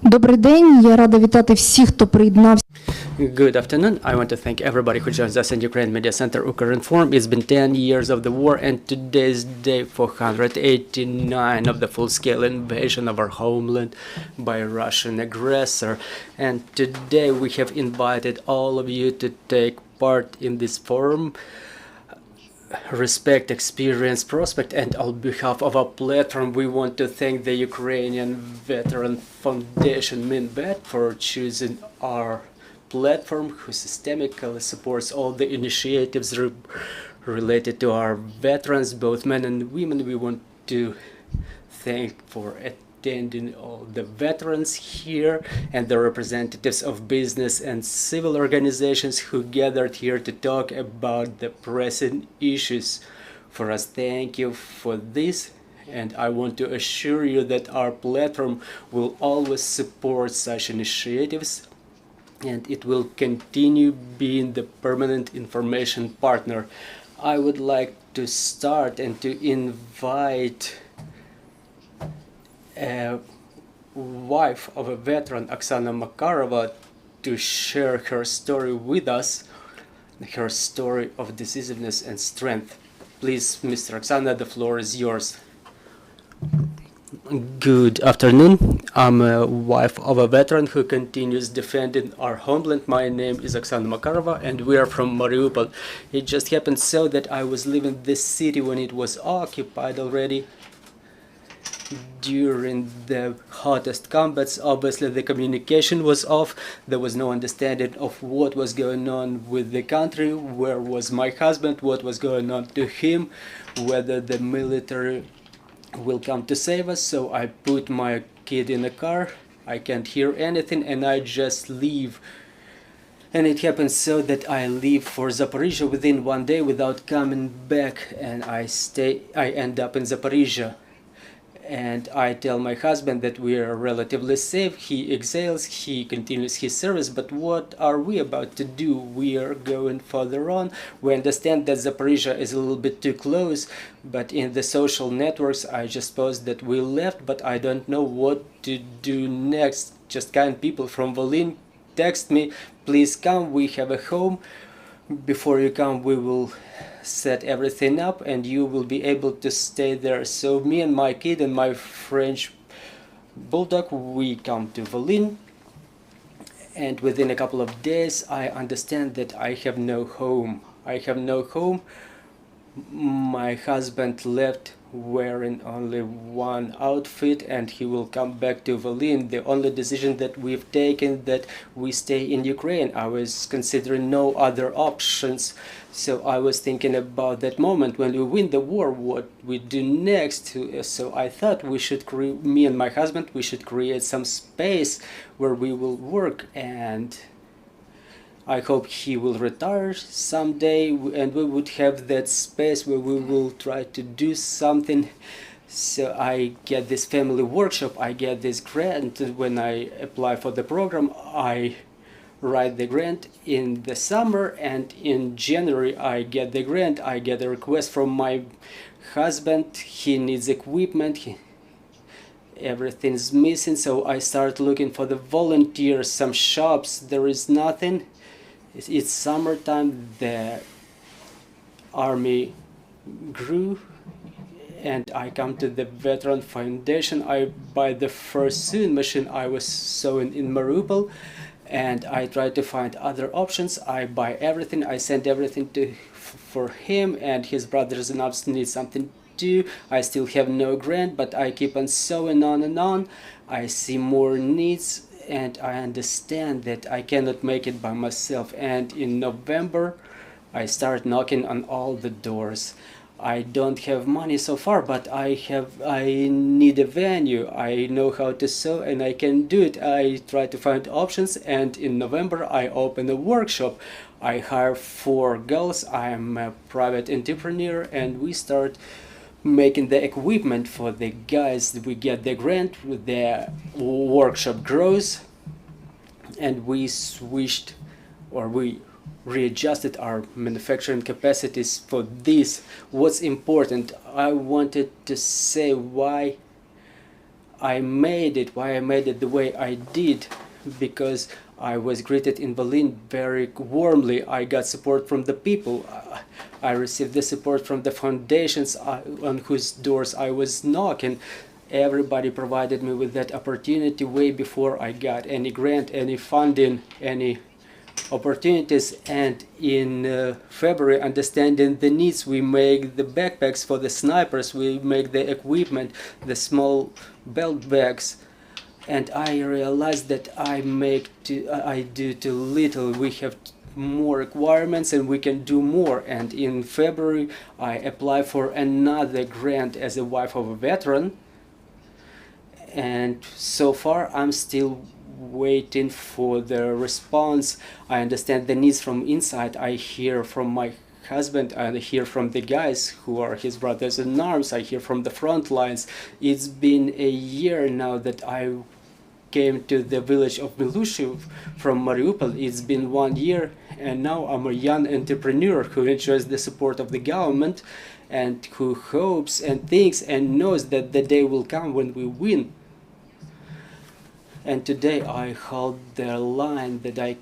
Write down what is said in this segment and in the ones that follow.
Добрий день, я рада вітати всіх, хто приєднався. Good afternoon. I want to thank everybody who joins us in Ukraine Media Center Ukrinform. It's been 10 years of the war, and today's day 489 of the full-scale invasion of our homeland by a Russian aggressor. And today we have invited all of you to take part in this forum. Respect, experience, prospect, and on behalf of our platform, we want to thank the Ukrainian Veterans Foundation MinVet for choosing our platform, who systemically supports all the initiatives related to our veterans, both men and women. We want to thank for attending all the veterans here and the representatives of business and civil organizations who gathered here to talk about the pressing issues for us. Thank you for this, and I want to assure you that our platform will always support such initiatives, and it will continue being the permanent information partner. I would like to start and to invite a wife of a veteran, Oksana Makarova, to share her story with us, her story of decisiveness and strength. Please, Mr. Oksana, the floor is yours. Good afternoon. I'm a wife of a veteran who continues defending our homeland. My name is Oksana Makarova, and we are from Mariupol. It just happened so that I was leaving this city when it was occupied already. During the hottest combats, obviously the communication was off. There was no understanding of what was going on with the country, where was my husband, what was going on to him, whether the military will come to save us. So I put my kid in a car. I can't hear anything, and I just leave. And it happens so that I leave for Zaporizhzhia within one day without coming back, and I end up in Zaporizhzhia. And I tell my husband that we are relatively safe. He exhales, he continues his service, but what are we about to do? We are going further on. We understand that Zaporizhzhia is a little bit too close, but in the social networks I just post that we left, but I don't know what to do next. Just kind people from Volyn text me, please come, we have a home. Before you come, we will set everything up and you will be able to stay there. So me and my kid and my French bulldog, we come to Volyn, and within a couple of days I understand that I have no home. I have no home. My husband left wearing only one outfit, and he will come back to Volyn. The only decision that we've taken that we stay in Ukraine. I was considering no other options. So I was thinking about that moment when we win the war, what we do next. So I thought we should me and my husband, we should create some space where we will work, and I hope he will retire someday, and we would have that space where we will try to do something. So I get this family workshop, I get this grant. When I apply for the program, I write the grant in the summer, and in January I get the grant. I get a request from my husband. He needs equipment. Everything's missing, so I start looking for the volunteers, some shops. There is nothing. It's summertime. The army grew, and I come to the Veteran Foundation. I buy the first sewing machine I was sewing in Mariupol, and I try to find other options. I buy everything. I send everything for him, and his brothers-in-laws need something too. I still have no grant, but I keep on sewing on and on. I see more needs, and I understand that I cannot make it by myself. And in November, I start knocking on all the doors. I don't have money so far, but I need a venue. I know how to sew, and I can do it. I try to find options, and in November I open a workshop. I hire 4 girls. I am a private entrepreneur, and we start making the equipment for the guys. We get the grant, the workshop grows, and we switched, or we readjusted our manufacturing capacities for this. What's important, I wanted to say why I made it, why I made it the way I did, because I was greeted in Berlin very warmly. I got support from the people. I received the support from the foundations on whose doors I was knocking. Everybody provided me with that opportunity way before I got any grant, any funding, any opportunities. And in February, understanding the needs, we make the backpacks for the snipers, we make the equipment, the small belt bags. And I realized that I do too little. We have more requirements and we can do more. And in February, I applied for another grant as a wife of a veteran. And so far, I'm still waiting for the response. I understand the needs from inside. I hear from my husband, I hear from the guys who are his brothers in arms, I hear from the front lines. It's been a year now that I came to the village of Milushiv from Mariupol. It's been 1 year, and now I'm a young entrepreneur who enjoys the support of the government and who hopes and thinks and knows that the day will come when we win. And today I hold the line that I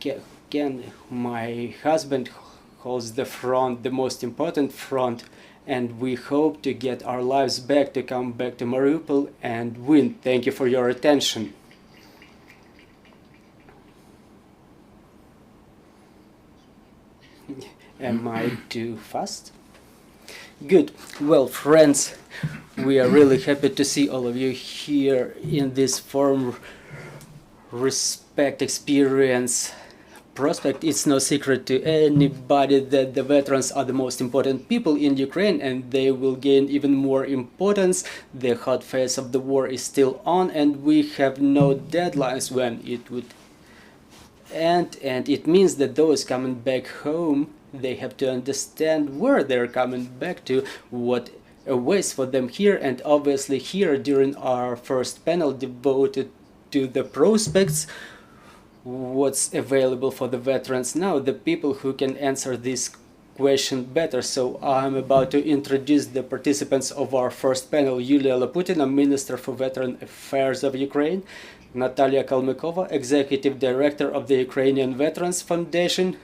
can. My husband holds the front, the most important front, and we hope to get our lives back, to come back to Mariupol and win. Thank you for your attention. Am I too fast? Good. Well, friends, we are really happy to see all of you here in this forum. Respect, experience, prospect. It's no secret to anybody that the veterans are the most important people in Ukraine, and they will gain even more importance. The hot phase of the war is still on, and we have no deadlines when it would end. And it means that those coming back home, they have to understand where they're coming back to, what awaits for them here. And obviously here, during our first panel devoted to the prospects, what's available for the veterans now, the people who can answer this question better. So I'm about to introduce the participants of our first panel: Yulia Laputina, Minister for Veteran Affairs of Ukraine; Nataliya Kalmykova, Executive Director of the Ukrainian Veterans Foundation;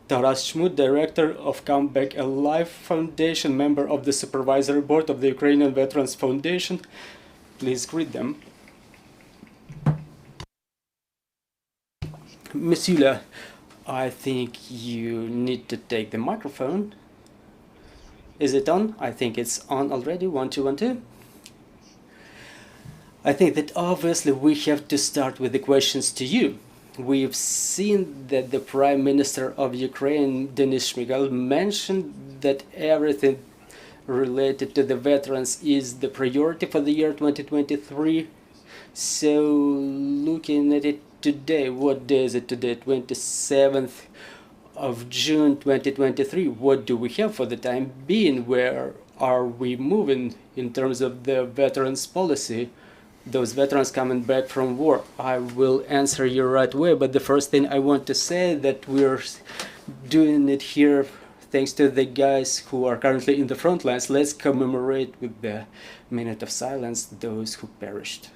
Taras Chmut, Director of Come Back Alive Foundation, member of the Supervisory Board of the Ukrainian Veterans Foundation. Please greet them. Miss Yulia, I think you need to take the microphone. Is it on? I think it's on already. 1, 2, 1, 2. I think that obviously we have to start with the questions to you. We've seen that the Prime Minister of Ukraine, Denis Shmyhal, mentioned that everything related to the veterans is the priority for the year 2023. So looking at it today, what day is it today? 27th of June 2023. What do we have for the time being? Where are we moving in terms of the veterans policy? Those veterans coming back from war. I will answer you right away, but the first thing I want to say that we're doing it here thanks to the guys who are currently in the front lines. Let's commemorate with the minute of silence those who perished.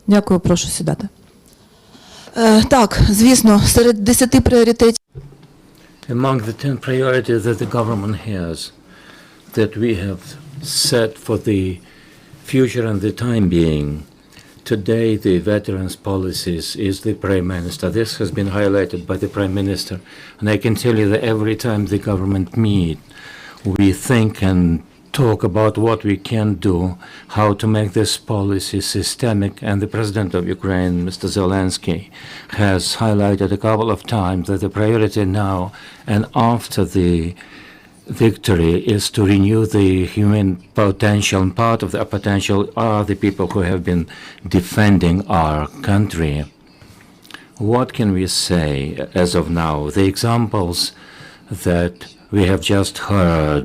Дякую, прошу сідати. Так, звісно, серед 10 пріоритетів. Among the 10 priorities that the government has, that we have set for the future and the time being, today the veterans policies is the Prime Minister. This has been highlighted by the Prime Minister, and I can tell you that every time the government meet, we think and talk about what we can do, how to make this policy systemic, and the President of Ukraine, Mr. Zelensky, has highlighted a couple of times that the priority now and after the victory is to renew the human potential, and part of the potential are the people who have been defending our country. What can we say as of now? The examples that we have just heard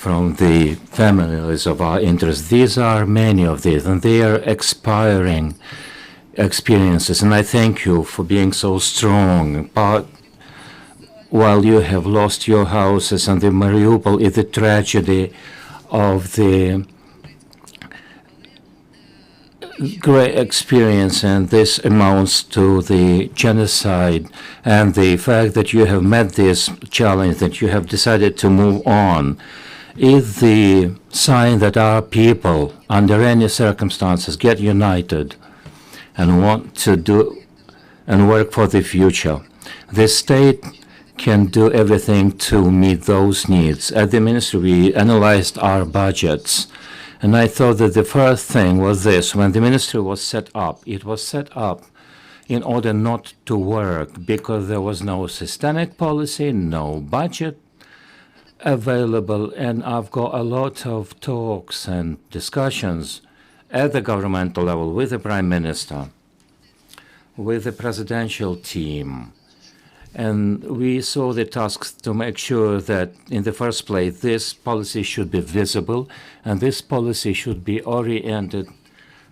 from the families of our interests. These are many of these, and they are expiring experiences. And I thank you for being so strong. But while you have lost your houses, and the Mariupol is the tragedy of the great experience, and this amounts to the genocide, and the fact that you have met this challenge, that you have decided to move on, is the sign that our people, under any circumstances, get united and want to do and work for the future. The state can do everything to meet those needs. At the ministry, we analyzed our budgets, and I thought that the first thing was this: when the ministry was set up, it was set up in order not to work, because there was no systemic policy, no budget available. And I've got a lot of talks and discussions at the governmental level with the Prime Minister, with the presidential team. And we saw the tasks to make sure that, in the first place, this policy should be visible, and this policy should be oriented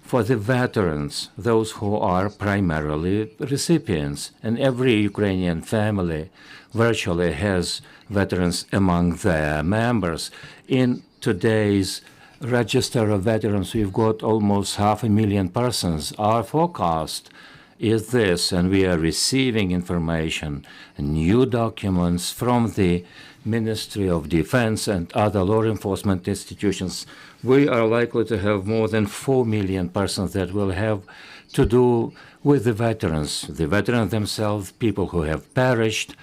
for the veterans, those who are primarily recipients. And every Ukrainian family virtually has veterans among their members. In today's register of veterans, we've got almost 500,000 persons. Our forecast is this, and we are receiving information, new documents from the Ministry of Defense and other law enforcement institutions. We are likely to have more than 4 million persons that will have to do with the veterans themselves, people who have perished,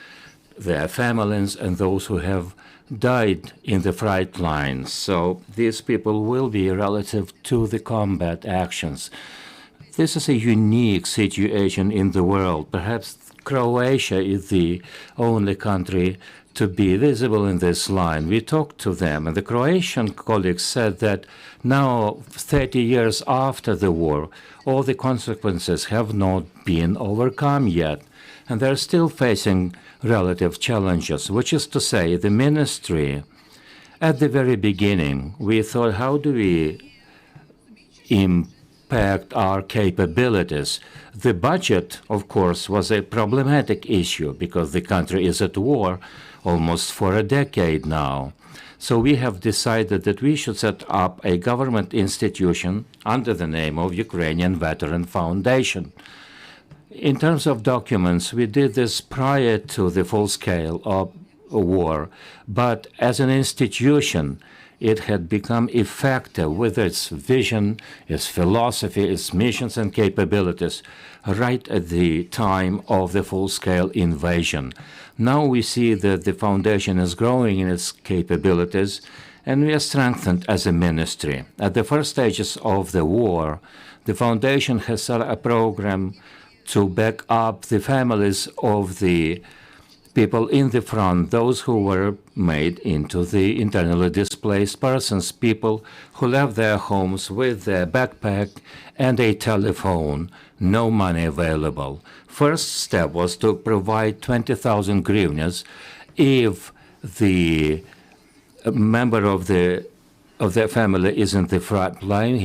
their families, and those who have died in the front lines. So these people will be relative to the combat actions. This is a unique situation in the world. Perhaps Croatia is the only country to be visible in this line. We talked to them, and the Croatian colleagues said that now, 30 years after the war, all the consequences have not been overcome yet, and they're still facing relative challenges, which is to say, the ministry, at the very beginning, we thought, how do we impact our capabilities? The budget, of course, was a problematic issue because the country is at war almost for a decade now. So we have decided that we should set up a government institution under the name of Ukrainian Veteran Foundation. In terms of documents, we did this prior to the full scale of war, but as an institution, it had become effective with its vision, its philosophy, its missions and capabilities right at the time of the full-scale invasion. Now we see that the foundation is growing in its capabilities, and we are strengthened as a ministry. At the first stages of the war, the foundation has set a program to back up the families of the people in the front, those who were made into the internally displaced persons, people who left their homes with their backpack and a telephone, no money available. First step was to provide 20,000 hryvnias if the member of their family is in the front line.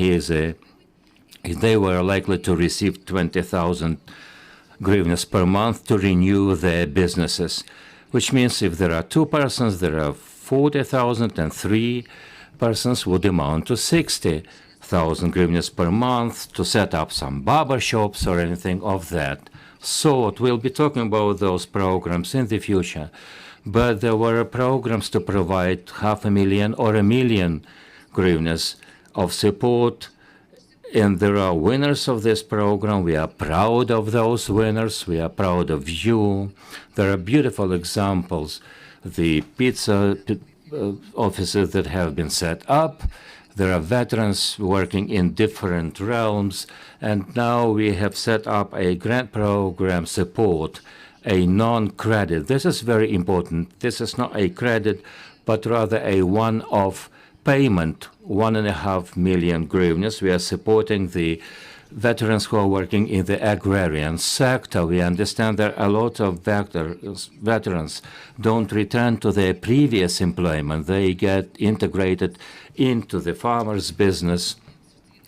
They were likely to receive 20,000 hryvnias per month to renew their businesses, which means if there are 2 persons, there are 40,000, and 3 persons would amount to 60,000 hryvnias per month to set up some barber shops or anything of that sort. We'll be talking about those programs in the future, but there were programs to provide 500,000 or 1 million hryvnias of support. And there are winners of this program. We are proud of those winners. We are proud of you. There are beautiful examples. The pizza offices that have been set up. There are veterans working in different realms. And now we have set up a grant program support, a non-credit. This is very important. This is not a credit, but rather a one-off payment, 1.5 million hryvnias. We are supporting the veterans who are working in the agrarian sector. We understand that a lot of veterans don't return to their previous employment. They get integrated into the farmer's business.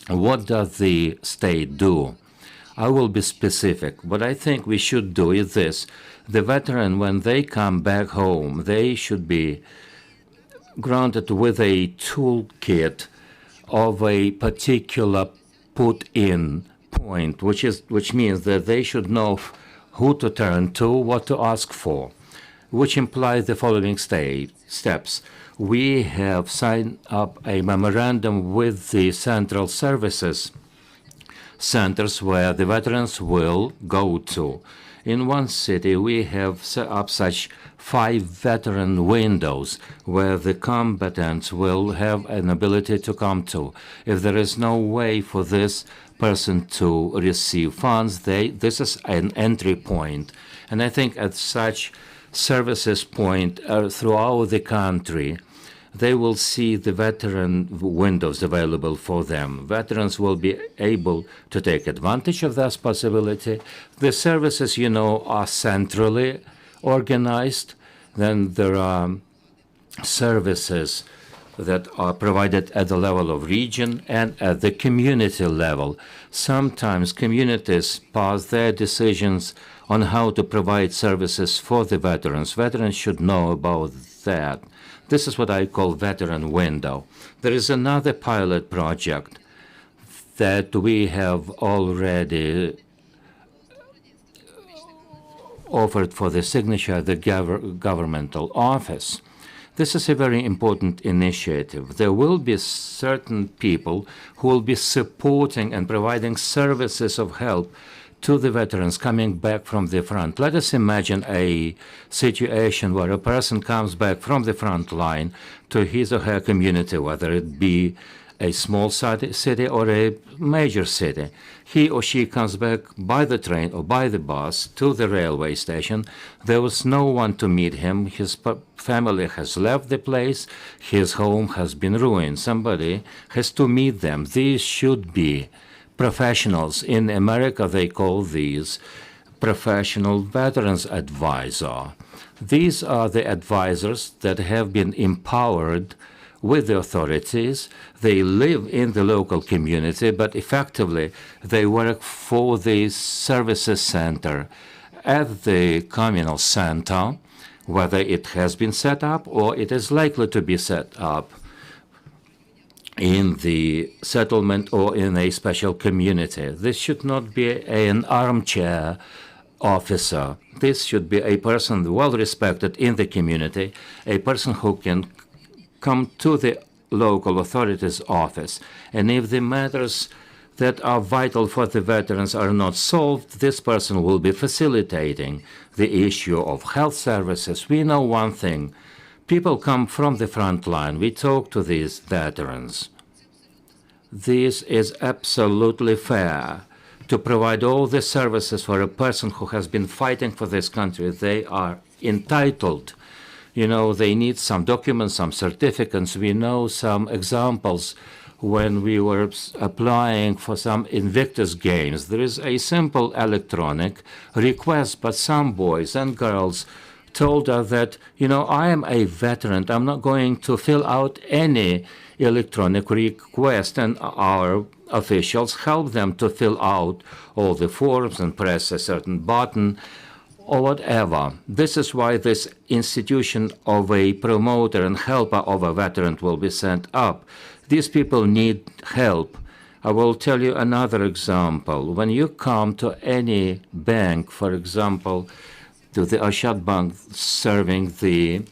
What does the state do? I will be specific. What I think we should do is this. The veteran, when they come back home, they should be granted with a toolkit of a particular put-in point, which means that they should know who to turn to, what to ask for, which implies the following steps. We have signed up a memorandum with the central services centers where the veterans will go to. In one city, we have set up such 5 veteran windows where the combatants will have an ability to come to. If there is no way for this person to receive funds, this is an entry point. And I think at such services point throughout the country, they will see the veteran windows available for them. Veterans will be able to take advantage of this possibility. The services, you know, are centrally organized. Then there are services that are provided at the level of region and at the community level. Sometimes communities pass their decisions on how to provide services for the veterans. Veterans should know about that. This is what I call veteran window. There is another pilot project that we have already offered for the signature at the governmental office. This is a very important initiative. There will be certain people who will be supporting and providing services of help to the veterans coming back from the front. Let us imagine a situation where a person comes back from the front line to his or her community, whether it be a small city or a major city. He or she comes back by the train or by the bus to the railway station. There was no one to meet him. His family has left the place. His home has been ruined. Somebody has to meet them. These should be professionals. In America, they call these professional veterans advisor. These are the advisors that have been empowered with the authorities. They live in the local community, but effectively they work for the services center at the communal center, whether it has been set up or it is likely to be set up in the settlement or in a special community. This should not be an armchair officer. This should be a person well respected in the community, a person who can come to the local authorities office. And if the matters that are vital for the veterans are not solved, this person will be facilitating the issue of health services. We know one thing. People come from the front line. We talk to these veterans. This is absolutely fair to provide all the services for a person who has been fighting for this country. They are entitled. You know, they need some documents, some certificates. We know some examples when we were applying for some Invictus games. There is a simple electronic request, but some boys and girls told us that, you know, I am a veteran. I'm not going to fill out any electronic request, and our officials help them to fill out all the forms and press a certain button or whatever. This is why this institution of a promoter and helper of a veteran will be set up. These people need help. I will tell you another example. When you come to any bank, for example, to the Ashad Bank serving the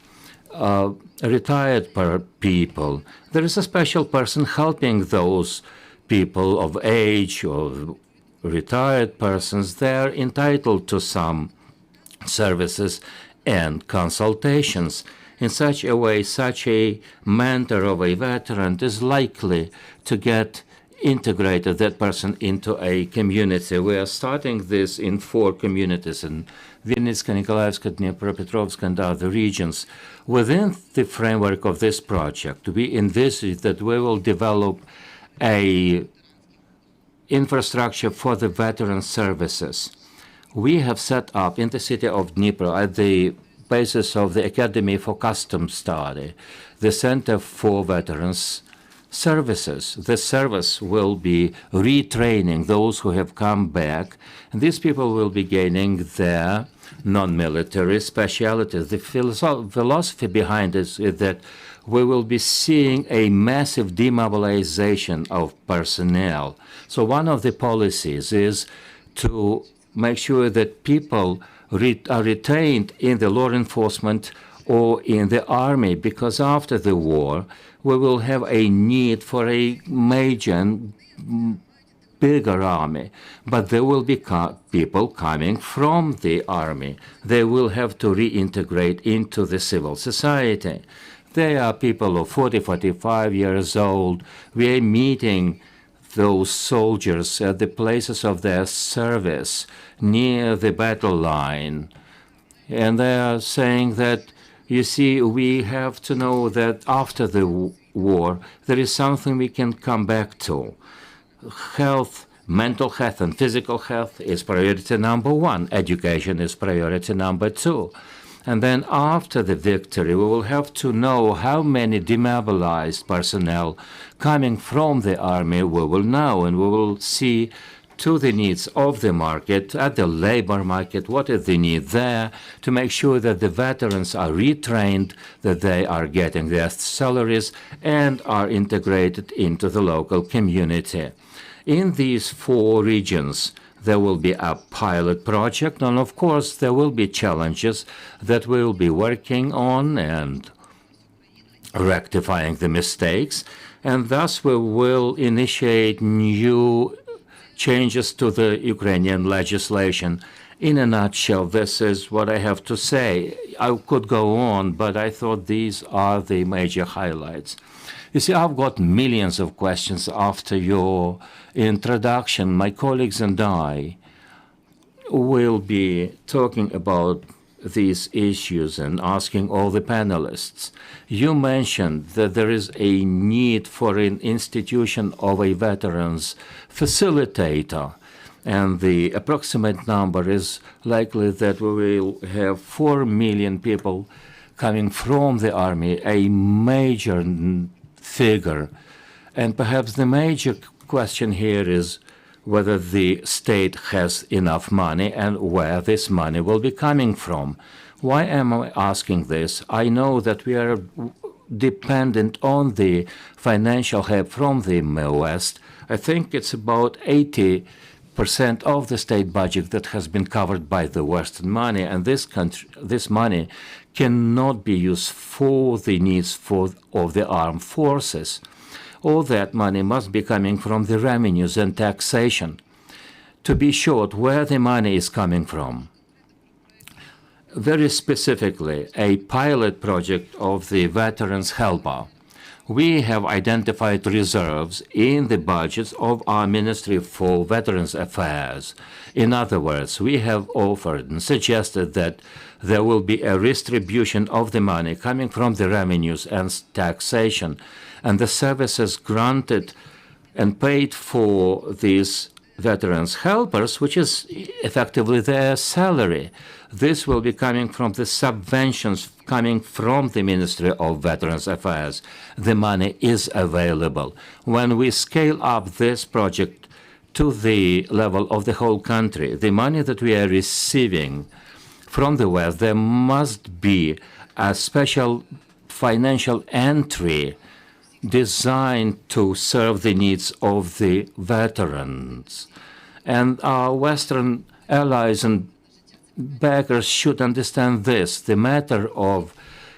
retired people, there is a special person helping those people of age or retired persons. They're entitled to some services and consultations. In such a way, such a mentor of a veteran is likely to get integrated, that person, into a community. We are starting this in 4 communities in Vinnytska, Nikolaevska, Dnipropetrovsk, and other regions. Within the framework of this project, we envisage that we will develop a infrastructure for the veteran services. We have set up in the city of Dnipro, at the basis of the Academy for Custom Study, the Center for Veterans Services. The service will be retraining those who have come back, and these people will be gaining their non-military specialties. The philosophy behind this is that we will be seeing a massive demobilization of personnel. So one of the policies is to make sure that people are retained in the law enforcement or in the army, because after the war, we will have a need for a major and bigger army. But there will be people coming from the army. They will have to reintegrate into the civil society. They are people of 40, 45 years old. We are meeting those soldiers at the places of their service near the battle line. And they are saying that, you see, we have to know that after the war, there is something we can come back to. Health, mental health and physical health is priority number one. Education is priority number two. And then after the victory, we will have to know how many demobilized personnel coming from the army we will know, and we will see to the needs of the market, at the labor market, what is the need there, to make sure that the veterans are retrained, that they are getting their salaries and are integrated into the local community. In these 4 regions, there will be a pilot project, and of course there will be challenges that we will be working on and rectifying the mistakes, and thus we will initiate new changes to the Ukrainian legislation. In a nutshell, this is what I have to say. I could go on, but I thought these are the major highlights. You see, I've got millions of questions after your introduction. My colleagues and I will be talking about these issues and asking all the panelists. You mentioned that there is a need for an institution of a veterans facilitator, and the approximate number is likely that we will have 4 million people coming from the army, a major figure. And perhaps the major question here is whether the state has enough money and where this money will be coming from. Why am I asking this? I know that we are dependent on the financial help from the West. I think it's about 80% of the state budget that has been covered by the Western money, and this money cannot be used for the needs of the armed forces. All that money must be coming from the revenues and taxation. To be short, where the money is coming from. Very specifically, a pilot project of the Veterans Helper. We have identified reserves in the budgets of our Ministry for Veterans Affairs. In other words, we have offered and suggested that there will be a redistribution of the money coming from the revenues and taxation, and the services granted and paid for these veterans helpers, which is effectively their salary. This will be coming from the subventions coming from the Ministry of Veterans Affairs. The money is available. When we scale up this project to the level of the whole country, the money that we are receiving from the West, there must be a special financial entry designed to serve the needs of the veterans. And our Western allies and backers should understand this. The matter of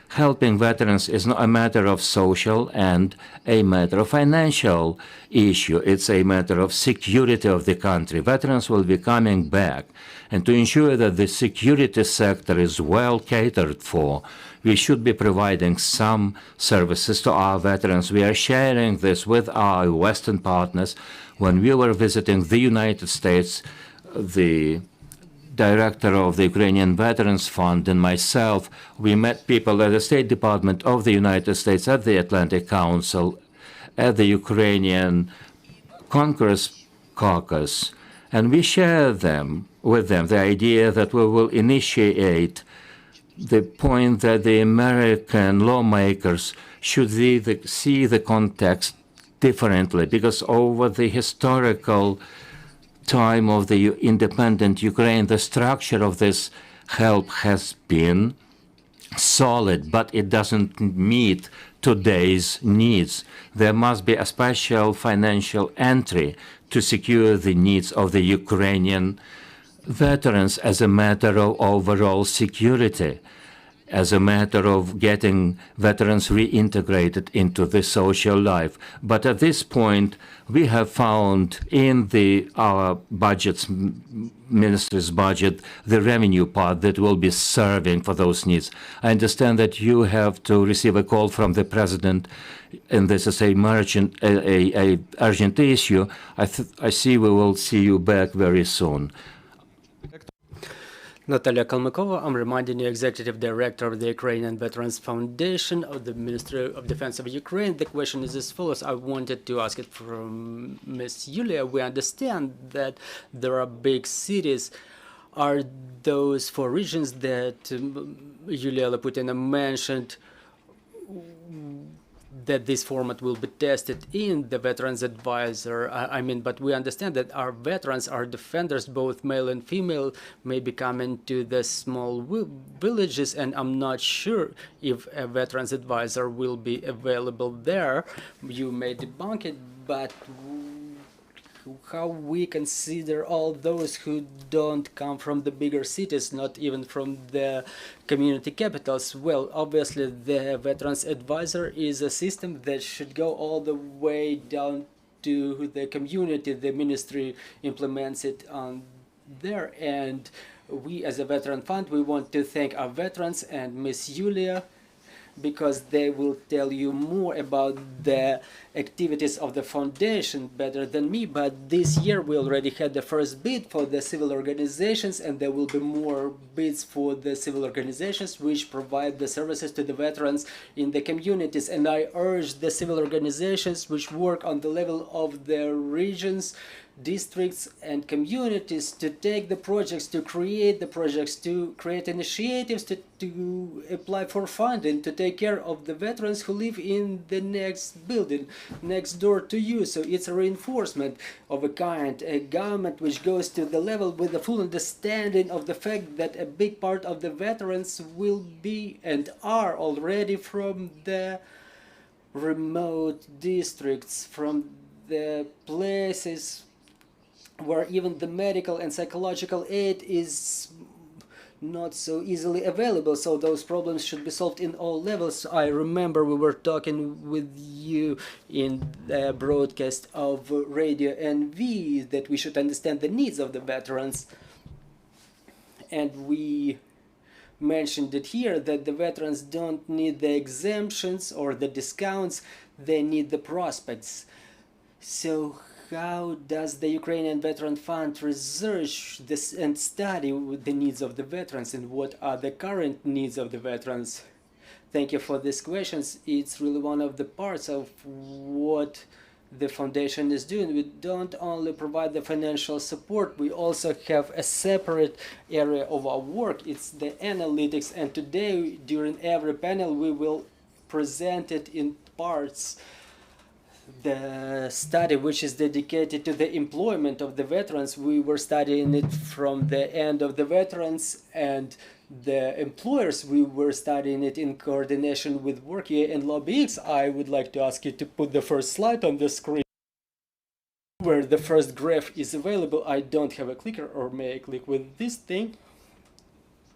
helping veterans is not a matter of social and a matter of financial issue. It's a matter of security of the country. Veterans will be coming back. And to ensure that the security sector is well catered for, we should be providing some services to our veterans. We are sharing this with our Western partners. When we were visiting the United States, the director of the Ukrainian Veterans Fund and myself, we met people at the State Department of the United States, at the Atlantic Council, at the Ukrainian Congress caucus, and we share with them the idea that we will initiate the point that the American lawmakers should see the context differently, because over the historical time of the independent Ukraine, the structure of this help has been solid, but it doesn't meet today's needs. There must be a special financial entry to secure the needs of the Ukrainian veterans as a matter of overall security, as a matter of getting veterans reintegrated into the social life. But at this point, we have found in our ministry's budget, the revenue part that will be serving for those needs. I understand that you have to receive a call from the president, and this is a urgent issue. I see we will see you back very soon. Nataliya Kalmykova, I'm reminding you, Executive Director of the Ukrainian Veterans Foundation of the Ministry of Defense of Ukraine. The question is as follows. I wanted to ask it from Ms. Yulia. We understand that there are big cities. Are those four regions that Yulia Laputina mentioned that this format will be tested in the Veterans Advisor? But we understand that our veterans, our defenders, both male and female, may be coming to the small villages, and I'm not sure if a Veterans Advisor will be available there. You may debunk it, but how we consider all those who don't come from the bigger cities, not even from the community capitals? Well, obviously the Veterans Advisor is a system that should go all the way down to the community. The ministry implements it on there, and we as a Veteran Fund, we want to thank our veterans and Miss Yulia, because they will tell you more about the activities of the foundation better than me. But this year we already had the first bid for the civil organizations, and there will be more bids for the civil organizations which provide the services to the veterans in the communities. And I urge the civil organizations which work on the level of the regions, districts and communities to take the projects, to create the projects, to create initiatives, to apply for funding, to take care of the veterans who live in the next building, next door to you. So it's a reinforcement of a kind, a government which goes to the level with the full understanding of the fact that a big part of the veterans will be and are already from the remote districts, from the places where even the medical and psychological aid is not so easily available. So those problems should be solved in all levels. I remember we were talking with you in the broadcast of Radio NV that we should understand the needs of the veterans. And we mentioned it here that the veterans don't need the exemptions or the discounts, they need the prospects. So how does the Ukrainian Veteran Fund research this and study the needs of the veterans, and what are the current needs of the veterans? Thank you for these questions. It's really one of the parts of what the foundation is doing. We don't only provide the financial support, we also have a separate area of our work. It's the analytics, and today during every panel we will present it in parts. The study which is dedicated to the employment of the veterans, we were studying it from the end of the veterans and the employers. We were studying it in coordination with Workia and LobbyX. I would like to ask you to put the first slide on the screen where the first graph is available. I don't have a clicker, or may I click with this thing?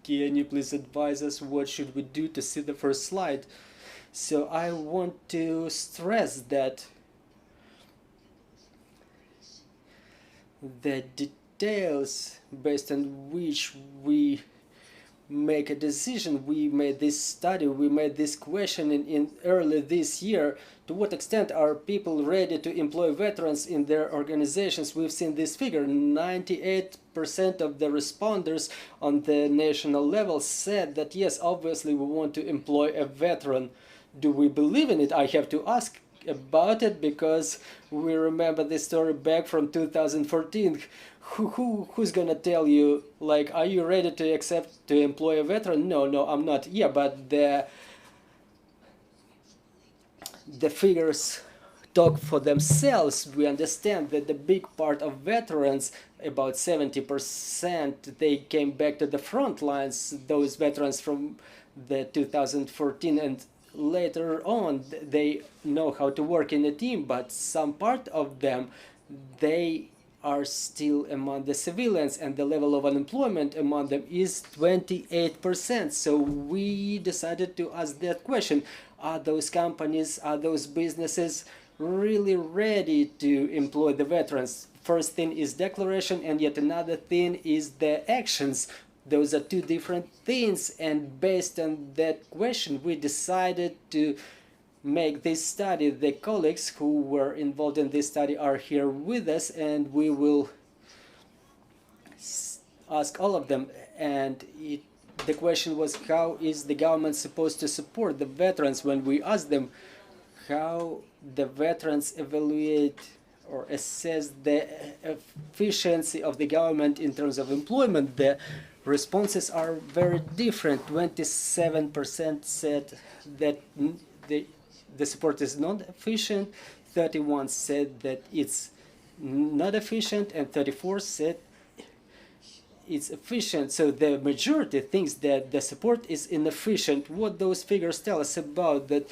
Can you please advise us what should we do to see the first slide? So I want to stress that the details based on which we make a decision, we made this study, we made this question in early this year. To what extent are people ready to employ veterans in their organizations? We've seen this figure. 98% of the responders on the national level said that yes, obviously we want to employ a veteran. Do we believe in it? I have to ask about it because we remember this story back from 2014. Who's gonna tell you, like, are you ready to accept to employ a veteran? No, I'm not. Yeah, but the figures talk for themselves. We understand that the big part of veterans, about 70%, they came back to the front lines, those veterans from the 2014, and later on they know how to work in a team, but some part of them, they are still among the civilians, and the level of unemployment among them is 28%. So we decided to ask that question: are those companies, are those businesses really ready to employ the veterans? First thing is declaration, and yet another thing is the actions. Those are two different things, and based on that question we decided to make this study. The colleagues who were involved in this study are here with us, and we will ask all of them. And the question was, how is the government supposed to support the veterans? When we asked them how the veterans evaluate or assess the efficiency of the government in terms of employment, the responses are very different. 27% said that the support is not efficient, 31 said that it's not efficient, and 34 said it's efficient. So the majority thinks that the support is inefficient. What those figures tell us about that?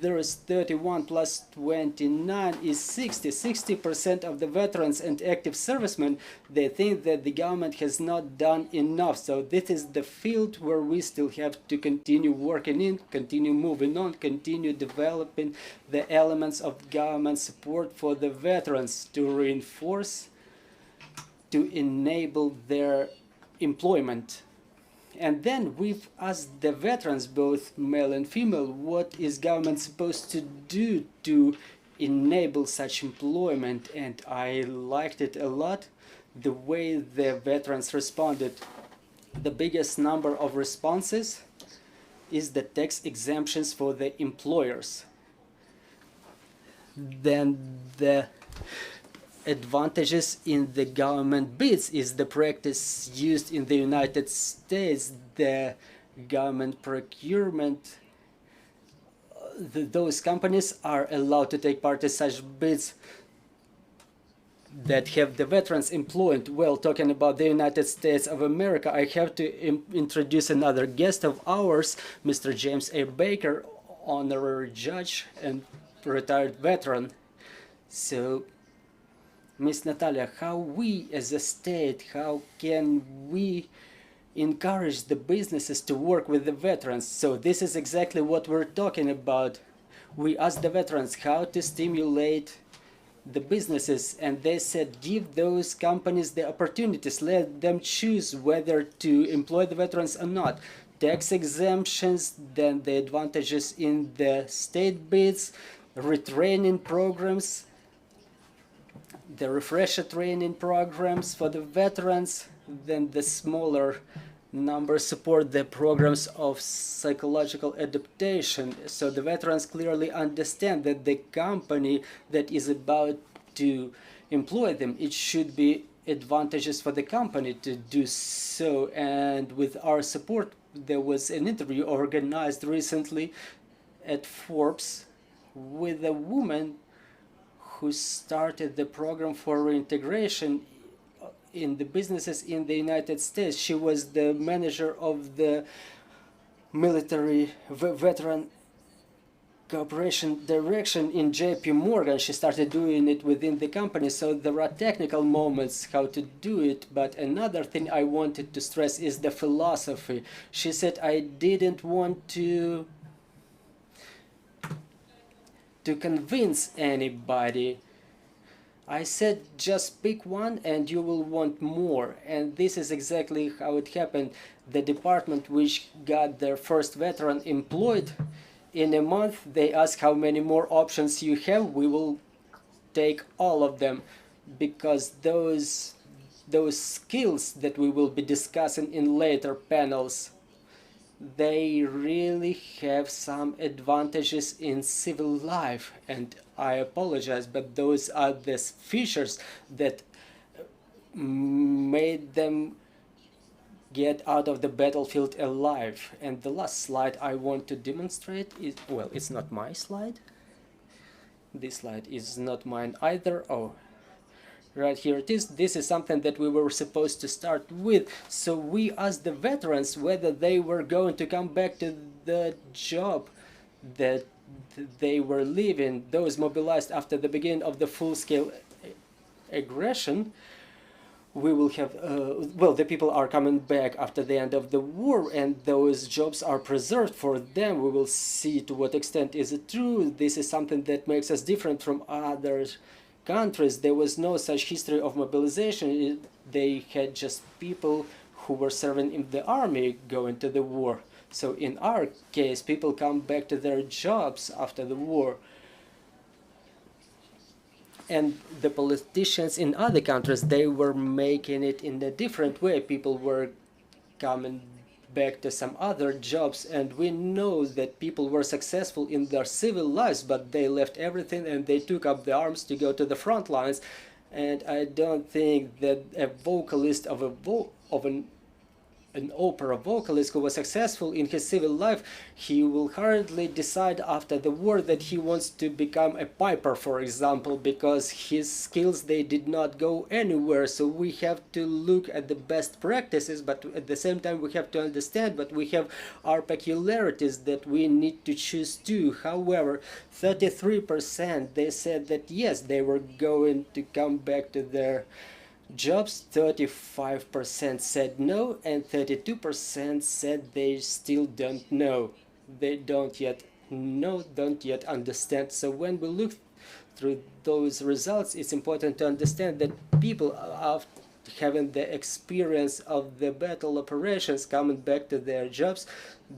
There is 31 plus 29 is 60% of the veterans and active servicemen, they think that the government has not done enough. So this is the field where we still have to continue working in, continue moving on, continue developing the elements of government support for the veterans to reinforce, to enable their employment. And then we've asked the veterans, both male and female, what is government supposed to do to enable such employment? And I liked it a lot, the way the veterans responded. The biggest number of responses is the tax exemptions for the employers. Then the advantages in the government bids is the practice used in the United States, the government procurement. Those companies are allowed to take part in such bids that have the veterans employed. Well, talking about the United States of America, I have to introduce another guest of ours, Mr. James A. Baker, honorary judge and retired veteran. So, Ms. Natalia, how we as a state, how can we encourage the businesses to work with the veterans? So this is exactly what we're talking about. We asked the veterans how to stimulate the businesses, and they said give those companies the opportunities, let them choose whether to employ the veterans or not. Tax exemptions, then the advantages in the state bids, retraining programs, the refresher training programs for the veterans, then the smaller numbers support the programs of psychological adaptation. So the veterans clearly understand that the company that is about to employ them, it should be advantages for the company to do so. And with our support, there was an interview organized recently at Forbes with a woman who started the program for reintegration in the businesses in the United States. She was the manager of the military veteran cooperation direction in JP Morgan. She started doing it within the company. So there are technical moments how to do it. But another thing I wanted to stress is the philosophy. She said, I didn't want to convince anybody. I said just pick one and you will want more. And this is exactly how it happened. The department which got their first veteran employed, in a month they asked how many more options you have. We will take all of them, because those skills that we will be discussing in later panels, they really have some advantages in civil life. And I apologize, but those are the features that made them get out of the battlefield alive. And the last slide I want to demonstrate is, well, it's not my slide. This slide is not mine either. Oh, right here it is. This is something that we were supposed to start with. So we asked the veterans whether they were going to come back to the job that they were leaving, those mobilized after the beginning of the full-scale aggression. We will have, well, the people are coming back after the end of the war, and those jobs are preserved for them. We will see to what extent is it true. This is something that makes us different from other countries. There was no such history of mobilization. They had just people who were serving in the army going to the war. So in our case, people come back to their jobs after the war. And the politicians in other countries, they were making it in a different way. People were coming back to some other jobs, and we know that people were successful in their civil lives, but they left everything and they took up the arms to go to the front lines. And I don't think that a vocalist of an opera vocalist who was successful in his civil life, he will hardly decide after the war that he wants to become a piper, for example, because his skills, they did not go anywhere. So we have to look at the best practices, but at the same time we have to understand, but we have our peculiarities that we need to choose too. However, 33% they said that yes, they were going to come back to their jobs, 35% said no, and 32% said they still don't know. They don't yet know, don't yet understand. So when we look through those results, it's important to understand that people are having the experience of the battle operations coming back to their jobs.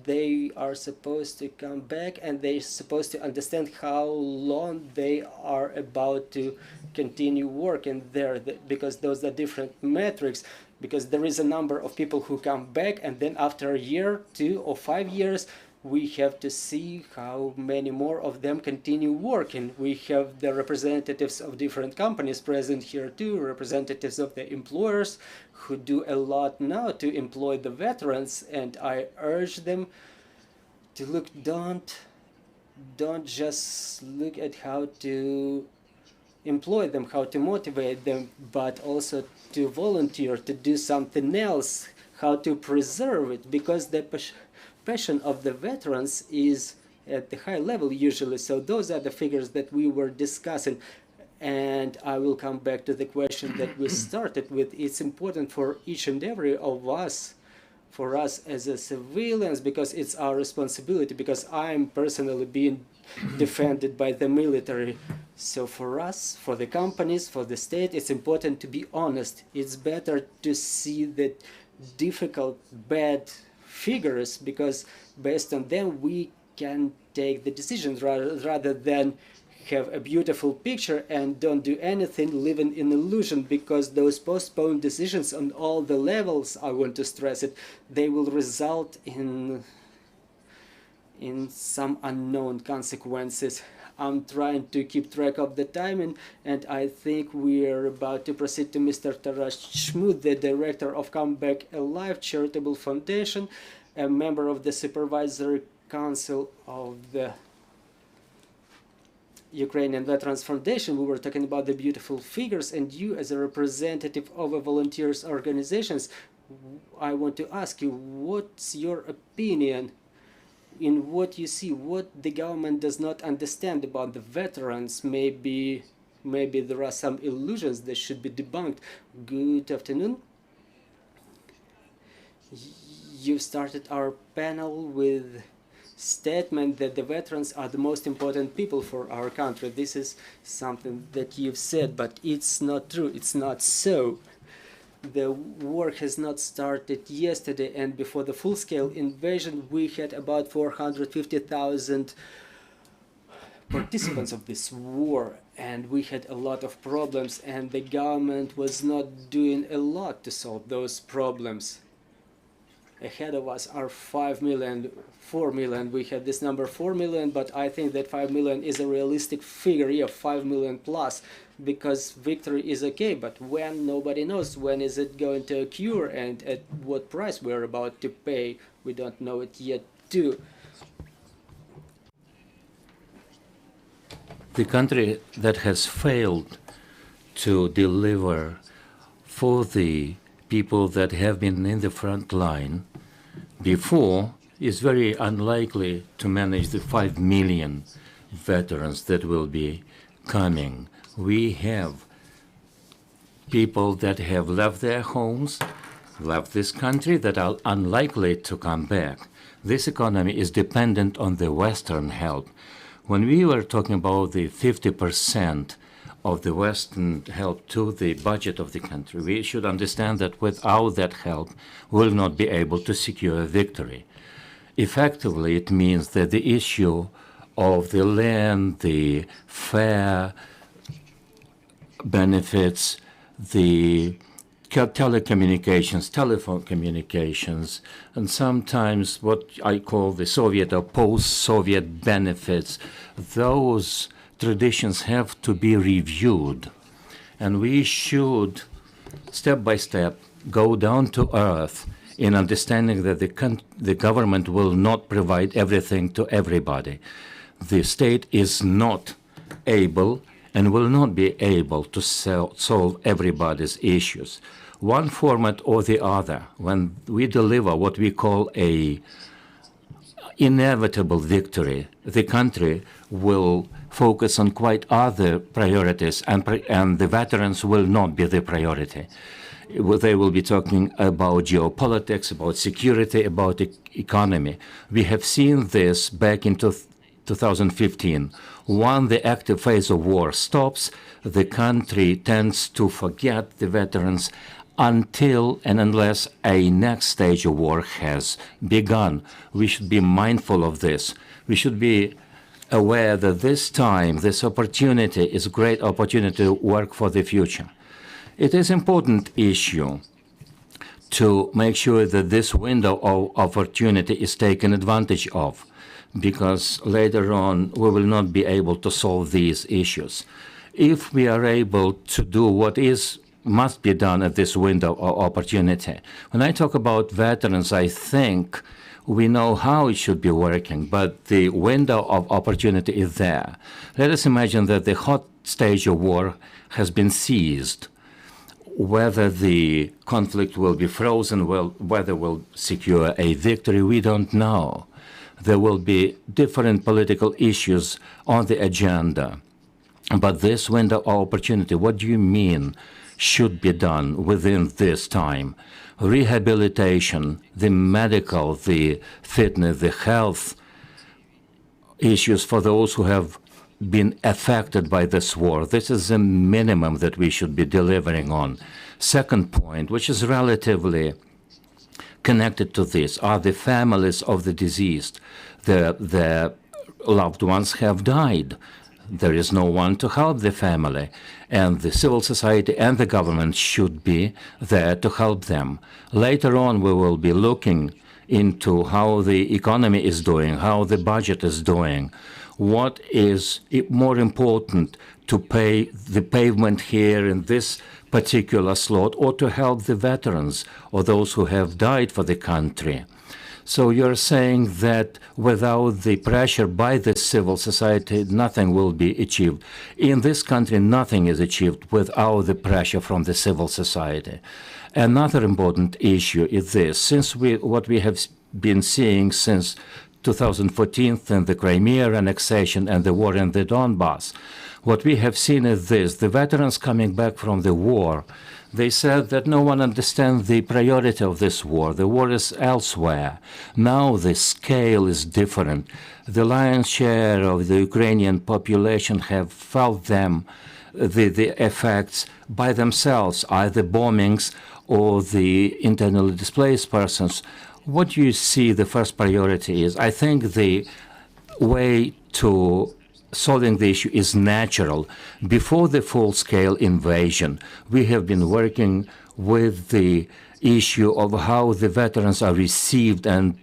They are supposed to come back, and they're supposed to understand how long they are about to continue working there, because those are different metrics, because there is a number of people who come back, and then after a year, 2 or 5 years, we have to see how many more of them continue working. We have the representatives of different companies present here too, representatives of the employers who do a lot now to employ the veterans, and I urge them to look, don't just look at how to employ them, how to motivate them, but also to volunteer, to do something else, how to preserve it, because the passion of the veterans is at the high level usually. So those are the figures that we were discussing. And I will come back to the question that we started with. It's important for each and every of us, for us as a civilians, because it's our responsibility, because I'm personally being defended by the military. So for us, for the companies, for the state, it's important to be honest. It's better to see the difficult, bad figures, because based on them we can take the decisions rather than have a beautiful picture and don't do anything, living in illusion, because those postponed decisions on all the levels, I want to stress it, they will result in some unknown consequences. I'm trying to keep track of the timing, and I think we are about to proceed to Mr. Taras Chmut, the director of Come Back Alive Charitable Foundation, a member of the Supervisory Council of the Ukrainian Veterans Foundation. We were talking about the beautiful figures, and you as a representative of a volunteers organizations, I want to ask you, what's your opinion in what you see, what the government does not understand about the veterans? Maybe there are some illusions that should be debunked. Good afternoon. You started our panel with statement that the veterans are the most important people for our country. This is something that you've said, but it's not true. It's not so. The war has not started yesterday, and before the full-scale invasion we had about 450,000 participants of this war, and we had a lot of problems, and the government was not doing a lot to solve those problems. Ahead of us are 5 million, 4 million. We had this number 4 million, but I think that 5 million is a realistic figure, yeah, 5 million plus, because victory is okay, but when, nobody knows. When is it going to occur and at what price we're about to pay? We don't know it yet too. The country that has failed to deliver for the people that have been in the front line before is very unlikely to manage the 5 million veterans that will be coming. We have people that have left their homes, left this country, that are unlikely to come back. This economy is dependent on the Western help. When we were talking about the 50% of the Western help to the budget of the country, we should understand that without that help, we'll not be able to secure a victory. Effectively, it means that the issue of the land, the fair benefits, the telecommunications, telephone communications, and sometimes what I call the Soviet or post-Soviet benefits, those traditions have to be reviewed. And we should, step by step, go down to earth in understanding that the government will not provide everything to everybody. The state is not able and will not be able to solve everybody's issues. One format or the other, when we deliver what we call a inevitable victory, the country will focus on quite other priorities, and the veterans will not be the priority. They will be talking about geopolitics, about security, about economy. We have seen this back in 2015. When the active phase of war stops, the country tends to forget the veterans until and unless a next stage of war has begun. We should be mindful of this. We should be aware that this time, this opportunity is a great opportunity to work for the future. It is an important issue to make sure that this window of opportunity is taken advantage of, because later on we will not be able to solve these issues. If we are able to do what must be done at this window of opportunity. When I talk about veterans, I think we know how it should be working, but the window of opportunity is there. Let us imagine that the hot stage of war has been seized. Whether the conflict will be frozen, whether we'll secure a victory, we don't know. There will be different political issues on the agenda. But this window of opportunity, what do you mean should be done within this time? Rehabilitation, the medical, the fitness, the health issues for those who have been affected by this war. This is the minimum that we should be delivering on. Second point, which is relatively connected to this, are the families of the deceased. Their loved ones have died. There is no one to help the family, and the civil society and the government should be there to help them. Later on, we will be looking into how the economy is doing, how the budget is doing, what is more important, to pay the pavement here in this particular slot, or to help the veterans or those who have died for the country. So you're saying that without the pressure by the civil society, nothing will be achieved. In this country, nothing is achieved without the pressure from the civil society. Another important issue is this. Since what we have been seeing since 2014 and the Crimea annexation and the war in the Donbass, what we have seen is this. The veterans coming back from the war, they said that no one understands the priority of this war. The war is elsewhere. Now the scale is different. The lion's share of the Ukrainian population have felt the effects by themselves, either bombings or the internally displaced persons. What do you see the first priority is? I think the way to solving the issue is natural. Before the full-scale invasion, we have been working with the issue of how the veterans are received and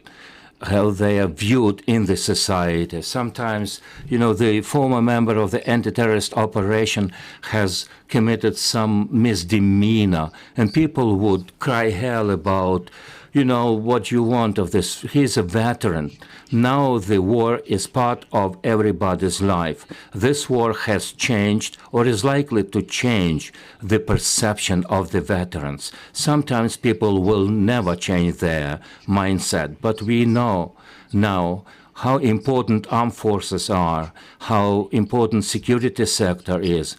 how they are viewed in the society. Sometimes, the former member of the anti-terrorist operation has committed some misdemeanor, and people would cry hell about, what you want of this. He's a veteran. Now the war is part of everybody's life. This war has changed, or is likely to change, the perception of the veterans. Sometimes people will never change their mindset, but we know now how important armed forces are, how important security sector is,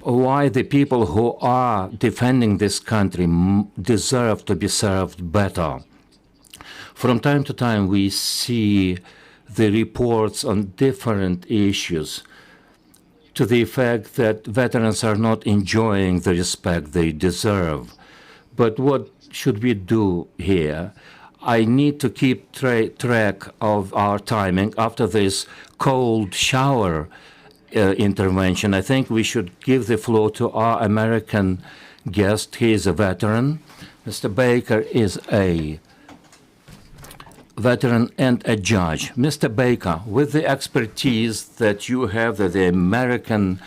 why the people who are defending this country deserve to be served better. From time to time, we see the reports on different issues to the effect that veterans are not enjoying the respect they deserve. But what should we do here? I need to keep track of our timing after this cold shower intervention. I think we should give the floor to our American guest. He is a veteran. Mr. Baker is a veteran and a judge. Mr. Baker, with the expertise that you have, that the American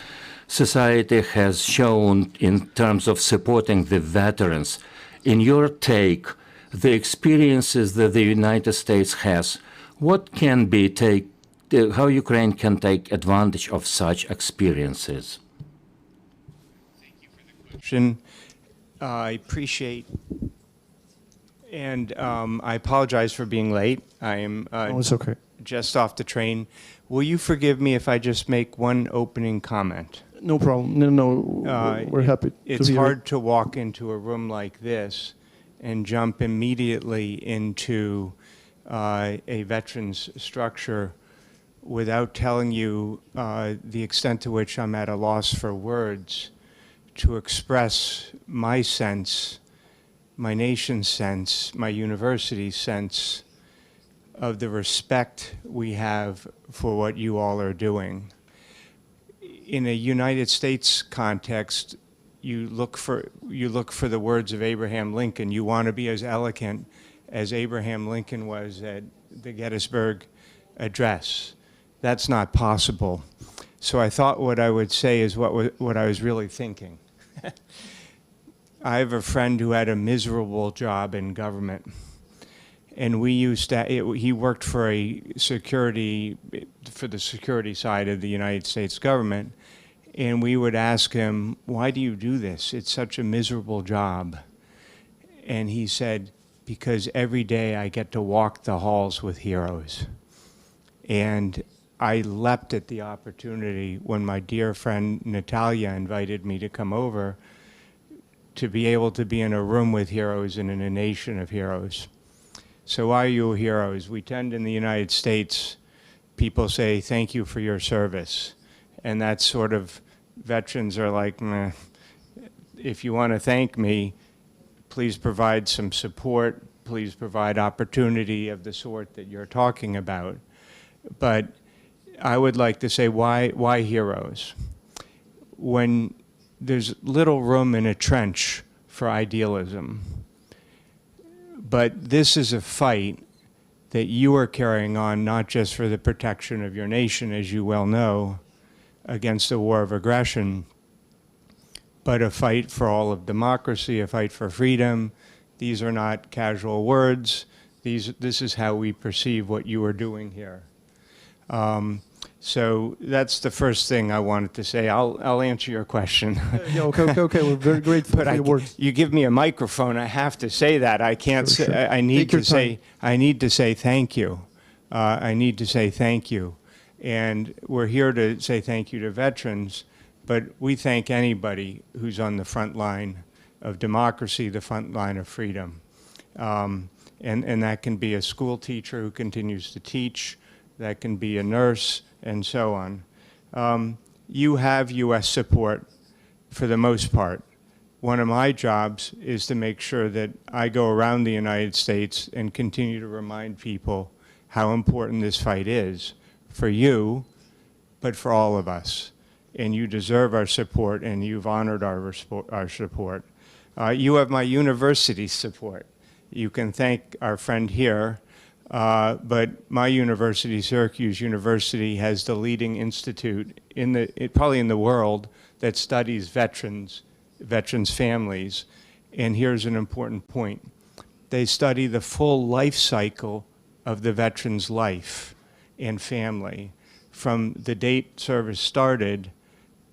society has shown in terms of supporting the veterans, in your take, the experiences that the United States has, what can be how Ukraine can take advantage of such experiences? Thank you for the question. I appreciate, and I apologize for being late. I am Oh, it's okay. just off the train. Will you forgive me if I just make one opening comment? No problem. No, we're happy to It's hear hard it. to walk into a room like this and jump immediately into a veterans structure without telling you the extent to which I'm at a loss for words to express my sense, my nation's sense, my university's sense of the respect we have for what you all are doing. In a United States context, you look for the words of Abraham Lincoln. You want to be as eloquent as Abraham Lincoln was at the Gettysburg Address. That's not possible. So I thought what I would say is what I was really thinking. I have a friend who had a miserable job in government, and he worked for the security side of the United States government, and we would ask him, why do you do this? It's such a miserable job. And he said, because every day I get to walk the halls with heroes. And I leapt at the opportunity when my dear friend Nataliya invited me to come over to be able to be in a room with heroes and in a nation of heroes. So why are you heroes? We tend in the United States, people say, thank you for your service. And that's sort of, veterans are like, meh. If you want to thank me, please provide some support, please provide opportunity of the sort that you're talking about. But I would like to say, why heroes? When there's little room in a trench for idealism, but this is a fight that you are carrying on not just for the protection of your nation, as you well know, against a war of aggression, but a fight for all of democracy, a fight for freedom. These are not casual words. This is how we perceive what you are doing here. So that's the first thing I wanted to say. I'll answer your question. Yeah, okay. We're very grateful for your words. You give me a microphone, I have to say that. I can't say, Sure. I need Take your to say, time. I need to say thank you. I need to say thank you. And we're here to say thank you to veterans, but we thank anybody who's on the front line of democracy, the front line of freedom. And that can be a school teacher who continues to teach, that can be a nurse, and so on. You have U.S. support for the most part. One of my jobs is to make sure that I go around the United States and continue to remind people how important this fight is for you but for all of us. And you deserve our support, and you've honored our support. You have my university's support. You can thank our friend here, but my university, Syracuse University, has the leading institute probably in the world that studies veterans families. And here's an important point. They study the full life cycle of the veteran's life and family, from the date service started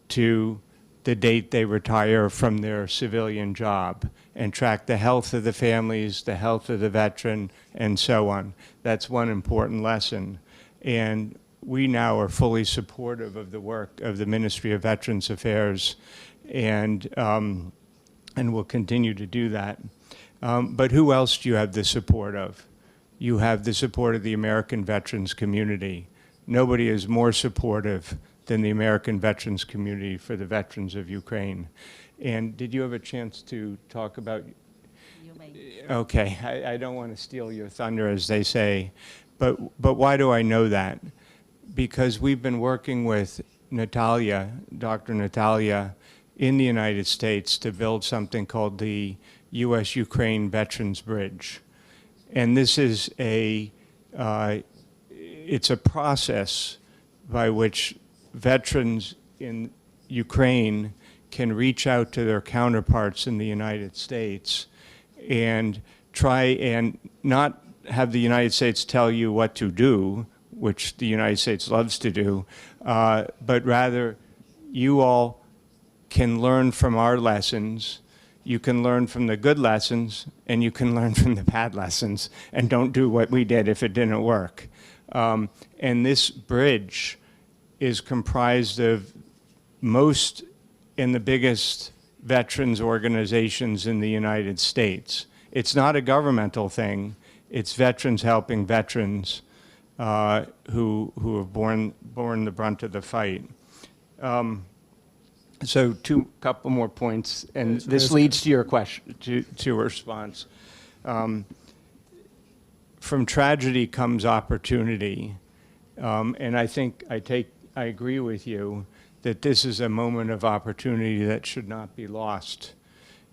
to the date they retire from their civilian job, and track the health of the families, the health of the veteran, and so on. That's one important lesson. And we now are fully supportive of the work of the Ministry of Veterans Affairs, and will continue to do that. But who else do you have the support of? You have the support of the American veterans community. Nobody is more supportive than the American veterans community for the veterans of Ukraine. And did you have a chance to talk about? Okay, I don't want to steal your thunder, as they say, but why do I know that? Because we've been working with Nataliya, Dr. Nataliya, in the United States to build something called the U.S.-Ukraine Veterans Bridge. And this is it's a process by which veterans in Ukraine can reach out to their counterparts in the United States and try and not have the United States tell you what to do, which the United States loves to do, but rather you all can learn from our lessons. You can learn from the good lessons, and you can learn from the bad lessons, and don't do what we did if it didn't work. And this bridge is comprised of most and the biggest veterans organizations in the United States. It's not a governmental thing. It's veterans helping veterans who have borne the brunt of the fight. So couple more points, and this leads to your question, to a response. From tragedy comes opportunity, and I think I agree with you that this is a moment of opportunity that should not be lost.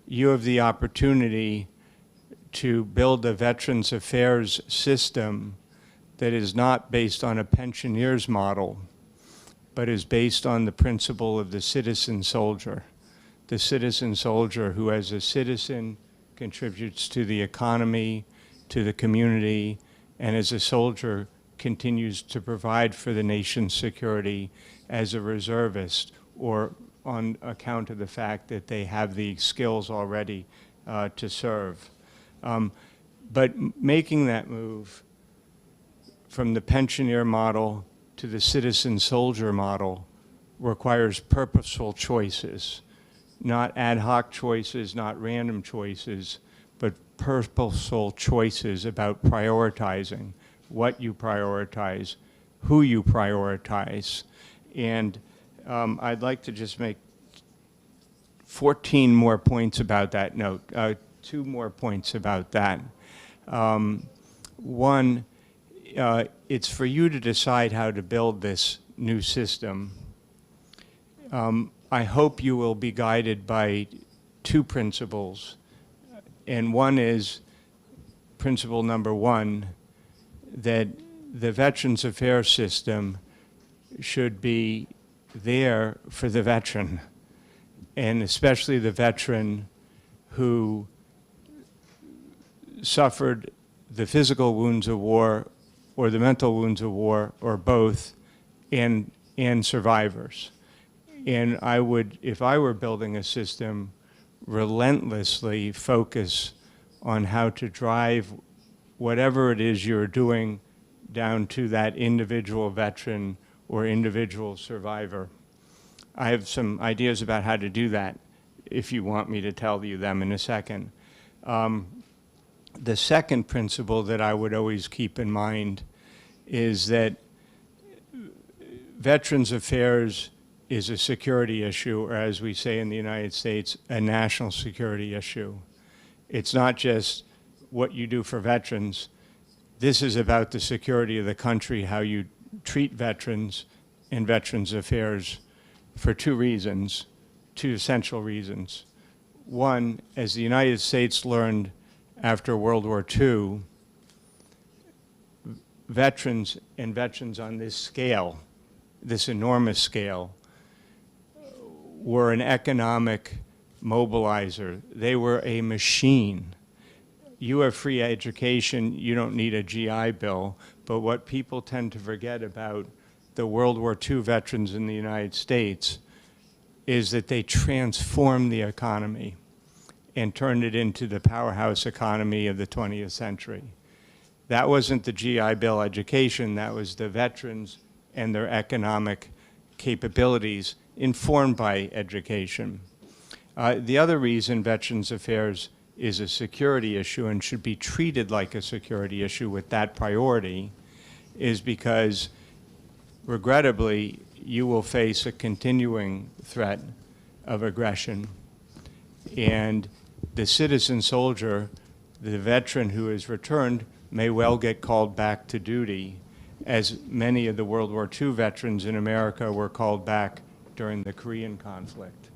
You have the opportunity to build a Veterans Affairs system that is not based on a pensionier's model, but is based on the principle of the citizen soldier who as a citizen contributes to the economy, to the community, and as a soldier continues to provide for the nation's security as a reservist, or on account of the fact that they have the skills already to serve. But making that move from the pensioner model to the citizen soldier model requires purposeful choices, not ad hoc choices, not random choices, but purposeful choices about prioritizing what you prioritize, who you prioritize. And I'd like to just make 14 more points about that note, 2 more points about that. One, it's for you to decide how to build this new system. I hope you will be guided by 2 principles. And one is principle number 1, that the Veterans Affairs system should be there for the veteran, and especially the veteran who suffered the physical wounds of war or the mental wounds of war, or both, and survivors. And I would, if I were building a system, relentlessly focus on how to drive whatever it is you're doing down to that individual veteran or individual survivor. I have some ideas about how to do that, if you want me to tell you them in a second. The second principle that I would always keep in mind is that Veterans Affairs is a security issue, or as we say in the United States, a national security issue. It's not just what you do for veterans. This is about the security of the country, how you treat veterans, in Veterans Affairs for two reasons, two essential reasons. One, as the United States learned after World War II, veterans and veterans on this scale, this enormous scale, were an economic mobilizer. They were a machine. You have free education, you don't need a GI Bill, but what people tend to forget about the World War II veterans in the United States is that they transformed the economy and turned it into the powerhouse economy of the 20th century. That wasn't the GI Bill education, that was the veterans and their economic capabilities informed by education. The other reason Veterans Affairs is a security issue and should be treated like a security issue with that priority is because, regrettably, you will face a continuing threat of aggression. And the citizen soldier, the veteran who is returned, may well get called back to duty, as many of the World War II veterans in America were called back during the Korean conflict.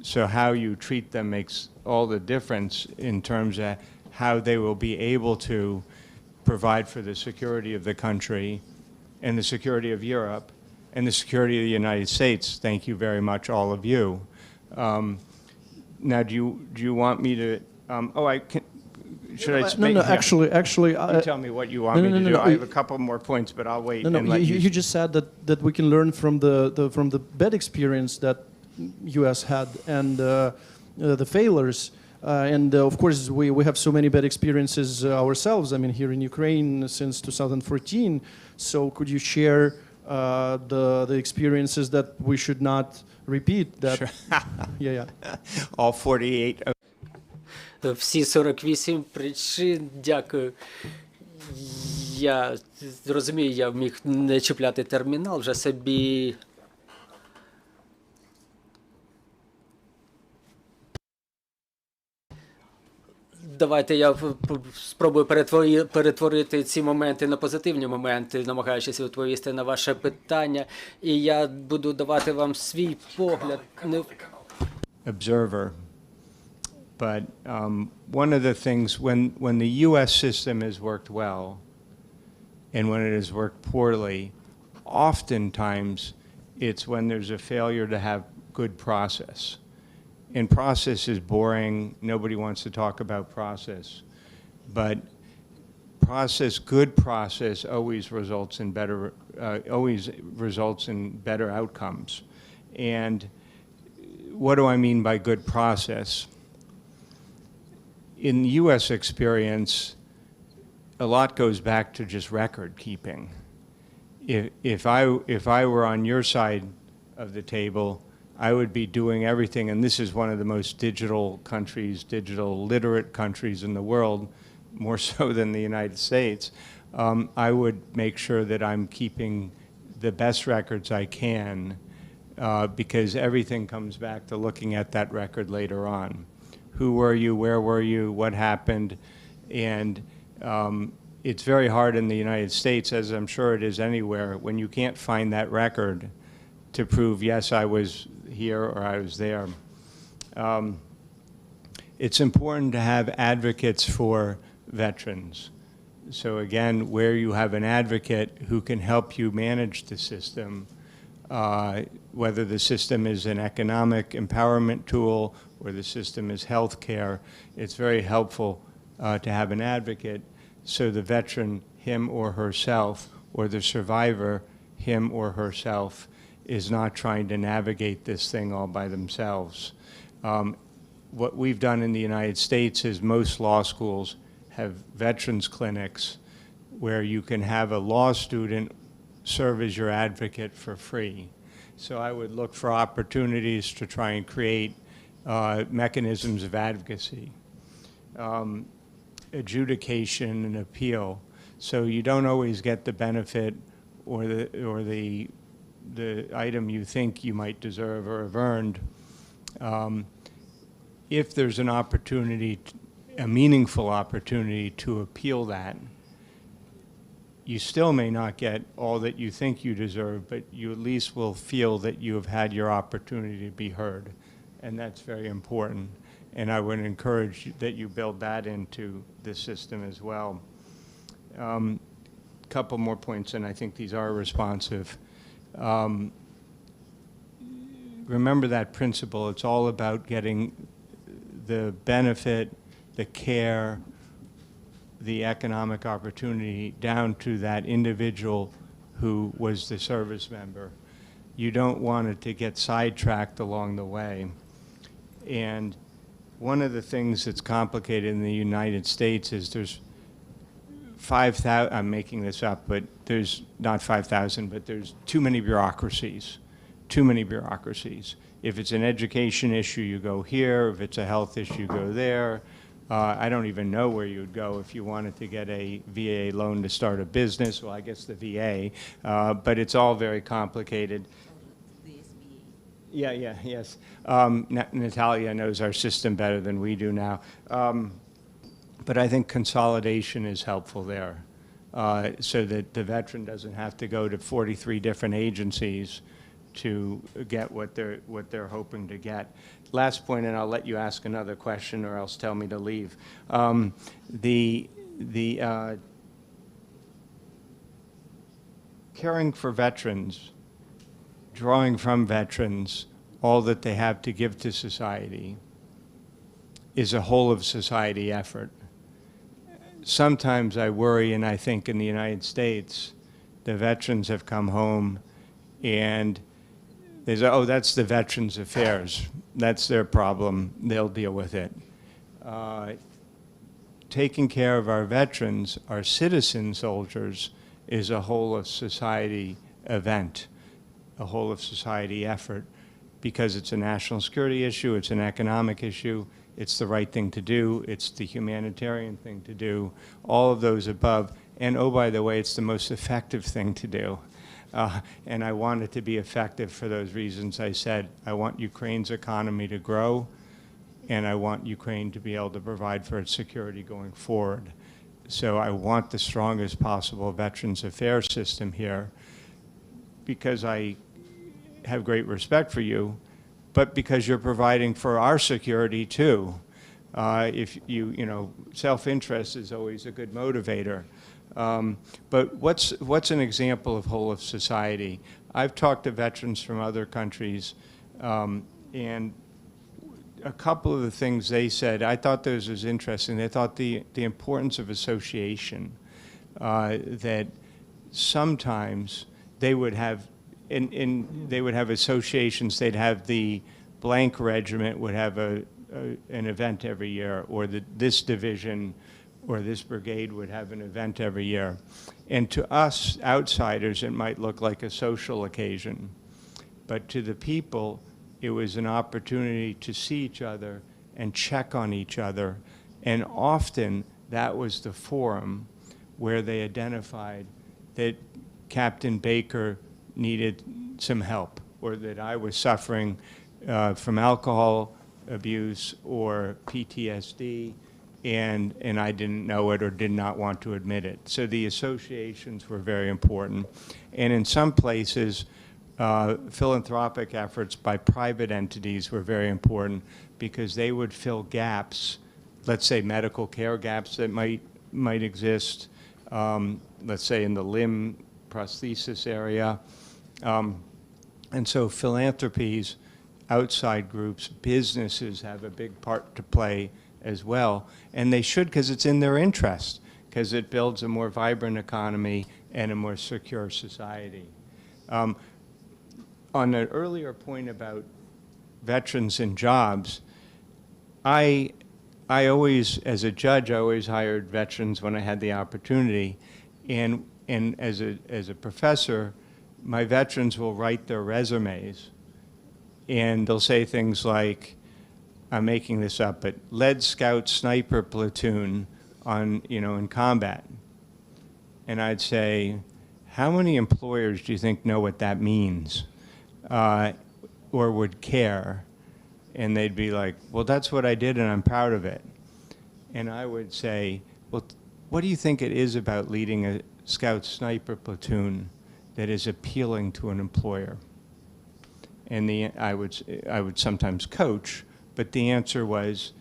So how you treat them makes all the difference in terms of how they will be able to provide for the security of the country and the security of Europe and the security of the United States. Thank you very much, all of you. Now, do you want me to? Should I? No, actually, you tell me what you want me to do. I have a couple more points, but I'll wait. You just said that we can learn from the bad experience that U.S. had and the failures. Of course, we have so many bad experiences ourselves. I mean, here in Ukraine since 2014. So could you share the experiences that we should not repeat? That, sure. Yeah. All 48. Всі 48 причин, дякую. Я розумію, я міг не чіпляти термінал, вже собі... Давайте я спробую перетворити ці моменти на позитивні моменти, намагаючись відповісти на ваше питання. І я буду давати вам свій погляд. Observer. But one of the things, when the U.S. system has worked well and when it has worked poorly, oftentimes it's when there's a failure to have good process. And process is boring. Nobody wants to talk about process. But good process always results in better outcomes. And what do I mean by good process? In U.S. experience, a lot goes back to just record keeping. If I were on your side of the table, I would be doing everything, and this is one of the most digital countries, digital literate countries in the world, more so than the United States. I would make sure that I'm keeping the best records I can because everything comes back to looking at that record later on. Who were you? Where were you? What happened? And it's very hard in the United States, as I'm sure it is anywhere, when you can't find that record to prove, yes, I was here or I was there. It's important to have advocates for veterans. So again, where you have an advocate who can help you manage the system, whether the system is an economic empowerment tool or the system is health care, it's very helpful to have an advocate so the veteran, him or herself, or the survivor, him or herself, is not trying to navigate this thing all by themselves. What we've done in the United States is most law schools have veterans clinics where you can have a law student serve as your advocate for free. So I would look for opportunities to try and create mechanisms of advocacy, adjudication and appeal. So you don't always get the benefit or the item you think you might deserve or have earned. If there's an opportunity, a meaningful opportunity to appeal that, you still may not get all that you think you deserve, but you at least will feel that you have had your opportunity to be heard. And that's very important. And I would encourage that you build that into the system as well. Couple more points, and I think these are responsive. Remember that principle. It's all about getting the benefit, the care, the economic opportunity down to that individual who was the service member. You don't want it to get sidetracked along the way. And one of the things that's complicated in the United States is there's 5,000, I'm making this up, but there's not 5,000, but there's too many bureaucracies, too many bureaucracies. If it's an education issue, you go here. If it's a health issue, you go there. I don't even know where you'd go if you wanted to get a VA loan to start a business. Well, I guess the VA, but it's all very complicated. Yes. Nataliya knows our system better than we do now. But I think consolidation is helpful there, so that the veteran doesn't have to go to 43 different agencies to get what they're hoping to get. Last point, and I'll let you ask another question or else tell me to leave. Caring for veterans, drawing from veterans all that they have to give to society, is a whole of society effort. Sometimes I worry, and I think in the United States, the veterans have come home and they say, oh, that's the Veterans Affairs. That's their problem. They'll deal with it. Taking care of our veterans, our citizen soldiers, is a whole of society event, a whole of society effort, because it's a national security issue, it's an economic issue, it's the right thing to do, it's the humanitarian thing to do, all of those above. And oh, by the way, it's the most effective thing to do. And I want it to be effective for those reasons I said. I want Ukraine's economy to grow, and I want Ukraine to be able to provide for its security going forward. So I want the strongest possible Veterans Affairs system here, because I have great respect for you, but because you're providing for our security too. If you know, self-interest is always a good motivator. But what's an example of whole of society? I've talked to veterans from other countries, and a couple of the things they said, I thought those was interesting. They thought the importance of association, that sometimes they would have, they would have associations. They'd have the blank regiment would have an event every year, or this division or this brigade would have an event every year. And to us outsiders, it might look like a social occasion. But to the people, it was an opportunity to see each other and check on each other. And often that was the forum where they identified that Captain Baker needed some help, or that I was suffering from alcohol abuse or PTSD, and I didn't know it or did not want to admit it. So the associations were very important. And in some places, philanthropic efforts by private entities were very important, because they would fill gaps, let's say medical care gaps that might exist, let's say in the limb prosthesis area. And so philanthropies, outside groups, businesses have a big part to play as well, and they should, because it's in their interest, because it builds a more vibrant economy and a more secure society. On an earlier point about veterans and jobs, I always, as a judge, I always hired veterans when I had the opportunity, and as a professor, my veterans will write their resumes, and they'll say things like, I'm making this up, but lead scout sniper platoon on, in combat. And I'd say, how many employers do you think know what that means, or would care? And they'd be like, well, that's what I did and I'm proud of it. And I would say, well, what do you think it is about leading a Scout Sniper platoon that is appealing to an employer? And I would sometimes coach, but the answer was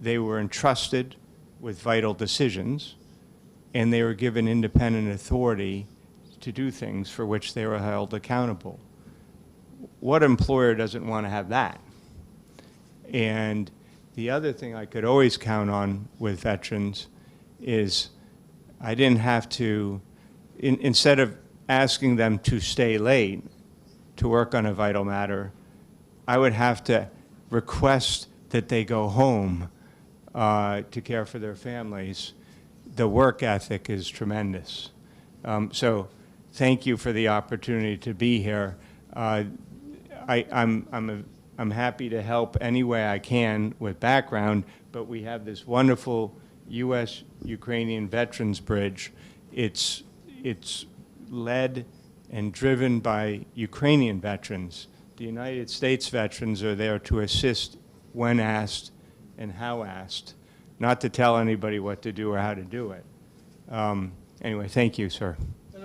they were entrusted with vital decisions, and they were given independent authority to do things for which they were held accountable. What employer doesn't want to have that? And the other thing I could always count on with veterans is I didn't have to, instead of asking them to stay late to work on a vital matter, I would have to request that they go home to care for their families. The work ethic is tremendous. So thank you for the opportunity to be here. I'm happy to help any way I can with background, but we have this wonderful U.S.-Ukrainian Veterans Bridge. It's led and driven by Ukrainian veterans. The United States veterans are there to assist when asked and how asked, not to tell anybody what to do or how to do it. Anyway, thank you, sir.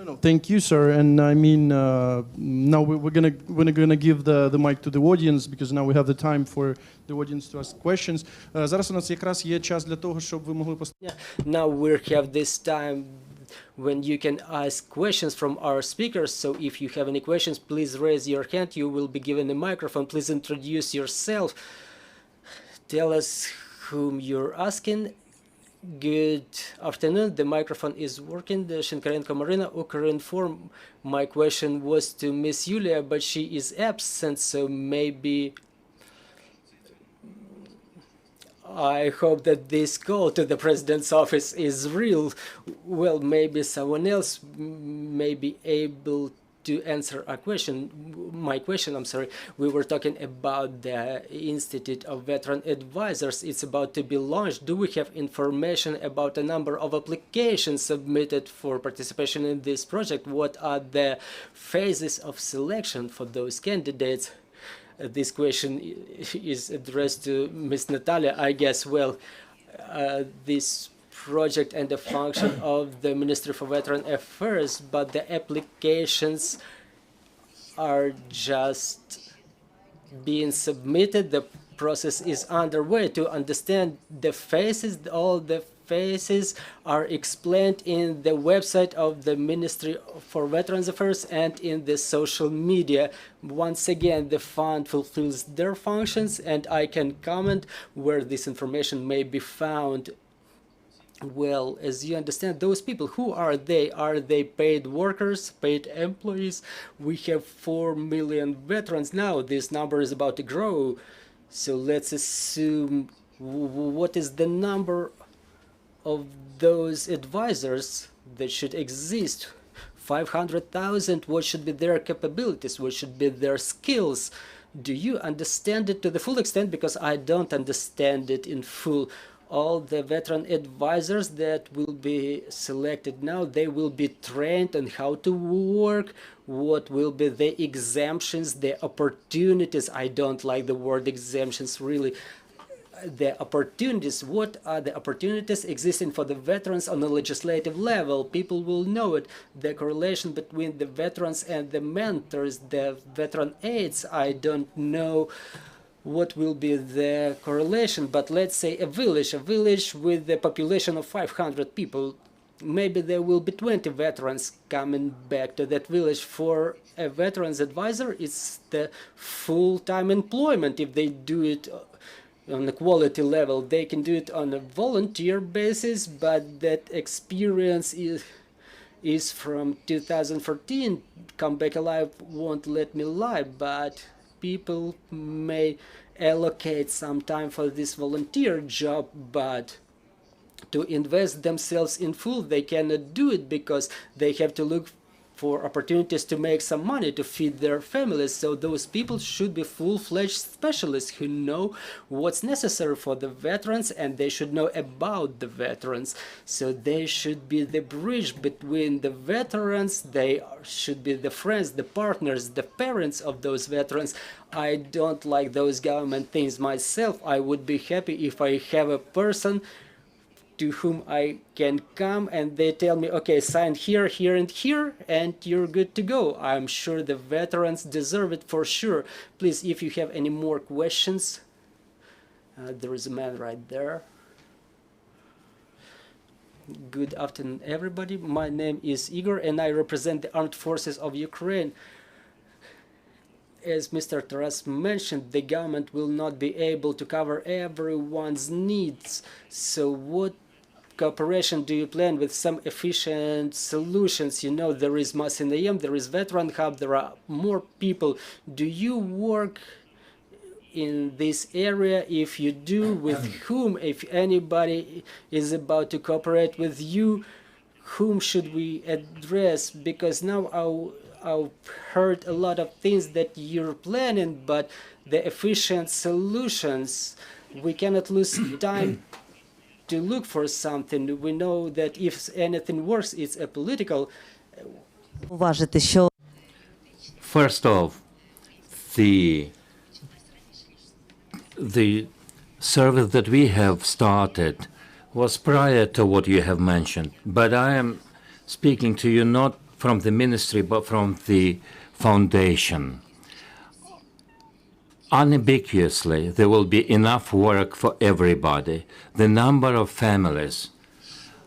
No, thank you, sir. And I mean, now we're gonna give the mic to the audience, because now we have the time for the audience to ask questions. Зараз у нас якраз є час для того, щоб ви могли Yeah. Now we have this time when you can ask questions from our speakers. So if you have any questions, please raise your hand. You will be given a microphone. Please introduce yourself. Tell us whom you're asking. Good afternoon. The microphone is working. The Shinkarenko Marina, Ukrinform. My question was to Miss Yulia, but she is absent, so maybe I hope that this call to the president's office is real. Well, maybe someone else may be able to answer a question. My question, I'm sorry. We were talking about the Institute of Veteran Advisors. It's about to be launched. Do we have information about the number of applications submitted for participation in this project? What are the phases of selection for those candidates? This question is addressed to Ms. Nataliya, I guess. Well, this project and the function of the Ministry for Veteran Affairs, but the applications are just being submitted. The process is underway. To understand the phases, all the phases are explained in the website of the Ministry for Veterans Affairs and in the social media. Once again, the fund fulfills their functions, and I can comment where this information may be found. Well, as you understand, those people, who are they? Are they paid workers, paid employees? We have 4 million veterans now. This number is about to grow. So let's assume, what is the number of those advisors that should exist? 500,000. What should be their capabilities? What should be their skills? Do you understand it to the full extent? Because I don't understand it in full. All the veteran advisors that will be selected now, they will be trained on how to work, what will be the exemptions, the opportunities. I don't like the word exemptions, really. The opportunities, what are the opportunities existing for the veterans on a legislative level? People will know it. The correlation between the veterans and the mentors, the veteran aides, I don't know what will be the correlation, but let's say a village with the population of 500 people. Maybe there will be 20 veterans coming back to that village. For a veterans advisor, it's the full-time employment. If they do it on a quality level, they can do it on a volunteer basis, but that experience is from 2014. Come Back Alive won't let me lie, but people may allocate some time for this volunteer job, but to invest themselves in full, they cannot do it because they have to look for opportunities to make some money to feed their families. So those people should be full-fledged specialists who know what's necessary for the veterans, and they should know about the veterans. So they should be the bridge between the veterans. They should be the friends, the partners, the parents of those veterans. I don't like those government things myself. I would be happy if I have a person to whom I can come, and they tell me, okay, sign here, here, and here, and you're good to go. I'm sure the veterans deserve it for sure. Please, if you have any more questions, there is a man right there. Good afternoon, everybody. My name is Igor, and I represent the Armed Forces of Ukraine. As Mr. Tarasov mentioned, the government will not be able to cover everyone's needs. So what cooperation do you plan with some efficient solutions? You know, there is Masinayem, there is Veteran Hub, there are more people. Do you work in this area? If you do, with whom? If anybody is about to cooperate with you, whom should we address? Because now I've heard a lot of things that you're planning, but the efficient solutions, we cannot lose time to look for something. We know that if anything works, it's a political. Уважити, що First off, the service that we have started was prior to what you have mentioned, but I am speaking to you not from the ministry, but from the foundation. Unambiguously, there will be enough work for everybody. The number of families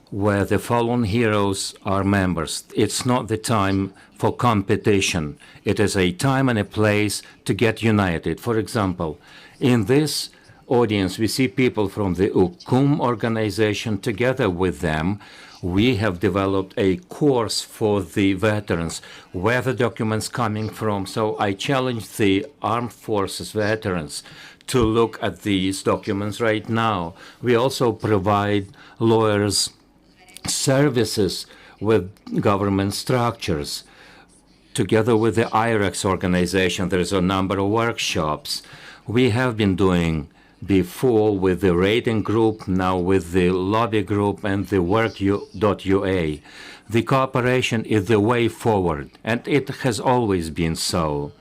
where the fallen heroes are members, it's not the time for competition. It is a time and a place to get united. For example, in this audience, we see people from the UCUM organization. Together with them, we have developed a course for the veterans, where the documents coming from. So I challenge the armed forces veterans to look at these documents right now. We also provide lawyers services with government structures. Together with the IREX organization, there's a number of workshops. We have been doing before with the rating group, now with the lobby group and the work.ua. The cooperation is the way forward, and it has always been so.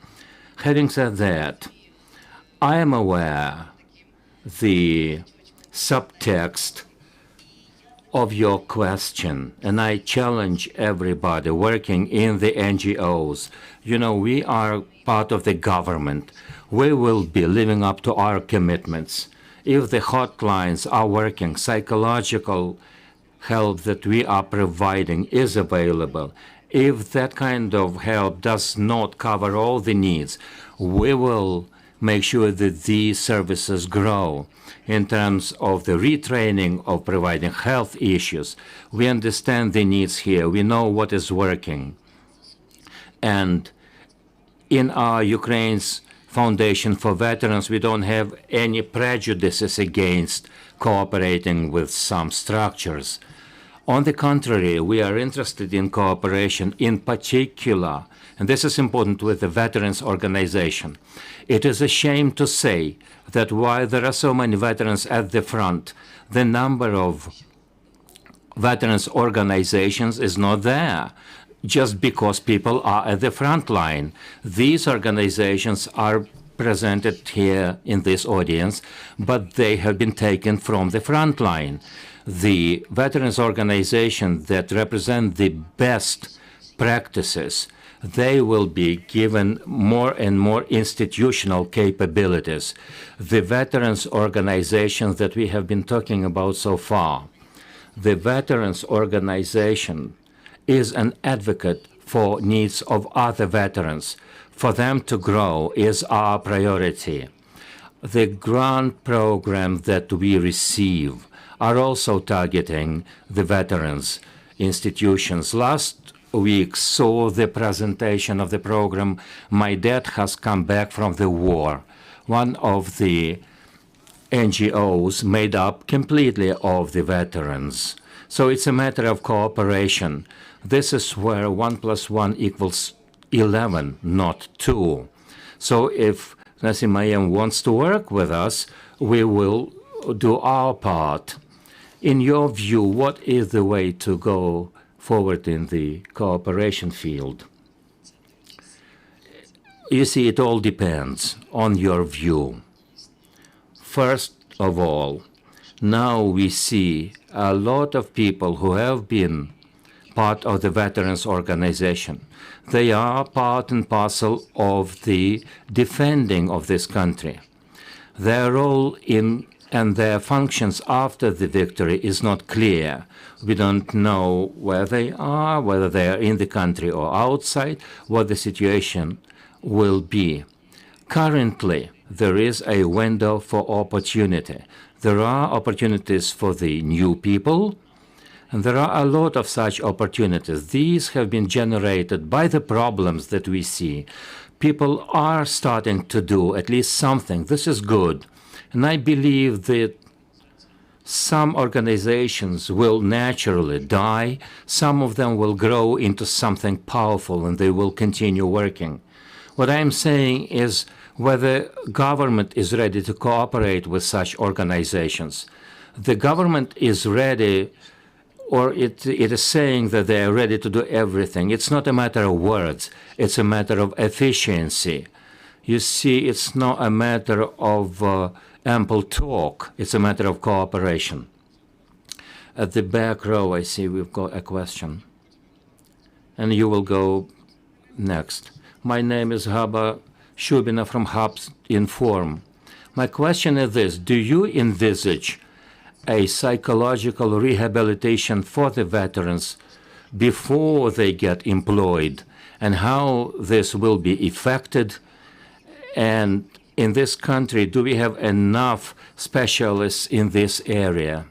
Having said that, I am aware the subtext of your question, and I challenge everybody working in the NGOs. You know, we are part of the government. We will be living up to our commitments. If the hotlines are working, psychological help that we are providing is available. If that kind of help does not cover all the needs, we will make sure that these services grow. In terms of the retraining of providing health issues, we understand the needs here. We know what is working. And in our Ukraine's Foundation for Veterans, we don't have any prejudices against cooperating with some structures. On the contrary, we are interested in cooperation, in particular, and this is important, with the veterans organization. It is a shame to say that while there are so many veterans at the front, the number of veterans organizations is not there, just because people are at the front line. These organizations are presented here in this audience, but they have been taken from the front line. The veterans organizations that represent the best practices, they will be given more and more institutional capabilities. The veterans organizations that we have been talking about so far, the veterans organization is an advocate for needs of other veterans. For them to grow is our priority. The grant programs that we receive are also targeting the veterans institutions. Last week saw the presentation of the program, My Dad Has Come Back from the War. One of the NGOs made up completely of the veterans. So it's a matter of cooperation. This is where 1 + 1 = 11, not 2. So if Nasimayem wants to work with us, we will do our part. In your view, what is the way to go forward in the cooperation field? You see, it all depends on your view. First of all, Now we see a lot of people who have been part of the veterans organization. They are part and parcel of the defending of this country. Their role in and their functions after the victory is not clear. We don't know where they are, whether they are in the country or outside, what the situation will be. Currently, there is a window for opportunity. There are opportunities for the new people, and there are a lot of such opportunities. These have been generated by the problems that we see. People are starting to do at least something. This is good. And I believe that some organizations will naturally die. Some of them will grow into something powerful, and they will continue working. What I'm saying is whether government is ready to cooperate with such organizations. The government is ready, or it is saying that they are ready to do everything. It's not a matter of words. It's a matter of efficiency. You see, it's not a matter of ample talk. It's a matter of cooperation. At the back row, I see we've got a question. And you will go next. My name is Haba Shubina from Ukrinform. My question is this: do you envisage a psychological rehabilitation for the veterans before they get employed, and how this will be effected? And in this country, do we have enough specialists in this area?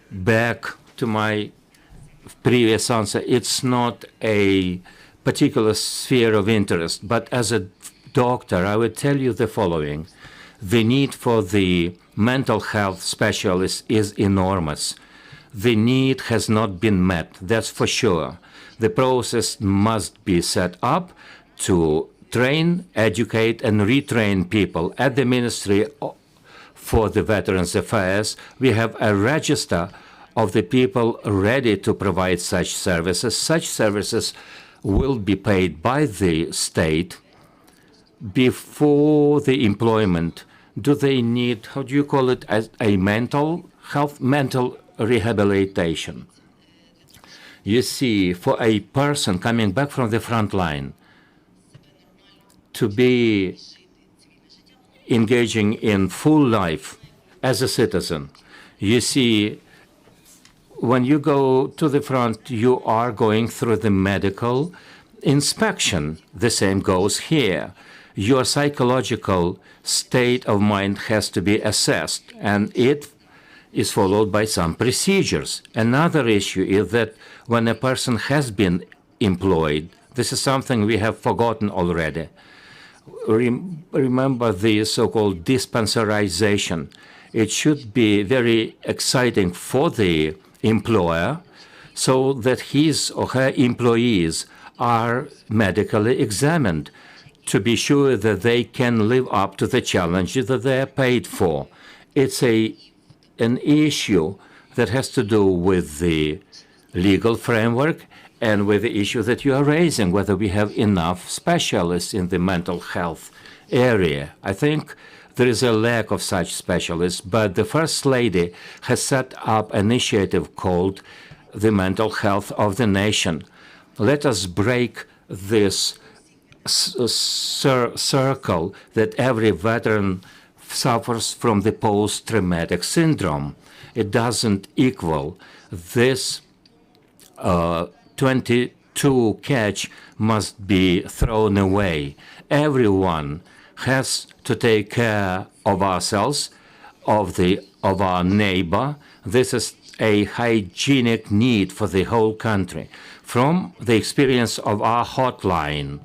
Back to my previous answer, it's not a particular sphere of interest, but as a doctor, I would tell you the following. The need for the mental health specialists is enormous. The need has not been met, that's for sure. The process must be set up to train, educate, and retrain people. At the Ministry for the Veterans Affairs, we have a register of the people ready to provide such services. Such services will be paid by the state before the employment. Do they need, how do you call it, as a mental health, mental rehabilitation? You see, for a person coming back from the front line to be engaging in full life as a citizen, you see, when you go to the front, you are going through the medical inspection. The same goes here. Your psychological state of mind has to be assessed, and it is followed by some procedures. Another issue is that when a person has been employed, this is something we have forgotten already. Remember the so-called dispensarization. It should be very exciting for the employer so that his or her employees are medically examined to be sure that they can live up to the challenges that they are paid for. It's an issue that has to do with the legal framework and with the issue that you are raising, whether we have enough specialists in the mental health area. I think there is a lack of such specialists, but the First Lady has set up an initiative called the Mental Health of the Nation. Let us break this circle that every veteran suffers from the post-traumatic syndrome. It doesn't equal. This 22 catch must be thrown away. Everyone has to take care of ourselves, of our neighbor. This is a hygienic need for the whole country. From the experience of our hotline,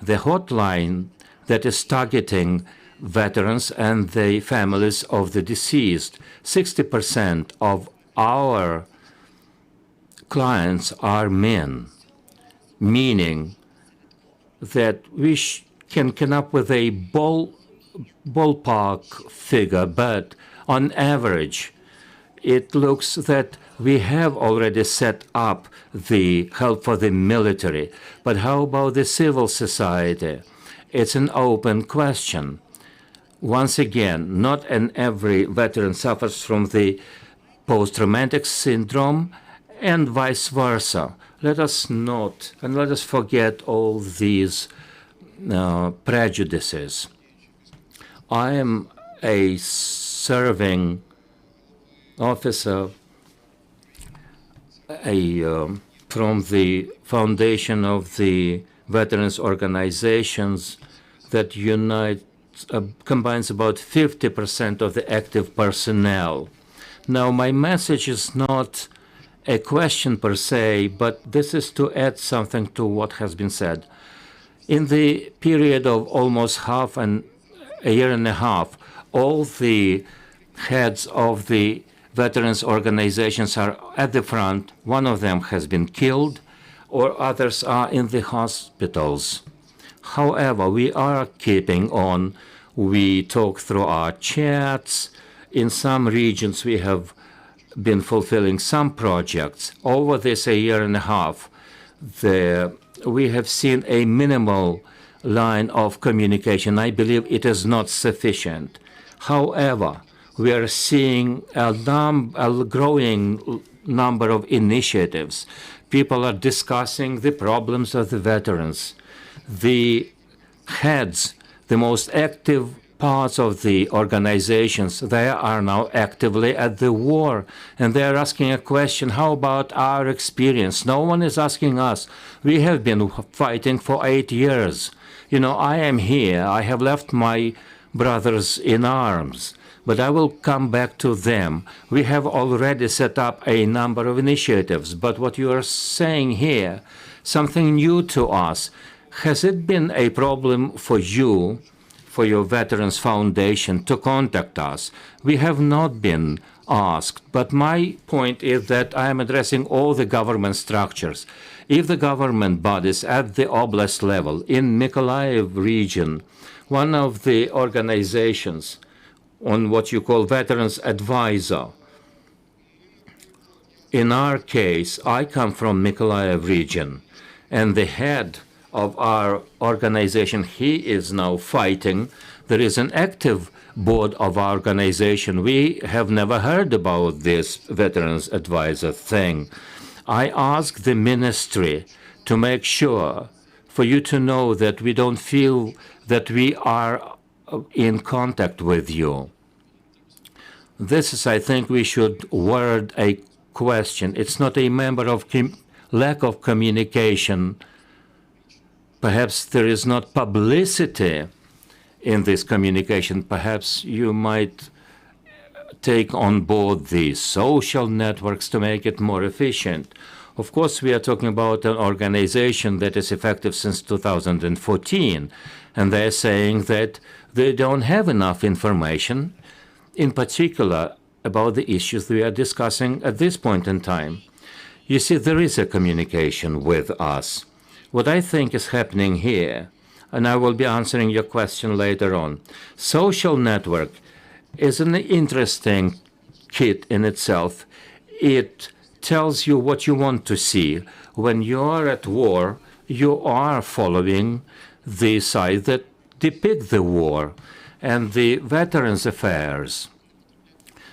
the hotline that is targeting veterans and the families of the deceased, 60% of our clients are men, meaning that we can come up with a ballpark figure, but on average, it looks that we have already set up the help for the military. But how about the civil society? It's an open question. once again, not every veteran suffers from the post-traumatic syndrome and vice versa. Let us not and let us forget all these prejudices. I am a serving officer from the foundation of the veterans organizations that combines about 50% of the active personnel. Now, my message is not a question per se, but this is to add something to what has been said. In the period of almost a year and a half, all the heads of the veterans organizations are at the front. One of them has been killed, or others are in the hospitals. However, we are keeping on. We talk through our chats. In some regions, we have been fulfilling some projects. Over this a year and a half, we have seen a minimal line of communication. I believe it is not sufficient. However, we are seeing a growing number of initiatives. People are discussing the problems of the veterans. The heads, the most active parts of the organizations, they are now actively at the war, and they are asking a question: how about our experience? No one is asking us. We have been fighting for 8 years. You know, I am here. I have left my brothers in arms, but I will come back to them. We have already set up a number of initiatives, but what you are saying here, something new to us. Has it been a problem for you, for your Veterans Foundation, to contact us? We have not been asked, but my point is that I am addressing all the government structures. If the government bodies at the Oblast level, in Mykolaiv region, one of the organizations on what you call Veterans Advisor, in our case, I come from Mykolaiv region, and the head of our organization, he is now fighting. There is an active board of our organization. We have never heard about this Veterans Advisor thing. I ask the ministry to make sure for you to know that we don't feel that we are in contact with you. This is, I think, we should word a question. It's not a matter of lack of communication. Perhaps there is not publicity in this communication. Perhaps you might take on board the social networks to make it more efficient. Of course, we are talking about an organization that is effective since 2014, and they're saying that they don't have enough information, in particular about the issues we are discussing at this point in time. You see, there is a communication with us. What I think is happening here, and I will be answering your question later on, social network is an interesting kit in itself. It tells you what you want to see. When you are at war, you are following the side that depict the war and the veterans' affairs.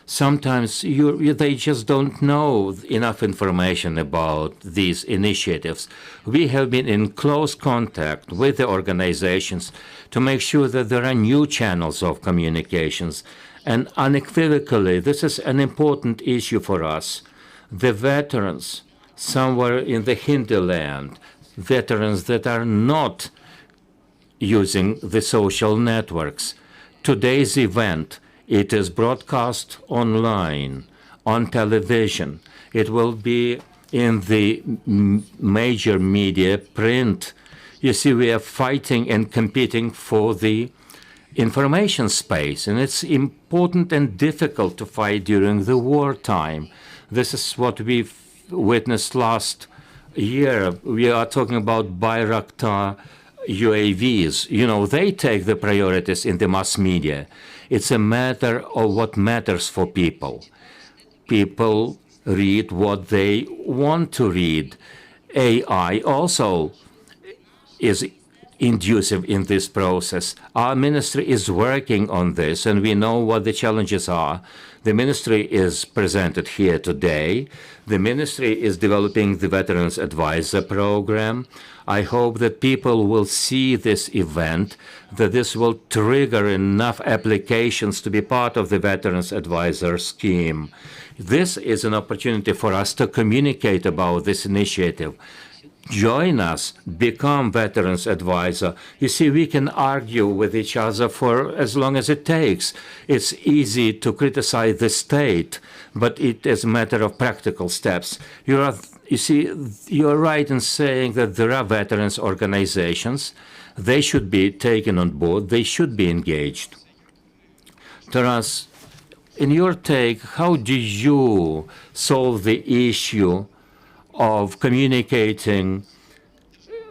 Sometimes they just don't know enough information about these initiatives. We have been in close contact with the organizations to make sure that there are new channels of communications. And unequivocally, this is an important issue for us. The veterans somewhere in the hinterland, veterans that are not using the social networks. Today's event, it is broadcast online, on television. It will be in the major media, print. You see, we are fighting and competing for the information space, and it's important and difficult to fight during the wartime. This is what we've witnessed last year. We are talking about Bayraktar UAVs. You know, they take the priorities in the mass media. It's a matter of what matters for people. People read what they want to read. AI also is inducive in this process. Our ministry is working on this, and we know what the challenges are. The ministry is presented here today. The ministry is developing the Veterans Advisor Program. I hope that people will see this event, that this will trigger enough applications to be part of the Veterans Advisor scheme. This is an opportunity for us to communicate about this initiative. Join us, become Veterans Advisor. You see, we can argue with each other for as long as it takes. It's easy to criticize the state, but it is a matter of practical steps. You see, you're right in saying that there are veterans organizations. They should be taken on board. They should be engaged. Taras, in your take, how do you solve the issue of communicating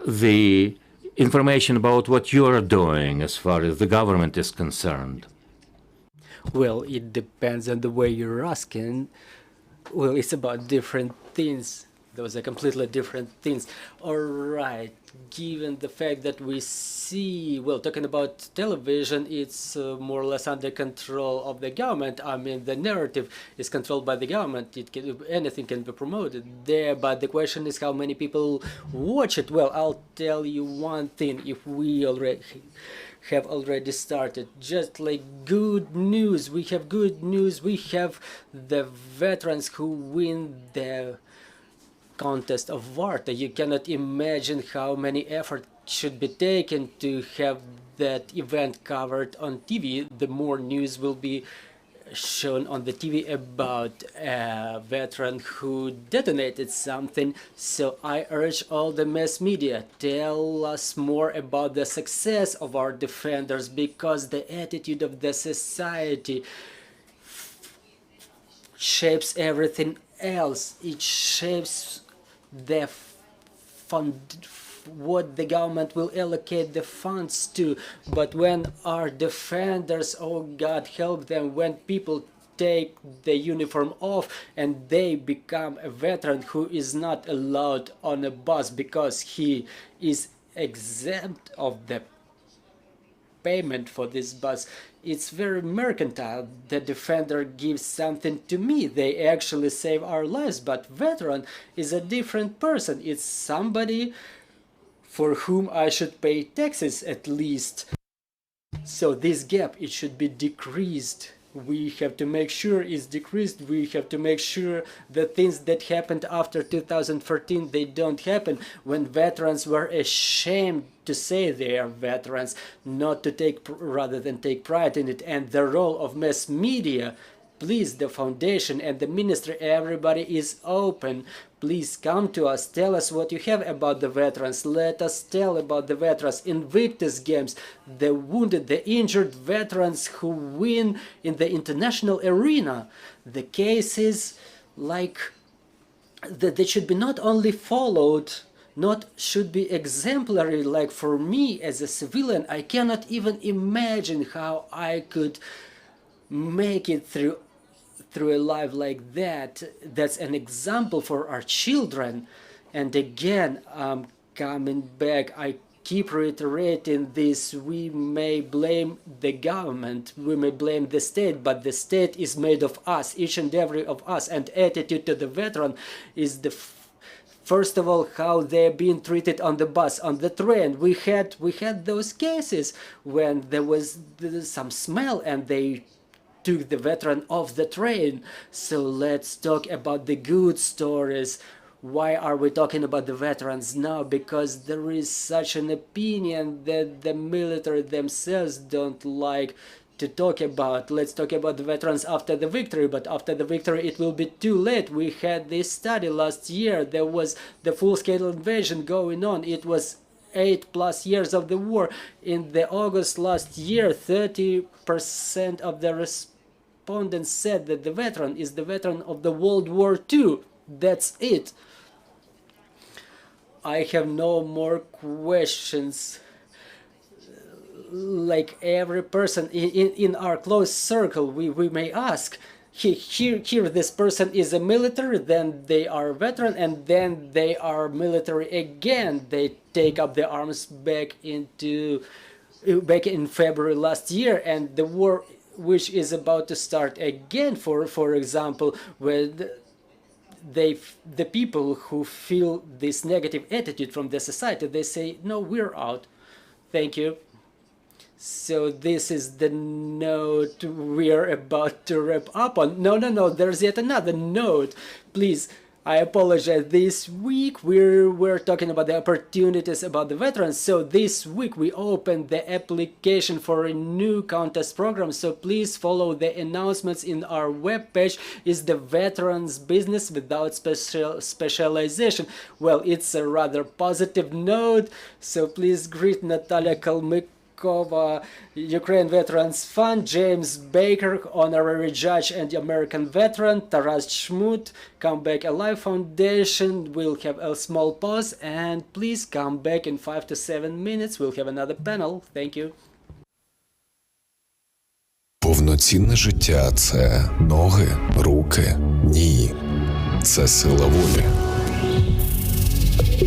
the information about what you're doing as far as the government is concerned? Well, it depends on the way you're asking. Well, it's about different things. Those are completely different things. All right, given the fact that we see, well, talking about television, it's more or less under control of the government. I mean, the narrative is controlled by the government. Anything can be promoted there, but the question is how many people watch it. Well, I'll tell you one thing. If we have already started, just like good news, we have good news. We have the veterans who win the contest of Varta. You cannot imagine how many effort should be taken to have that event covered on TV. The more news will be shown on the TV about a veteran who detonated something. So I urge all the mass media, tell us more about the success of our defenders, because the attitude of the society shapes everything else. It shapes the fund, what the government will allocate the funds to. But when our defenders, oh God help them, when people take the uniform off and they become a veteran who is not allowed on a bus because he is exempt of the payment for this bus, it's very mercantile. The defender gives something to me. They actually save our lives. But veteran is a different person. It's somebody for whom I should pay taxes at least. So this gap, it should be decreased. We have to make sure it's decreased. We have to make sure the things that happened after 2014, they don't happen, when veterans were ashamed to say they are veterans, not to take, rather than take pride in it. And the role of mass media, please, the foundation and the ministry, everybody is open. Please come to us, tell us what you have about the veterans. Let us tell about the veterans. Invictus Games, the wounded, the injured veterans who win in the international arena. The cases like that, they should be not only followed, not should be exemplary. Like for me as a civilian, I cannot even imagine how I could make it through a life like that. That's an example for our children. And again, I'm coming back, I keep reiterating this. We may blame the government, we may blame the state, but the state is made of us, each and every of us. And attitude to the veteran is the first of all, how they're being treated on the bus, on the train. We had those cases when there was some smell and they took the veteran off the train. So let's talk about the good stories. Why are we talking about the veterans now? Because there is such an opinion that the military themselves don't like to talk about. Let's talk about the veterans after the victory, but after the victory it will be too late. We had this study last year. There was the full-scale invasion going on. It was 8+ years of the war. In the August last year, 30% of the respondents said that the veteran is the veteran of the World War II. That's it. I have no more questions. Like every person in our close circle, we may ask, here this person is a military, then they are a veteran, and then they are military again. They take up the arms back in February last year, and the war which is about to start again, for example, with the people who feel this negative attitude from the society, they say, no, we're out. Thank you. So this is the note we're about to wrap up on. No, there's yet another note. Please, I apologize. This week we're talking about the opportunities about the veterans. So this week we opened the application for a new contest program. So please follow the announcements in our webpage. It's the veterans business without specialization. Well, it's a rather positive note. So please greet Nataliya Kalmykova, Ukrainian Veterans Fund, James Baker, Honorary Judge and American Veteran, Taras Chmut, Come Back Alive Foundation. We'll have a small pause, and please come back in 5 to 7 minutes. We'll have another panel. Thank you. Повноцінне життя – це ноги, руки, ні. Це сила волі.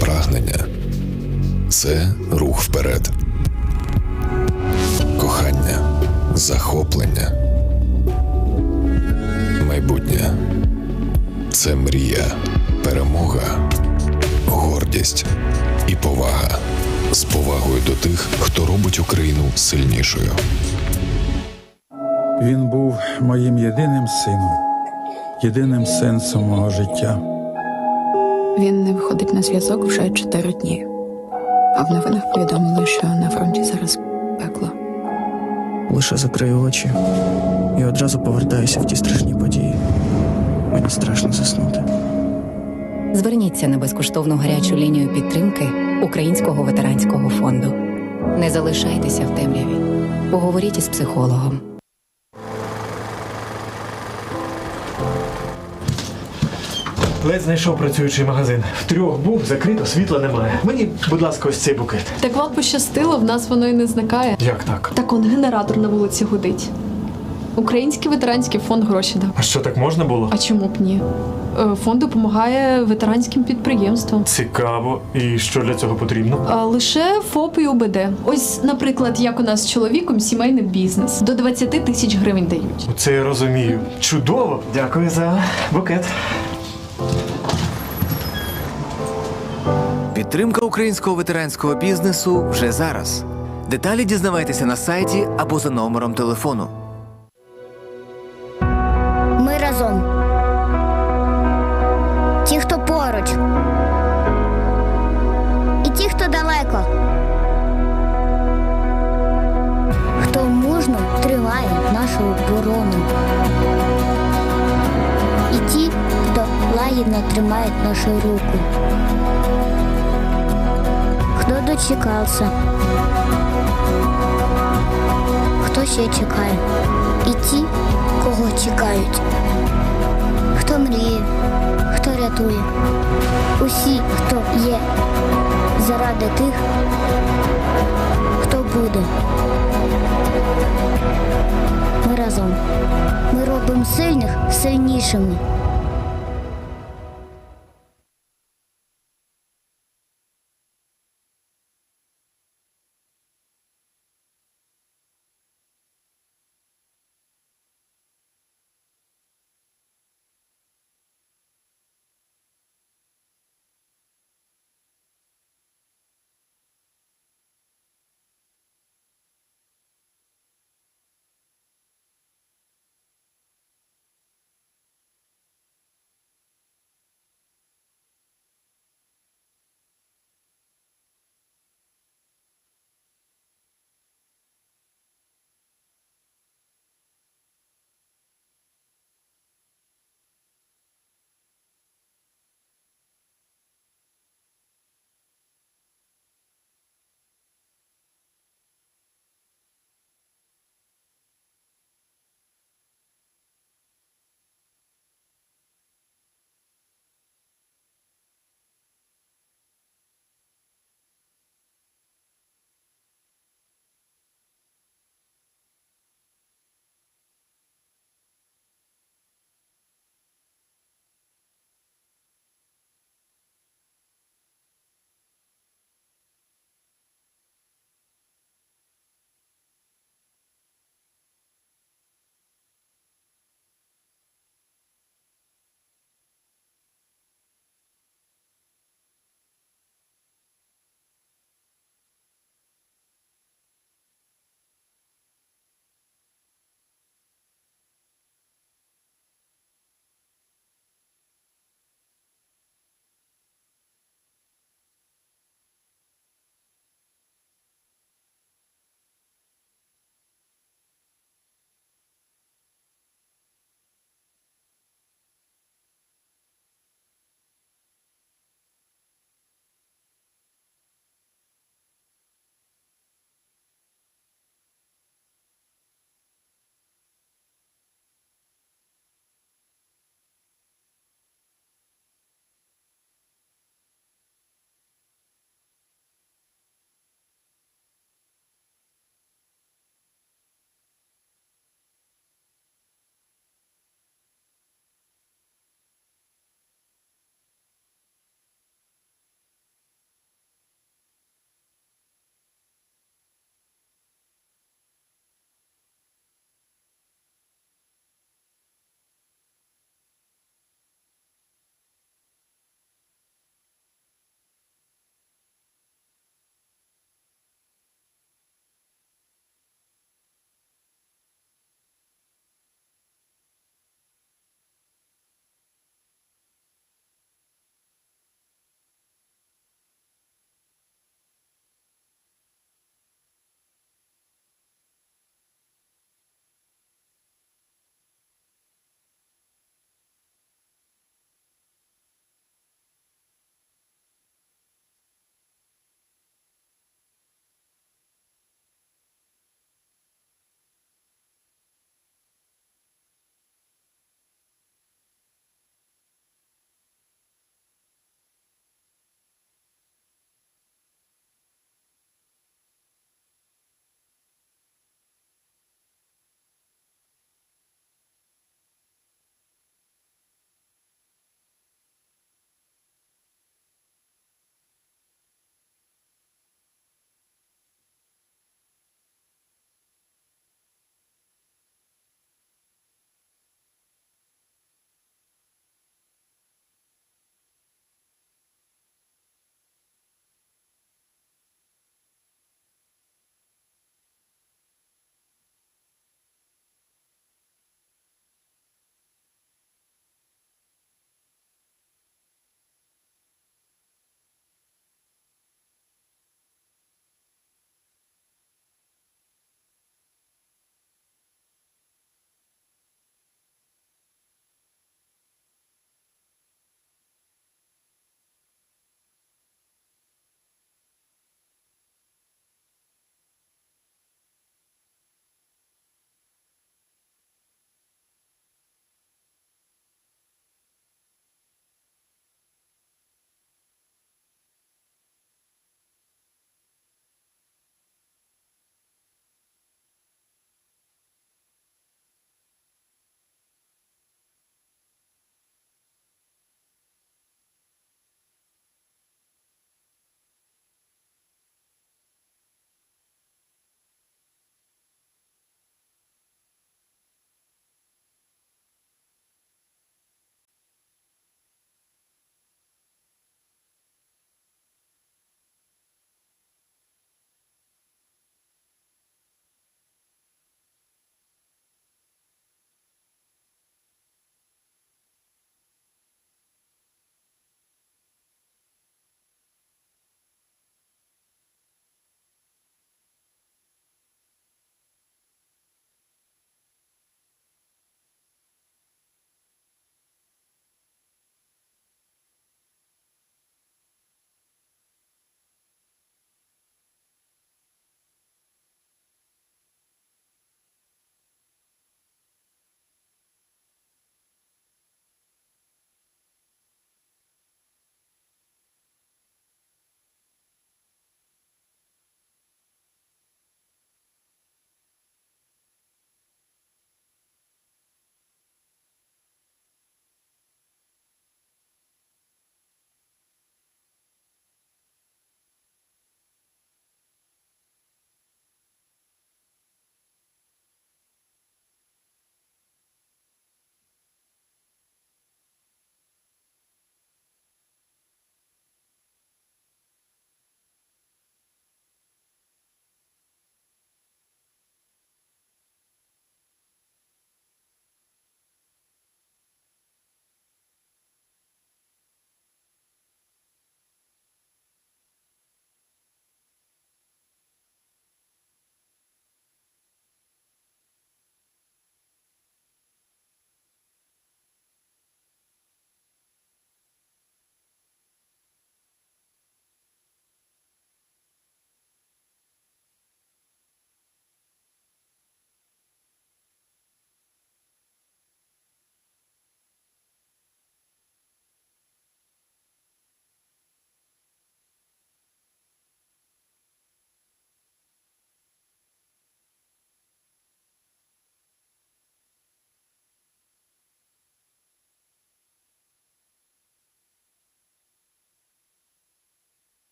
Прагнення – це рух вперед. Кохання, захоплення, майбутнє – це мрія, перемога, гордість і повага. З повагою до тих, хто робить Україну сильнішою. Він був моїм єдиним сином, єдиним сенсом мого життя. Він не виходить на зв'язок вже 4 дні. А в новинах повідомили, що на фронті зараз пекло. Лише закрию очі і одразу повертаюся в ті страшні події. Мені страшно заснути. Зверніться на безкоштовну гарячу лінію підтримки Українського ветеранського фонду. Не залишайтеся в темряві. Поговоріть із психологом. Ледь знайшов працюючий магазин. В 3 був, закрито, світла немає. Мені, будь ласка, ось цей букет. Так вам пощастило, в нас воно і не зникає. Як так? Так он генератор на вулиці гудить. Український ветеранський фонд гроші дав. А що, так можна було? А чому б ні? Фонд допомагає ветеранським підприємствам. Цікаво. І що для цього потрібно? Лише ФОП і ОБД. Ось, наприклад, як у нас з чоловіком сімейний бізнес. До 20 тисяч гривень дають. Оце я розумію. Чудово! Дякую за букет. Підтримка українського ветеранського бізнесу вже зараз. Деталі дізнавайтеся на сайті або за номером телефону. Ми разом. Ті, хто поруч. І ті, хто далеко. Хто мужно тримає нашу оборону. І ті, хто лагідно тримає нашу руку. Хто дочекався, хто ще чекає, і ті, кого чекають, хто мріє, хто рятує, усі, хто є заради тих, хто буде. Ми разом. Ми робимо сильних сильнішими.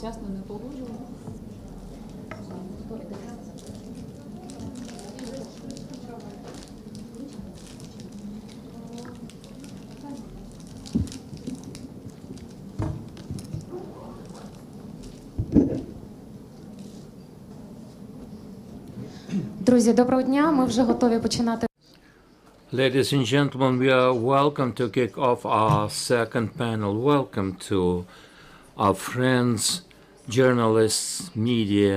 вчасно не погоджували. Друзі, доброго дня. Ми вже готові починати. Ladies and gentlemen, we are welcome to kick off our second panel. Welcome to our friends, journalists, media.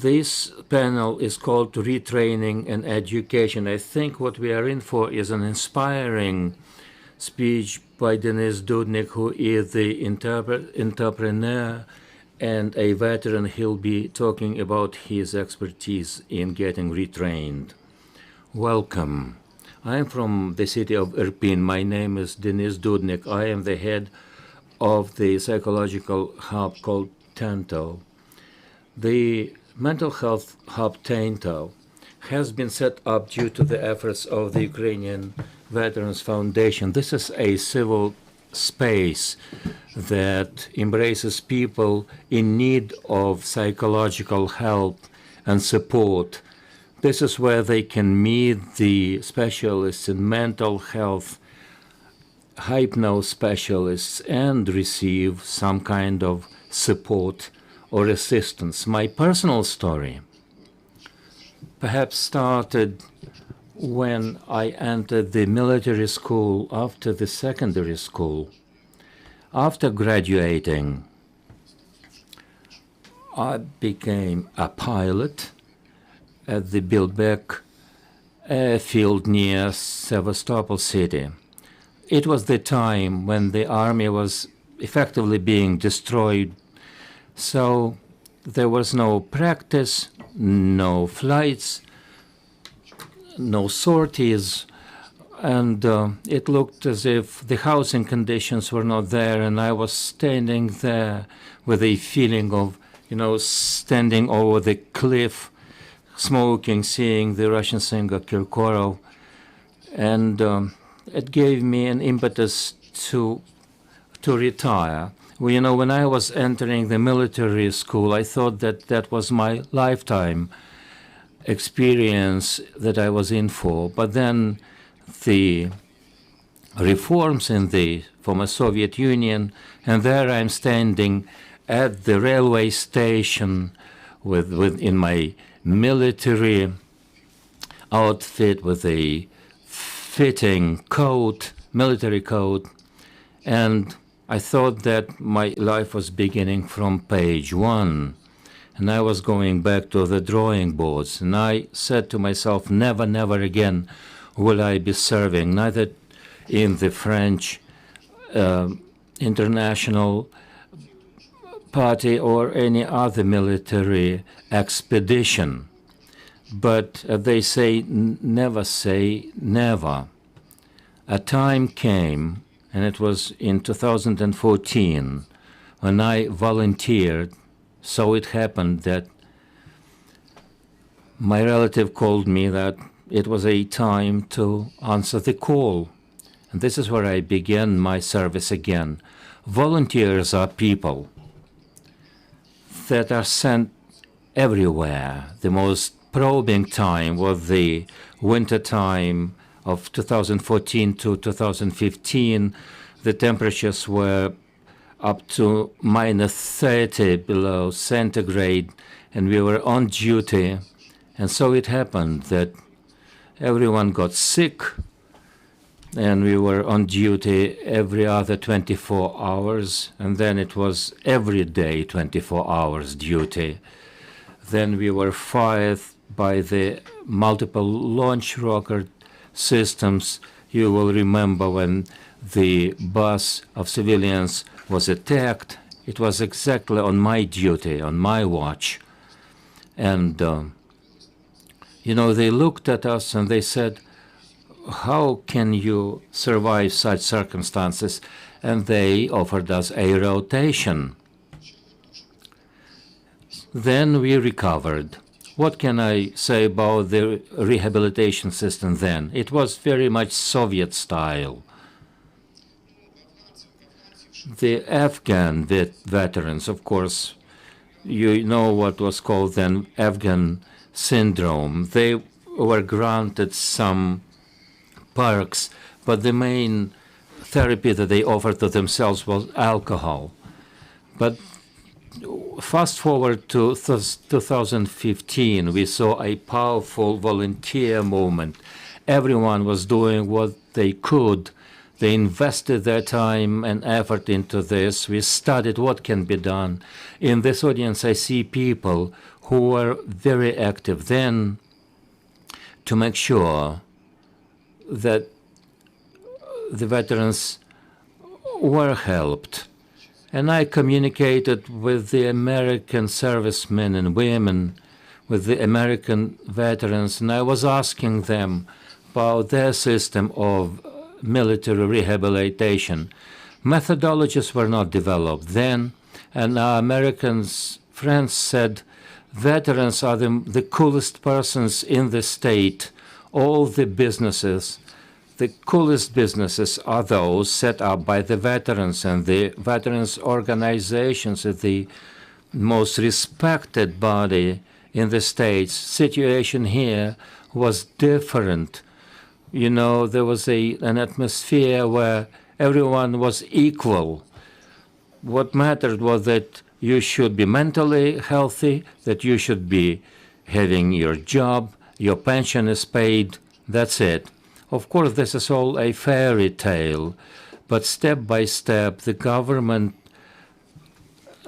This panel is called Retraining and Education. I think what we are in for is an inspiring speech by Denis Dudnik, who is the entrepreneur and a veteran. He'll be talking about his expertise in getting retrained. Welcome. I'm from the city of Irpin. My name is Denis Dudnik. I am the head of the psychological hub called Tento. The mental health hub Tento has been set up due to the efforts of the Ukrainian Veterans Foundation. This is a civil space that embraces people in need of psychological help and support. This is where they can meet the specialists in mental health, hypno specialists, and receive some kind of support or assistance. My personal story perhaps started when I entered the military school after the secondary school. After graduating, I became a pilot at the Bilbek airfield near Sevastopol city. It was the time when the army was effectively being destroyed, so there was no practice, no flights, no sorties, and it looked as if the housing conditions were not there, and I was standing there with a feeling of, standing over the cliff, smoking, seeing the Russian singer Kirkorov, and it gave me an impetus to retire. Well, when I was entering the military school, I thought that that was my lifetime experience that I was in for. But then the reforms in the former Soviet Union, and there I'm standing at the railway station in my military outfit with a fitting coat, military coat, and I thought that my life was beginning from page one, and I was going back to the drawing boards, and I said to myself, never, never again will I be serving, neither in the French international party or any other military expedition. But they say never. A time came, and it was in 2014, when I volunteered. So it happened that my relative called me that it was a time to answer the call. And this is where I began my service again. Volunteers are people that are sent everywhere. The most probing time was the winter time of 2014 to 2015. The temperatures were up to -30 below centigrade, and we were on duty. And so it happened that everyone got sick, and we were on duty every other 24 hours, and then it was every day 24 hours duty. Then we were fired by the multiple launch rocket systems. You will remember when the bus of civilians was attacked. It was exactly on my duty, on my watch. And, they looked at us and they said, how can you survive such circumstances? And they offered us a rotation. Then we recovered. What can I say about the rehabilitation system then? It was very much Soviet style. the Afghan veterans, of course, you know what was called then Afghan syndrome. They were granted some perks, but the main therapy that they offered to themselves was alcohol. But fast forward to 2015, we saw a powerful volunteer movement. Everyone was doing what they could. They invested their time and effort into this. We studied what can be done. In this audience, I see people who were very active then to make sure that the veterans were helped. And I communicated with the American servicemen and women, with the American veterans, and I was asking them about their system of military rehabilitation. Methodologies were not developed then, and our American friends said, veterans are the coolest persons in the state. All the businesses, the coolest businesses are those set up by the veterans, and the veterans organizations are the most respected body in the States. Situation here was different. You know, there was an atmosphere where everyone was equal. What mattered was that you should be mentally healthy, that you should be having your job, your pension is paid, that's it. Of course, this is all a fairy tale, but step by step, the government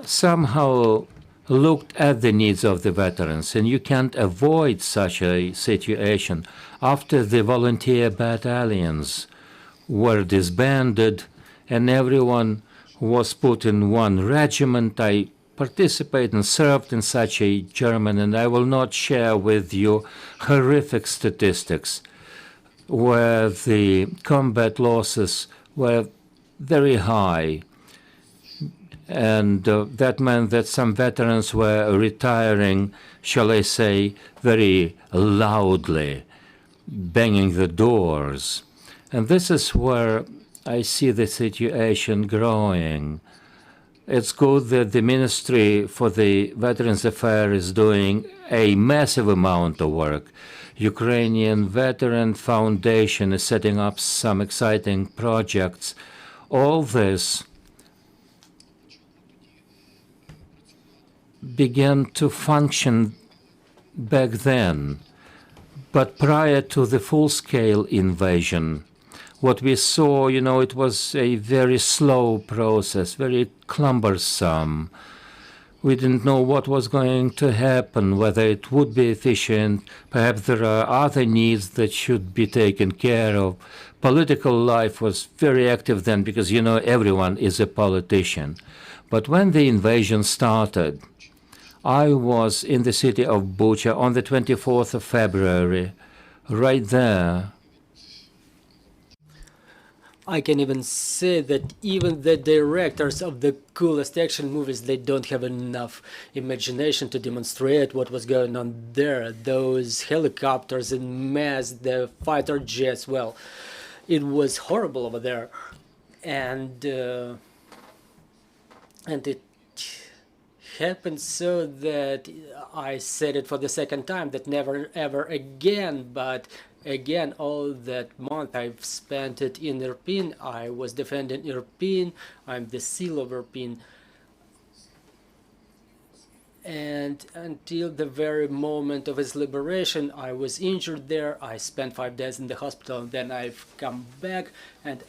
somehow looked at the needs of the veterans, and you can't avoid such a situation. After the volunteer battalions were disbanded and everyone was put in one regiment, I participated and served in such a German, and I will not share with you horrific statistics where the combat losses were very high. And that meant that some veterans were retiring, shall I say, very loudly, banging the doors. And this is where I see the situation growing. It's good that the Ministry for the Veterans Affairs is doing a massive amount of work. Ukrainian Veterans Foundation is setting up some exciting projects. All this began to function back then. But prior to the full-scale invasion, what we saw, you know, it was a very slow process, very cumbersome. We didn't know what was going to happen, whether it would be efficient. Perhaps there are other needs that should be taken care of. Political life was very active then because, you know, everyone is a politician. But when the invasion started, I was in the city of Bucha on the 24th of February, right there. I can even say that even the directors of the coolest action movies, they don't have enough imagination to demonstrate what was going on there. Those helicopters in mass, the fighter jets, well, it was horrible over there. And it happened so that I said it for the second time, that never ever again, but again, all that month I've spent it in Irpin. I was defending Irpin. I'm the seal of Irpin. And until the very moment of its liberation, I was injured there. I spent 5 days in the hospital, and then I've come back. And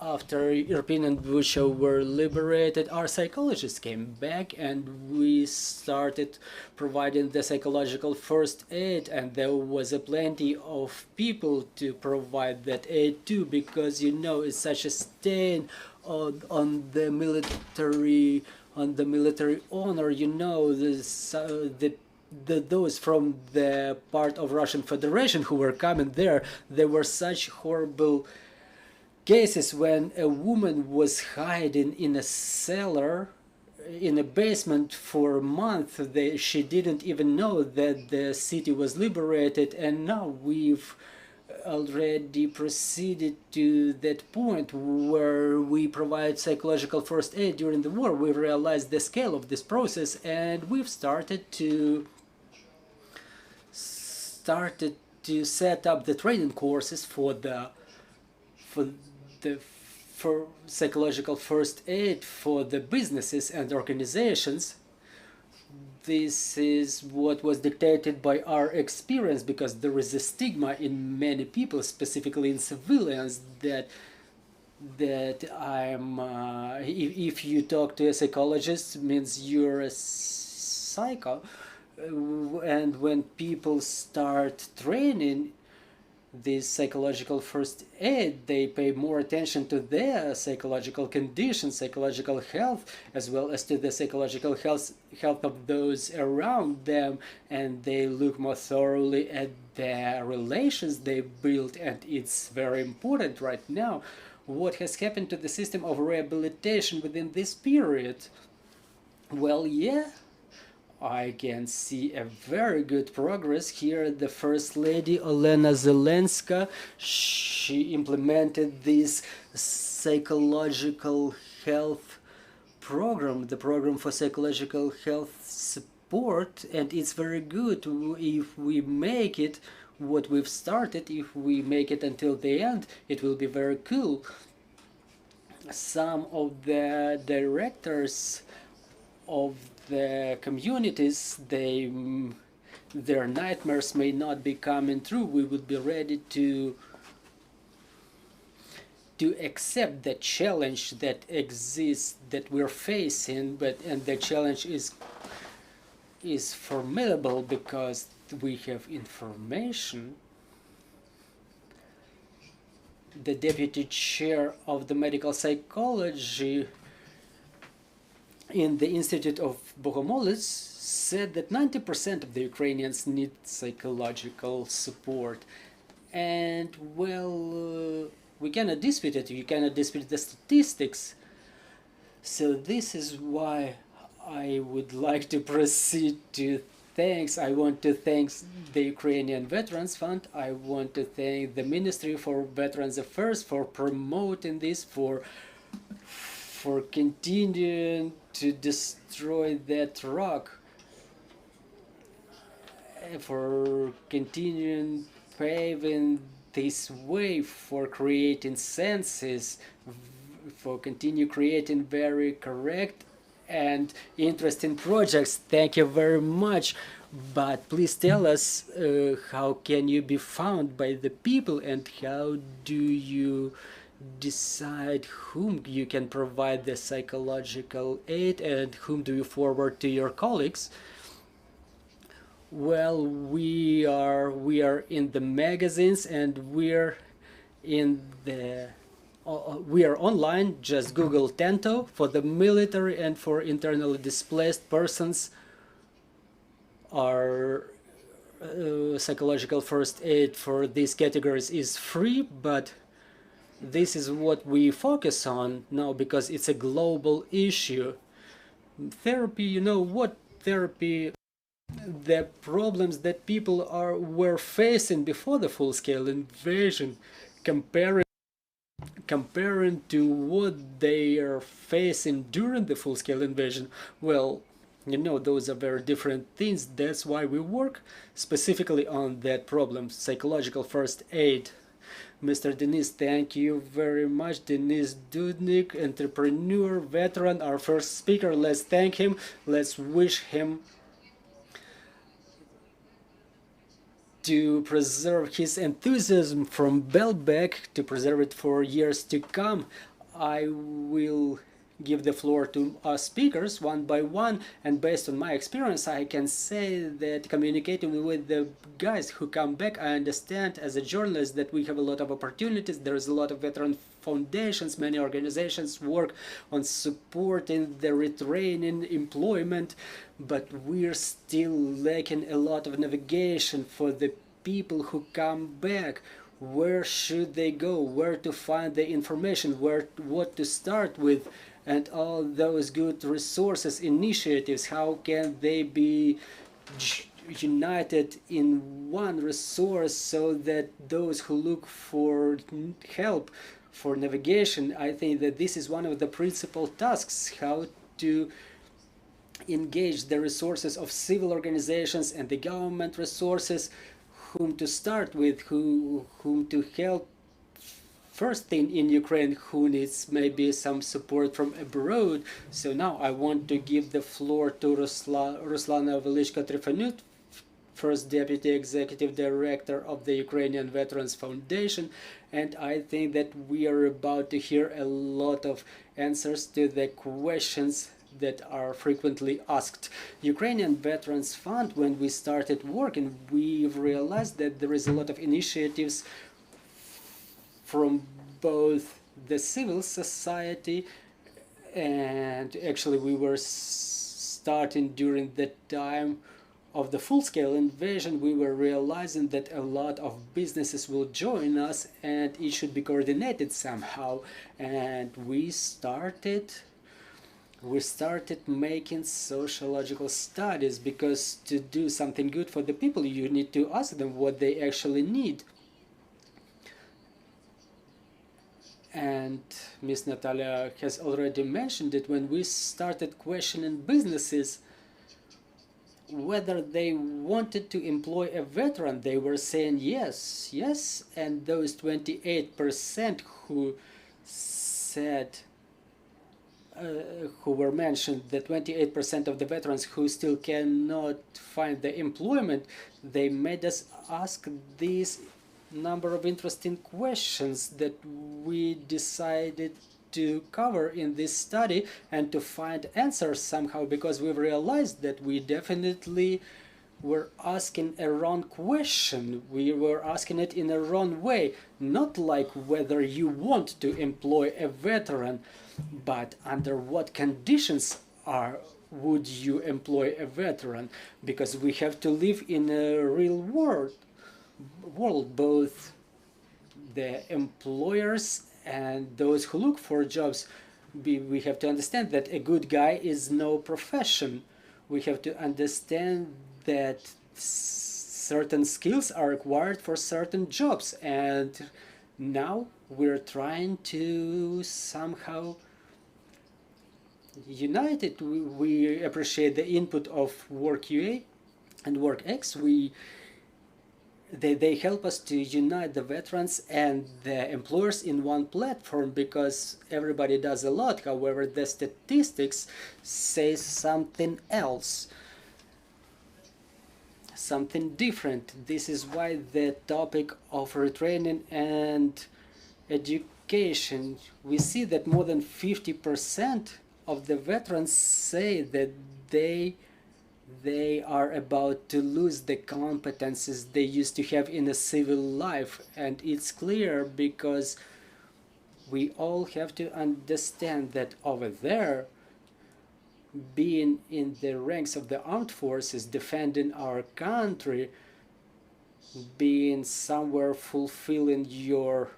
after Irpin and Bucha were liberated, our psychologists came back and we started providing the psychological first aid, and there was a plenty of people to provide that aid to, because, you know, it's such a stain on the military honor, you know, those from the part of Russian Federation who were coming there were such horrible cases when a woman was hiding in a cellar, in a basement for a month. She didn't even know that the city was liberated, and now we've already proceeded to that point where we provide psychological first aid during the war. We realized the scale of this process, and we've started to set up the training courses for psychological first aid for the businesses and organizations. This is what was dictated by our experience, because there is a stigma in many people, specifically in civilians, that if you talk to a psychologist, means you're a psycho. And when people start training this psychological first aid, they pay more attention to their psychological condition, psychological health, as well as to the psychological health of those around them, and they look more thoroughly at the relations they build. And it's very important right now what has happened to the system of rehabilitation within this period. Well, yeah, I can see a very good progress here. The First Lady, Olena Zelenska, she implemented this psychological health program, the program for psychological health support, and it's very good. If we make it what we've started, if we make it until the end, it will be very cool. Some of the directors of the communities, their nightmares may not be coming true. We would be ready to accept the challenge that exists, that we're facing, and the challenge is formidable because we have information. The deputy chair of the medical psychology in the Institute of Bogomolets said that 90% of the Ukrainians need psychological support. And, well, we cannot dispute it. You cannot dispute the statistics. So this is why I would like to proceed to thanks. I want to thank the Ukrainian Veterans Fund. I want to thank the Ministry for Veterans Affairs for promoting this, for continuing to destroy that rock, for continuing paving this way, for creating senses, for continue creating very correct and interesting projects. Thank you very much. But please tell us how can you be found by the people, and how do you decide whom you can provide the psychological aid, and whom do you forward to your colleagues? Well, we are in the magazines, and we are online. Just Google Tento for the military, and for internally displaced persons. Our psychological first aid for these categories is free, but this is what we focus on now because it's a global issue. Therapy, you know what therapy, the problems that people were facing before the full-scale invasion, comparing to what they are facing during the full-scale invasion, well, you know, those are very different things. That's why we work specifically on that problem, psychological first aid. Mr. Denis, thank you very much. Denis Dudnik, entrepreneur, veteran, our first speaker. Let's thank him. Let's wish him to preserve his enthusiasm from Belbek, to preserve it for years to come. I will give the floor to our speakers one by one, and based on my experience I can say that communicating with the guys who come back, I understand as a journalist that we have a lot of opportunities. There is a lot of veteran foundations, many organizations work on supporting the retraining, employment, but we're still lacking a lot of navigation for the people who come back. Where should they go, where to find the information, what to start with, and all those good resources, initiatives, how can they be united in one resource so that those who look for help for navigation, I think that this is one of the principal tasks, how to engage the resources of civil organizations and the government resources, whom to start with, whom to help first thing in Ukraine, who needs maybe some support from abroad. So now I want to give the floor to Ruslana Velychko, First Deputy Executive Director of the Ukrainian Veterans Foundation, and I think that we are about to hear a lot of answers to the questions that are frequently asked. Ukrainian Veterans Fund, when we started working, we've realized that there is a lot of initiatives from both the civil society, and actually we were starting during the time of the full-scale invasion. We were realizing that a lot of businesses will join us and it should be coordinated somehow, and we started making sociological studies, because to do something good for the people you need to ask them what they actually need. And Ms. Natalia has already mentioned it. When we started questioning businesses whether they wanted to employ a veteran, they were saying yes, yes, and those 28% who said, who were mentioned, the 28% of the veterans who still cannot find the employment, they made us ask these number of interesting questions that we decided to cover in this study and to find answers somehow, because we've realized that we definitely were asking a wrong question. We were asking it in a wrong way, not like whether you want to employ a veteran, but under what conditions would you employ a veteran, because we have to live in a real world. Both the employers and those who look for jobs, we have to understand that a good guy is no profession. We have to understand that certain skills are required for certain jobs, and now we're trying to somehow unite it. We appreciate the input of WorkUA and WorkX. They help us to unite the veterans and the employers in one platform, because everybody does a lot. However, the statistics say something else, something different. This is why the topic of retraining and education, we see that more than 50% of the veterans say that they are about to lose the competences they used to have in a civil life. And it's clear, because we all have to understand that over there, being in the ranks of the armed forces, defending our country, being somewhere fulfilling your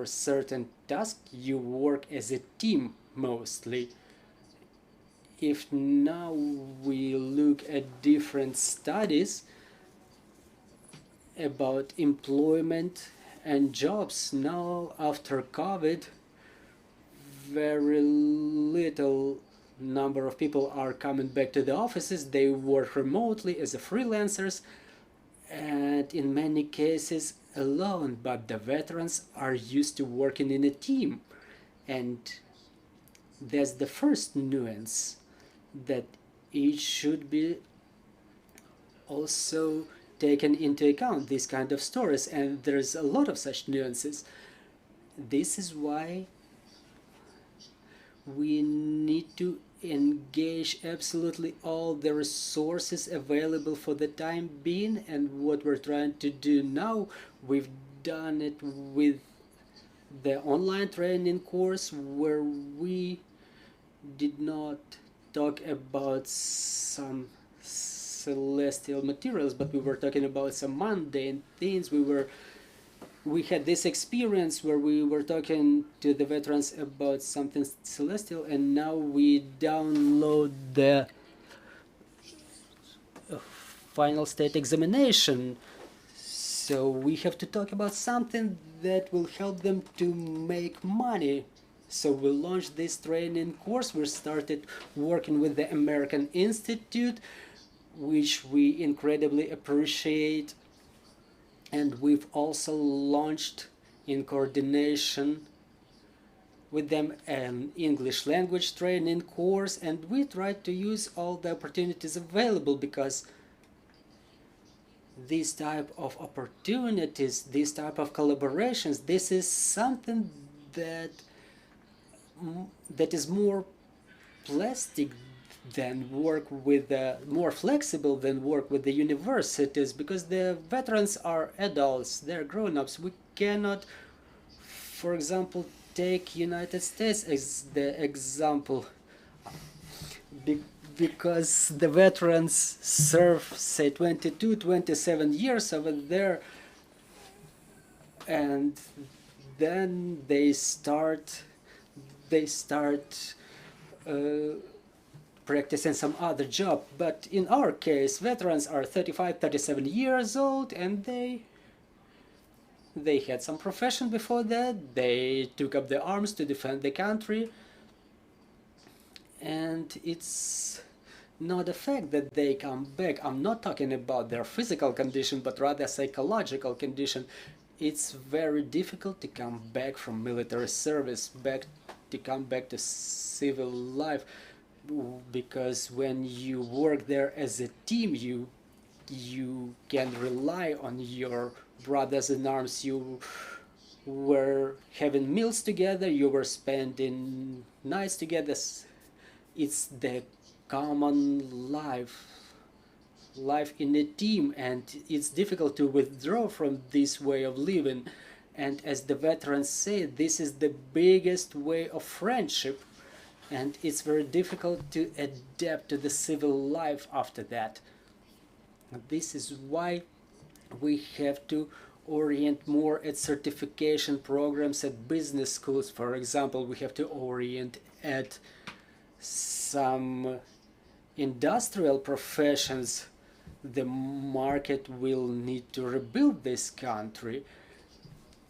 certain task, you work as a team mostly. If now we look at different studies about employment and jobs, now after COVID, very little number of people are coming back to the offices. They work remotely as freelancers, and in many cases alone, but the veterans are used to working in a team. And that's the first nuance, that it should be also taken into account, these kind of stories, and there's a lot of such nuances. This is why we need to engage absolutely all the resources available for the time being, and what we're trying to do now, we've done it with the online training course, where we did not talk about some celestial materials, but we were talking about some mundane things. We had this experience where we were talking to the veterans about something celestial, and now we download the final state examination. So we have to talk about something that will help them to make money. So we launched this training course. We started working with the American Institute, which we incredibly appreciate. And we've also launched, in coordination with them, an English language training course. And we tried to use all the opportunities available, because this type of opportunities, this type of collaborations, this is something that is more plastic than work with more flexible than work with the universities, because the veterans are adults, they're grown-ups. We cannot, for example, take United States as the example, because the veterans serve, say, 22, 27 years over there, and then they start practicing some other job. But in our case, veterans are 35, 37 years old, and they had some profession before that. They took up the arms to defend the country. And it's not a fact that they come back. I'm not talking about their physical condition, but rather psychological condition. It's very difficult to come back from military service, to come back to civil life, because when you work there as a team, you can rely on your brothers in arms. You were having meals together, you were spending nights together. It's the common life in a team, and it's difficult to withdraw from this way of living. And as the veterans say, this is the biggest way of friendship, and it's very difficult to adapt to the civil life after that. This is why we have to orient more at certification programs at business schools. For example, we have to orient at some industrial professions. The market will need to rebuild this country.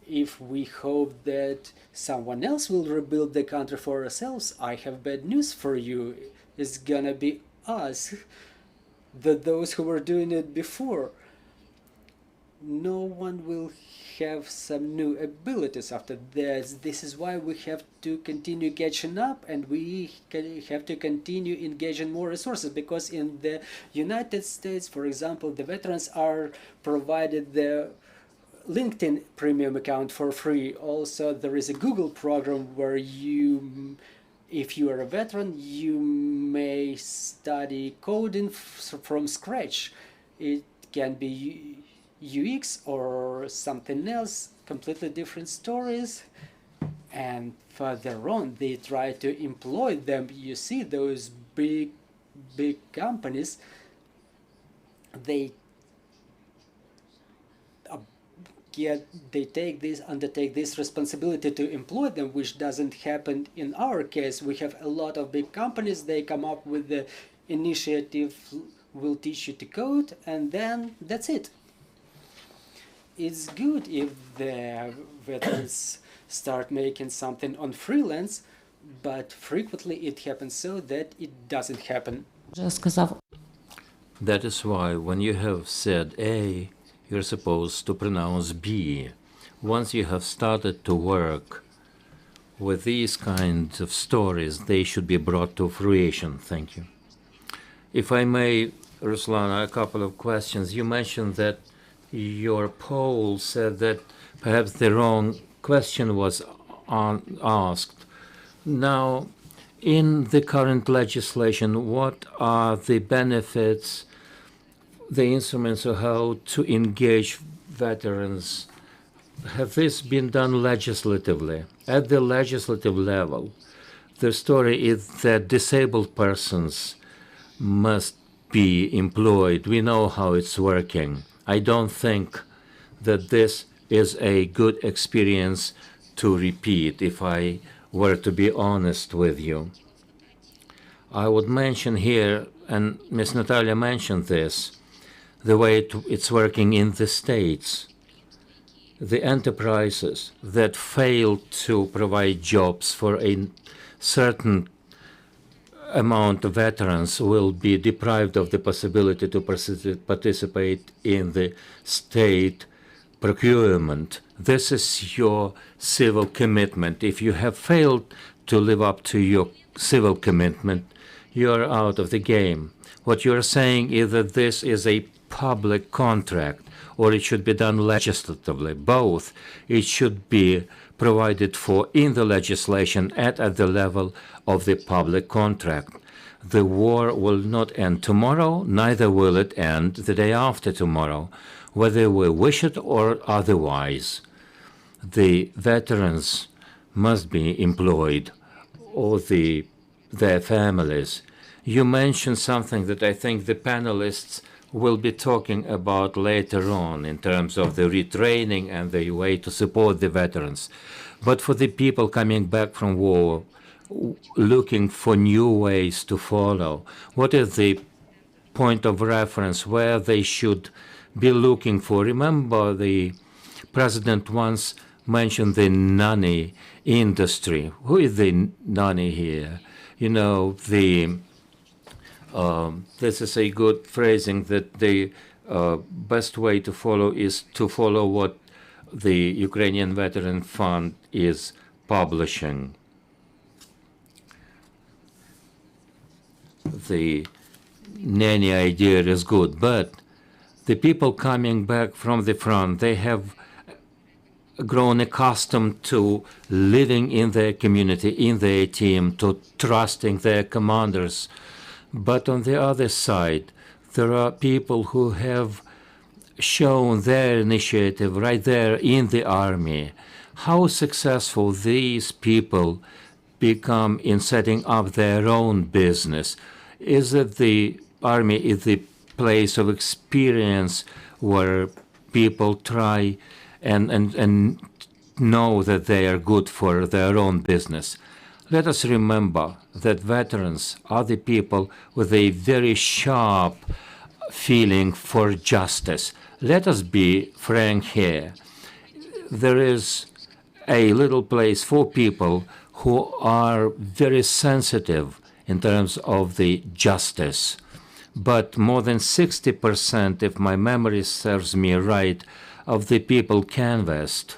If we hope that someone else will rebuild the country for ourselves, I have bad news for you. It's gonna be us, those who were doing it before. No one will have some new abilities after this. This is why we have to continue catching up, and we have to continue engaging more resources, because in the United States, for example, the veterans are provided the LinkedIn premium account for free. Also, there is a Google program where if you are a veteran, you may study coding from scratch. It can be UX or something else, completely different stories. And further on, they try to employ them. You see those big companies, they undertake this responsibility to employ them, which doesn't happen in our case. We have a lot of big companies. They come up with the initiative, we'll teach you to code, and then that's it. It's good if the veterans start making something on freelance, but frequently it happens so that it doesn't happen. That is why when you have said A, you're supposed to pronounce B. Once you have started to work with these kinds of stories, they should be brought to fruition. Thank you. If I may, Ruslana, a couple of questions. You mentioned that your poll said that perhaps the wrong question was asked. Now, in the current legislation, what are the benefits, the instruments of how to engage veterans? Have this been done legislatively? At the legislative level, the story is that disabled persons must be employed. We know how it's working. I don't think that this is a good experience to repeat, if I were to be honest with you. I would mention here, and Ms. Natalia mentioned this, the way it's working in the States. The enterprises that fail to provide jobs for a certain amount of veterans will be deprived of the possibility to participate in the state procurement. This is your civil commitment. If you have failed to live up to your civil commitment, you're out of the game. What you're saying is that this is a public contract, or it should be done legislatively. Both. It should be provided for in the legislation at the level of the public contract. The war will not end tomorrow, neither will it end the day after tomorrow, whether we wish it or otherwise. The veterans must be employed, or their families. You mentioned something that I think the panelists will be talking about later on in terms of the retraining and the way to support the veterans. But for the people coming back from war, looking for new ways to follow, what is the point of reference where they should be looking for? Remember, the president once mentioned the nanny industry. Who is the nanny here? You know, this is a good phrasing that the best way to follow is to follow what the Ukrainian Veterans Fund is publishing. The nanny idea is good, but the people coming back from the front, they have grown accustomed to living in their community, in their team, to trusting their commanders. But on the other side, there are people who have shown their initiative right there in the army. How successful these people become in setting up their own business. Is it the army is the place of experience where people try and know that they are good for their own business? Let us remember that veterans are the people with a very sharp feeling for justice. Let us be frank here. There is a little place for people who are very sensitive in terms of the justice. But more than 60%, if my memory serves me right, of the people canvassed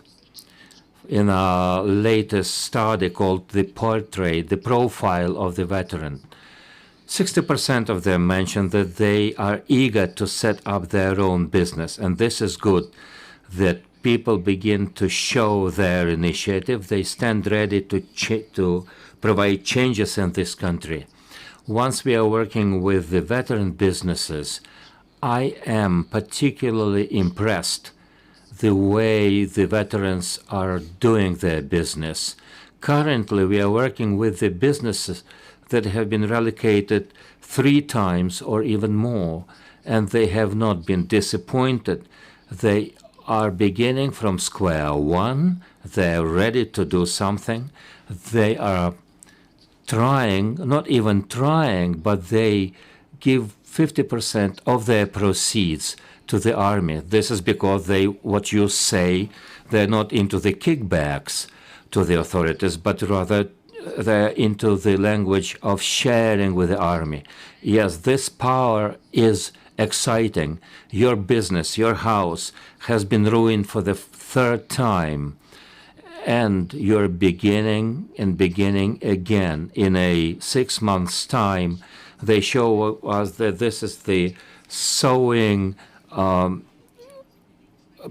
in our latest study called The Portrait, the Profile of the Veteran, 60% of them mentioned that they are eager to set up their own business. And this is good, that people begin to show their initiative. They stand ready to provide changes in this country. Once we are working with the veteran businesses, I am particularly impressed the way the veterans are doing their business. Currently, we are working with the businesses that have been relocated 3 times or even more, and they have not been disappointed. They are beginning from square one. They are ready to do something. They are trying, not even trying, but they give 50% of their proceeds to the army. This is because they, what you say, they're not into the kickbacks to the authorities, but rather they're into the language of sharing with the army. Yes, this power is exciting. Your business, your house has been ruined for the 3rd time, and you're beginning again. In a 6 months' time, they show us that this is the sewing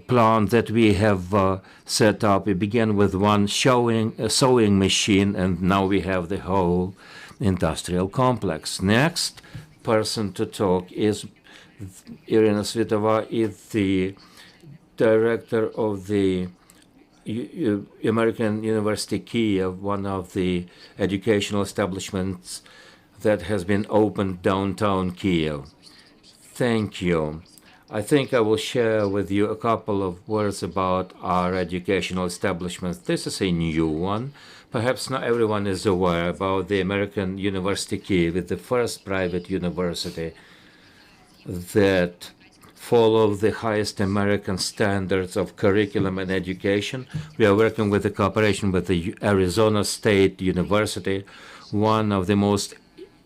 plant that we have set up. We began with one sewing machine, and now we have the whole industrial complex. Next person to talk is Irina Svyatova, is the director of the American University Kyiv, one of the educational establishments that has been opened downtown Kyiv. Thank you. I think I will share with you a couple of words about our educational establishments. This is a new one. Perhaps not everyone is aware about the American University Kyiv. It's the first private university that follow the highest American standards of curriculum and education. We are working with the cooperation with the Arizona State University, one of the most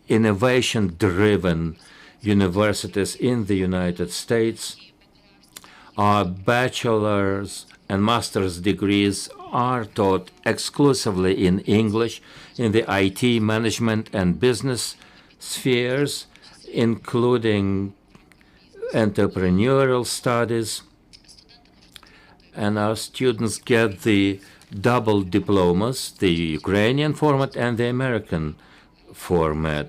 innovation-driven universities in the United States. Our bachelor's and master's degrees are taught exclusively in English in the IT management and business spheres, including entrepreneurial studies. And our students get the double diplomas, the Ukrainian format and the American format,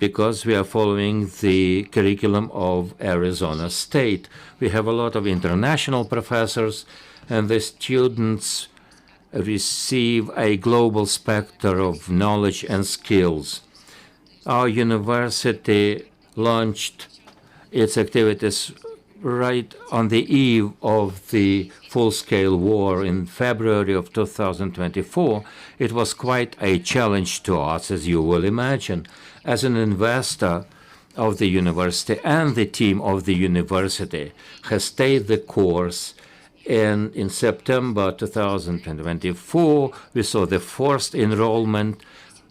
because we are following the curriculum of Arizona State. We have a lot of international professors, and the students receive a global spectrum of knowledge and skills. Our university launched its activities right on the eve of the full-scale war in February of 2024. It was quite a challenge to us, as you will imagine. As an investor of the university and the team of the university has stayed the course, and in September 2024, we saw the first enrollment,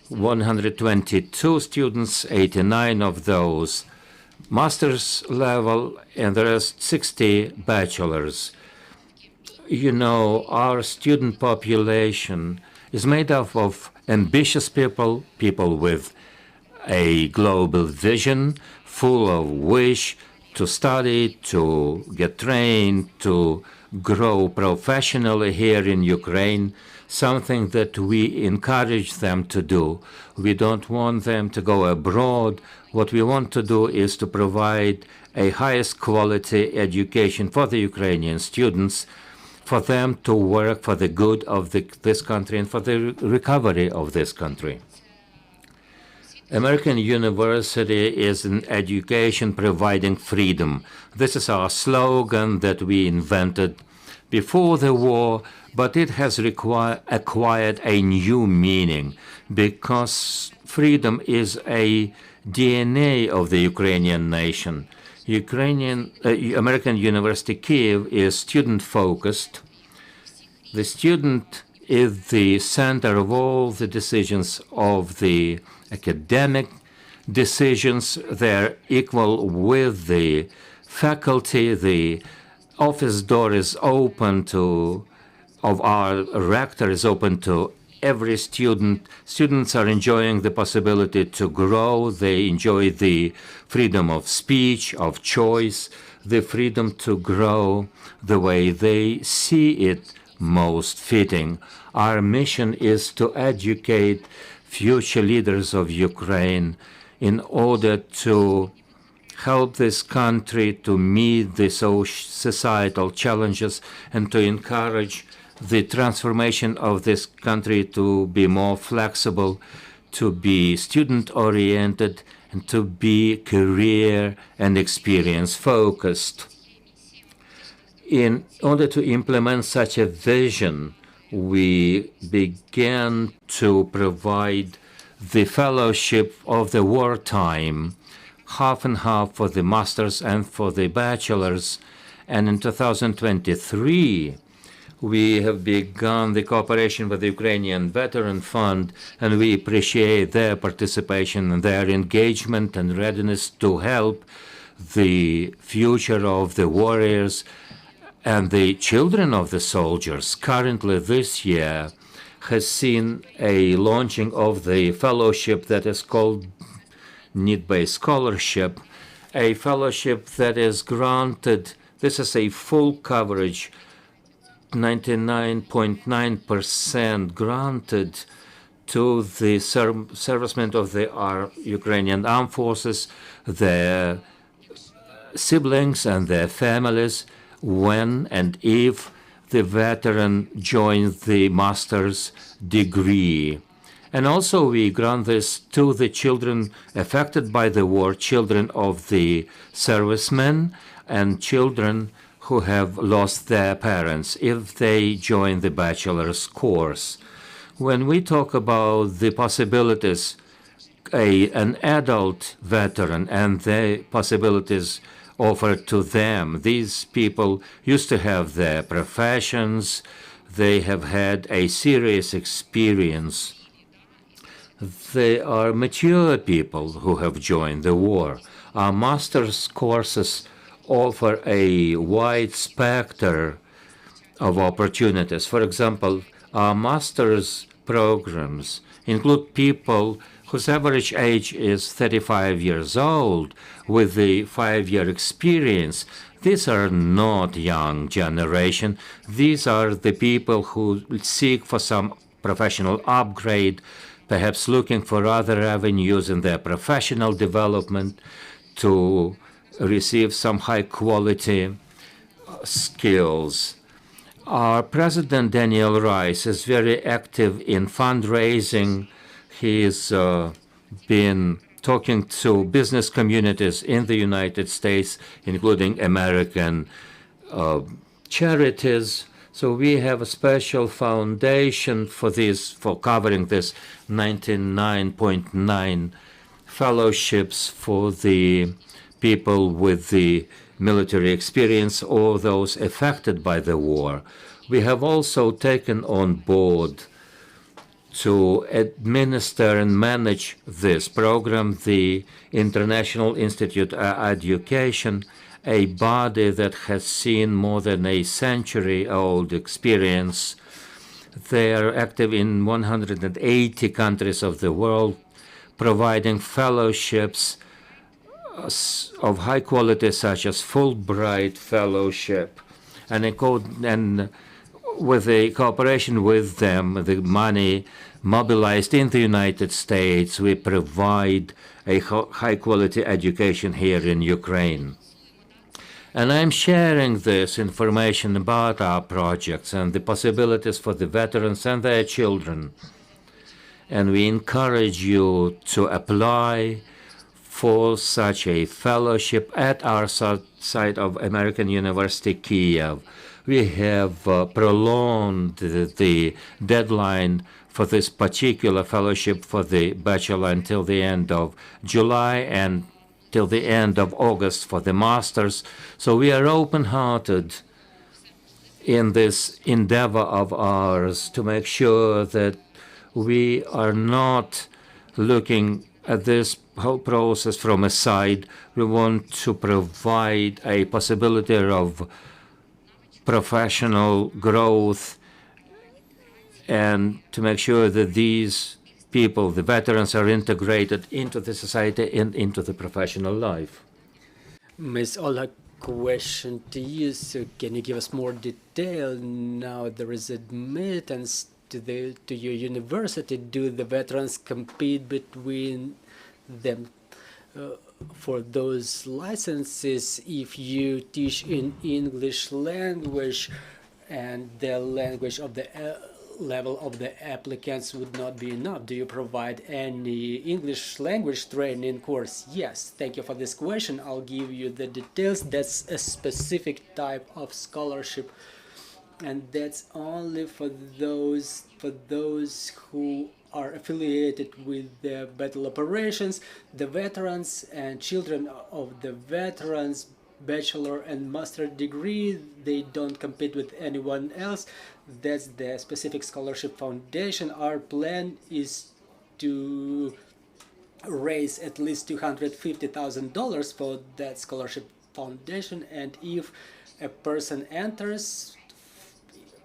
122 students, 89 of those master's level, and the rest 60 bachelors. You know, our student population is made up of ambitious people, people with a global vision, full of wish to study, to get trained, to grow professionally here in Ukraine, something that we encourage them to do. We don't want them to go abroad. What we want to do is to provide a highest quality education for the Ukrainian students, for them to work for the good of this country and for the recovery of this country. American University is an education providing freedom. This is our slogan that we invented before the war, but it has acquired a new meaning because freedom is a DNA of the Ukrainian nation. American University Kyiv is student-focused. The student is the center of all the decisions of the academic decisions. They're equal with the faculty. The office door is open of our rector is open to every student. Students are enjoying the possibility to grow. They enjoy the freedom of speech, of choice, the freedom to grow the way they see it most fitting. Our mission is to educate future leaders of Ukraine in order to help this country to meet the societal challenges and to encourage the transformation of this country to be more flexible, to be student-oriented, and to be career and experience-focused. In order to implement such a vision, we began to provide the fellowship of the wartime, half and half for the masters and for the bachelors. And in 2023, we have begun the cooperation with the Ukrainian Veterans Fund, and we appreciate their participation and their engagement and readiness to help the future of the warriors and the children of the soldiers. Currently, this year has seen a launching of the fellowship that is called Need-Based Scholarship, a fellowship that is granted. This is a full coverage, 99.9% granted to the servicemen of the Ukrainian armed forces, their siblings and their families, when and if the veteran joins the master's degree. And also we grant this to the children affected by the war, children of the servicemen and children who have lost their parents if they join the bachelor's course. When we talk about the possibilities, an adult veteran and the possibilities offered to them. These people used to have their professions. They have had a serious experience. They are mature people who have joined the war. Our master's courses offer a wide spectrum of opportunities. For example, our master's programs include people whose average age is 35 years old with the 5-year experience. These are not young generation. These are the people who seek for some professional upgrade, perhaps looking for other avenues in their professional development to receive some high-quality skills. Our president, Daniel Rice, is very active in fundraising. He's been talking to business communities in the United States, including American charities. So we have a special foundation for this, for covering this 99.9 fellowships for the people with the military experience or those affected by the war. We have also taken on board to administer and manage this program the International Institute of Education, a body that has seen more than a century-old experience. They are active in 180 countries of the world, providing fellowships of high quality, such as Fulbright Fellowship, and with the cooperation with them, the money mobilized in the United States, we provide a high quality education here in Ukraine. And I'm sharing this information about our projects and the possibilities for the veterans and their children. And we encourage you to apply for such a fellowship at our site of American University Kyiv. We have prolonged the deadline for this particular fellowship for the bachelor until the end of July and till the end of August for the masters. So we are open-hearted in this endeavor of ours to make sure that we are not looking at this whole process from a side. We want to provide a possibility of professional growth and to make sure that these people, the veterans, are integrated into the society and into the professional life. Ms. Ola, question to you. So can you give us more detail? Now there is admittance to your university. Do the veterans compete between them for those licenses if you teach in English language and the language of the level of the applicants would not be enough? Do you provide any English language training course? Yes, thank you for this question. I'll give you the details. That's a specific type of scholarship, and that's only for those who are affiliated with the battle operations. The veterans and children of the veterans, bachelor and master degree, they don't compete with anyone else. That's the specific scholarship foundation. Our plan is to raise at least $250,000 for that scholarship foundation, and if a person enters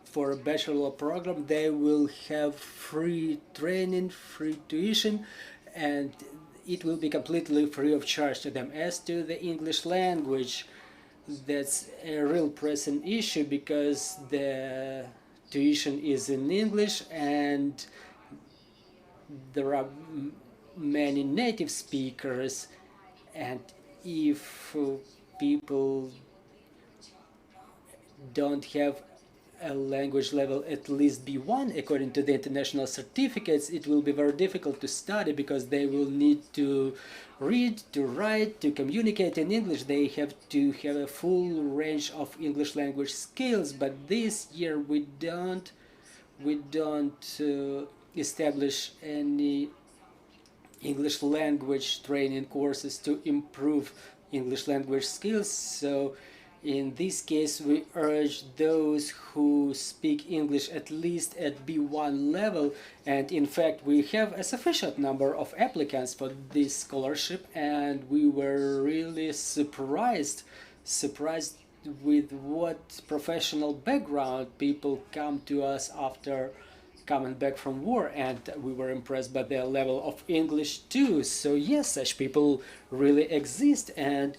for a bachelor program, they will have free training, free tuition, and it will be completely free of charge to them. As to the English language, that's a real pressing issue because the tuition is in English and there are many native speakers, and if people don't have a language level at least B1 according to the international certificates, it will be very difficult to study because they will need to read, to write, to communicate in English. They have to have a full range of English language skills, but this year we don't establish any English language training courses to improve English language skills. So in this case, we urge those who speak English at least at B1 level, and in fact we have a sufficient number of applicants for this scholarship, and we were really surprised with what professional background people come to us after coming back from war, and we were impressed by their level of English too. So yes, such people really exist, and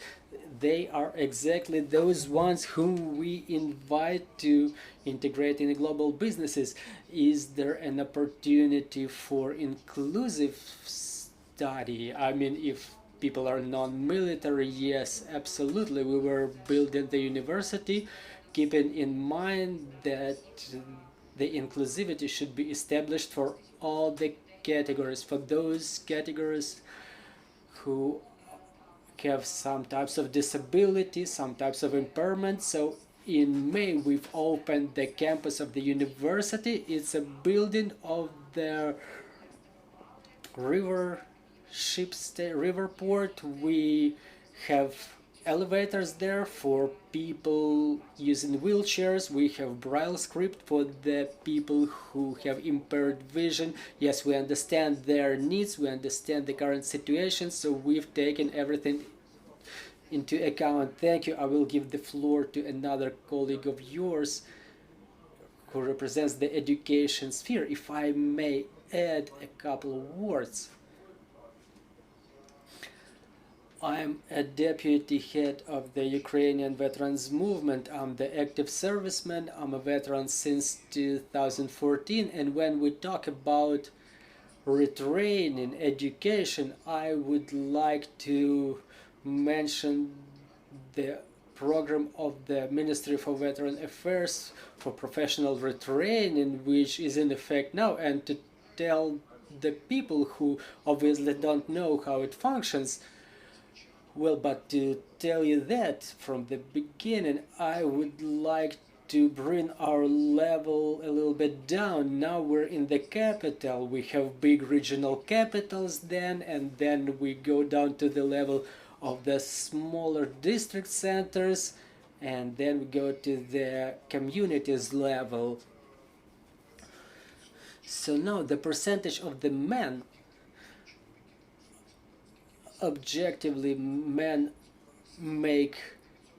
they are exactly those ones whom we invite to integrate in global businesses. Is there an opportunity for inclusive study? I mean, if people are non-military, yes, absolutely. We were building the university keeping in mind that the inclusivity should be established for all the categories, for those categories who have some types of disability, some types of impairment. So in May we've opened the campus of the university. It's a building of the river port. We have elevators there for people using wheelchairs. We have braille script for the people who have impaired vision. Yes, we understand their needs, we understand the current situation, so we've taken everything into account. Thank you. I will give the floor to another colleague of yours who represents the education sphere. If I may add a couple of words. I'm a deputy head of the Ukrainian Veterans Movement. I'm the active serviceman. I'm a veteran since 2014. And when we talk about retraining, education, I would like to mention the program of the Ministry for Veteran Affairs for professional retraining, which is in effect now, and to tell the people who obviously don't know how it functions. Well, but to tell you that from the beginning, I would like to bring our level a little bit down. Now we're in the capital. We have big regional capitals then, and then we go down to the level of the smaller district centers, and then we go to the communities level. So now the percentage of the men, objectively, men make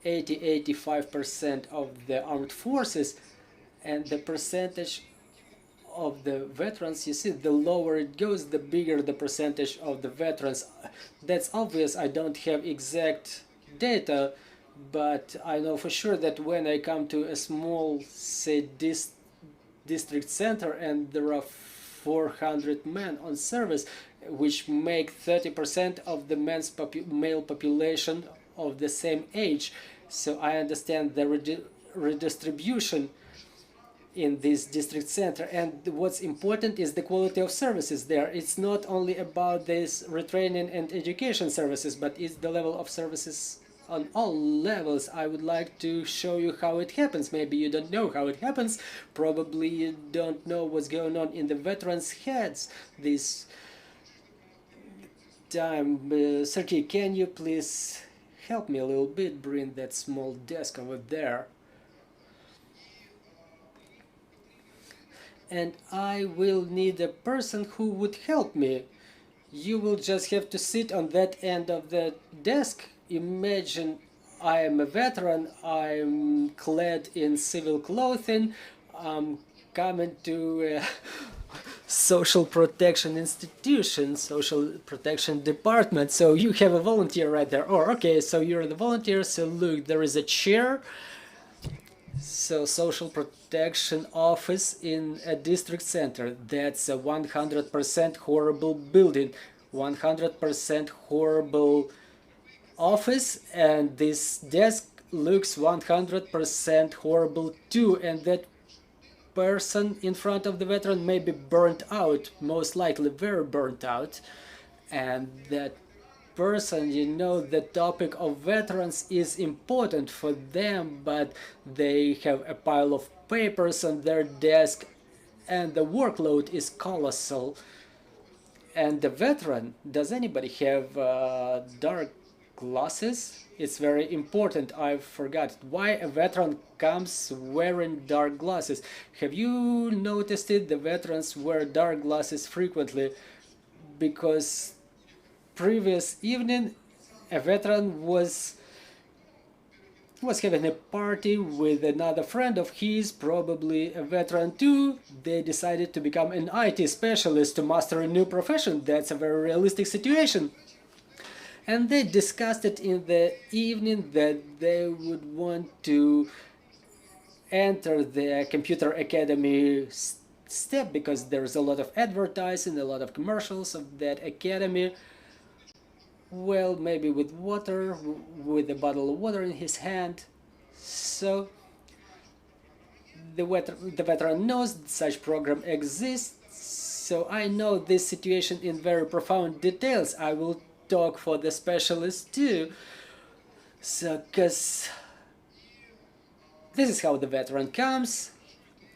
80–85% of the armed forces, and the percentage of the veterans, you see, the lower it goes, the bigger the percentage of the veterans. That's obvious. I don't have exact data, but I know for sure that when I come to a small, say, district center, and there are 400 men on service, which make 30% of the male population of the same age. So I understand the redistribution in this district center, and what's important is the quality of services there. It's not only about this retraining and education services, but it's the level of services on all levels. I would like to show you how it happens. Maybe you don't know how it happens. Probably you don't know what's going on in the veterans' heads this time. Sergey, can you please help me a little bit, bring that small desk over there? And I will need a person who would help me. You will just have to sit on that end of the desk. Imagine I am a veteran, I'm clad in civil clothing, I'm coming to a social protection institution, social protection department. So you have a volunteer right there. Oh, okay, so you're the volunteer. So look, there is a chair. So social protection office in a district center. That's a 100% horrible building, 100% horrible office, and this desk looks 100% horrible too, and that person in front of the veteran may be burnt out, most likely very burnt out, and that person, you know, the topic of veterans is important for them, but they have a pile of papers on their desk and the workload is colossal. And the veteran, does anybody have dark glasses. It's very important. I forgot why a veteran comes wearing dark glasses. Have you noticed it? The veterans wear dark glasses frequently because previous evening a veteran was having a party with another friend of his, probably a veteran too. They decided to become an IT specialist to master a new profession. That's a very realistic situation. And they discussed it in the evening that they would want to enter the computer academy step because there's a lot of advertising, a lot of commercials of that academy. Well, maybe with water, with a bottle of water in his hand. So the veteran knows such program exists. So I know this situation in very profound details. I will talk for the specialist too. So, because this is how the veteran comes,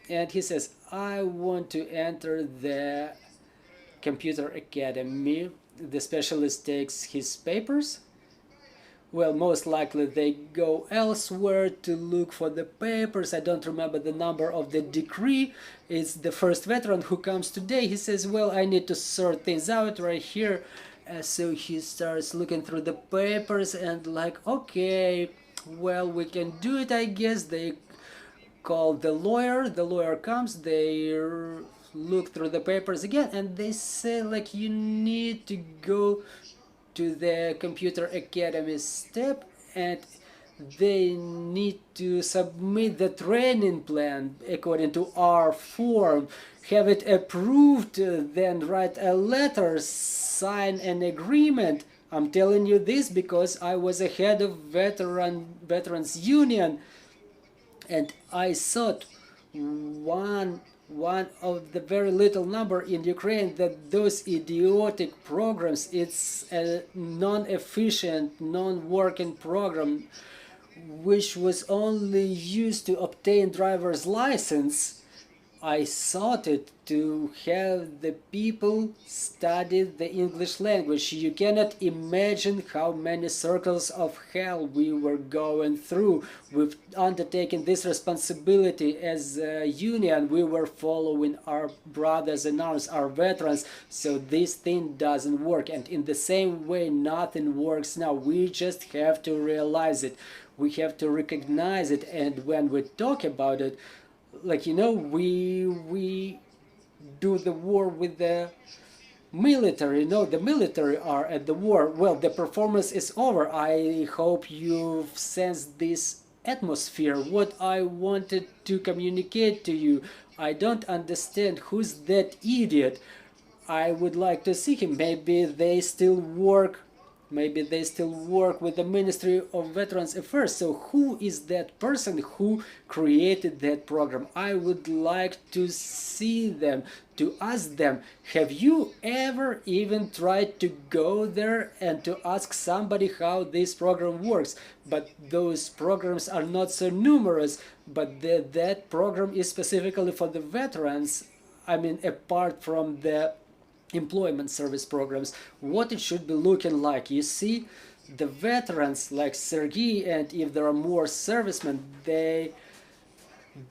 and he says, I want to enter the computer academy. The specialist takes his papers. Well, most likely they go elsewhere to look for the papers. I don't remember the number of the decree. It's the first veteran who comes today. He says, well, I need to sort things out right here. So he starts looking through the papers and like, okay, well, we can do it, I guess. They call the lawyer comes, they look through the papers again, and they say like, you need to go to the computer academy step, and they need to submit the training plan according to our form, have it approved, then write a letter, sign an agreement. I'm telling you this because I was a head of Veterans Union, and I thought one of the very little number in Ukraine that those idiotic programs, it's a non-efficient, non-working program which was only used to obtain driver's license. I thought it to have the people study the English language. You cannot imagine how many circles of hell we were going through. We've undertaken this responsibility as a union. We were following our brothers in arms, our veterans, so this thing doesn't work. And in the same way, nothing works now. We just have to realize it. We have to recognize it, and when we talk about it, like, you know, we do the war with the military. You know, the military are at the war. Well, the performance is over. I hope you've sensed this atmosphere. What I wanted to communicate to you, I don't understand who's that idiot. I would like to see him. Maybe they still work with the Ministry of Veterans Affairs. So who is that person who created that program? I would like to see them, to ask them, have you ever even tried to go there and to ask somebody how this program works? But those programs are not so numerous, but that program is specifically for the veterans. I mean, apart from the employment service programs, what it should be looking like. You see, the veterans like Sergei, and if there are more servicemen, they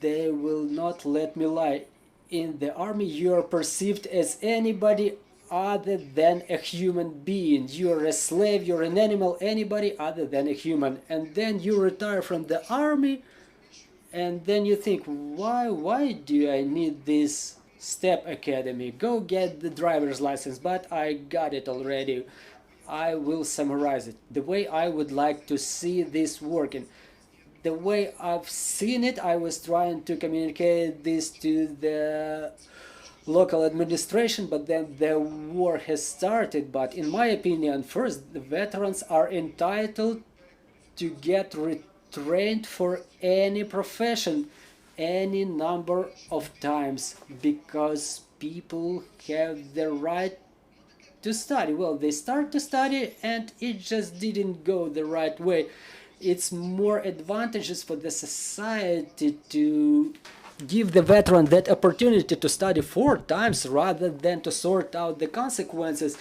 will not let me lie. In the army, you are perceived as anybody other than a human being. You're a slave, you're an animal, anybody other than a human. And then you retire from the army, and then you think, why do I need this step academy? Go get the driver's license. But I got it already. I will summarize it. The way I would like to see this working, the way I've seen it, I was trying to communicate this to the local administration, but then the war has started. But in my opinion, first, the veterans are entitled to get retrained for any profession, any number of times, because people have the right to study. Well, they start to study and it just didn't go the right way. It's more advantageous for the society to give the veteran that opportunity to study 4 times rather than to sort out the consequences.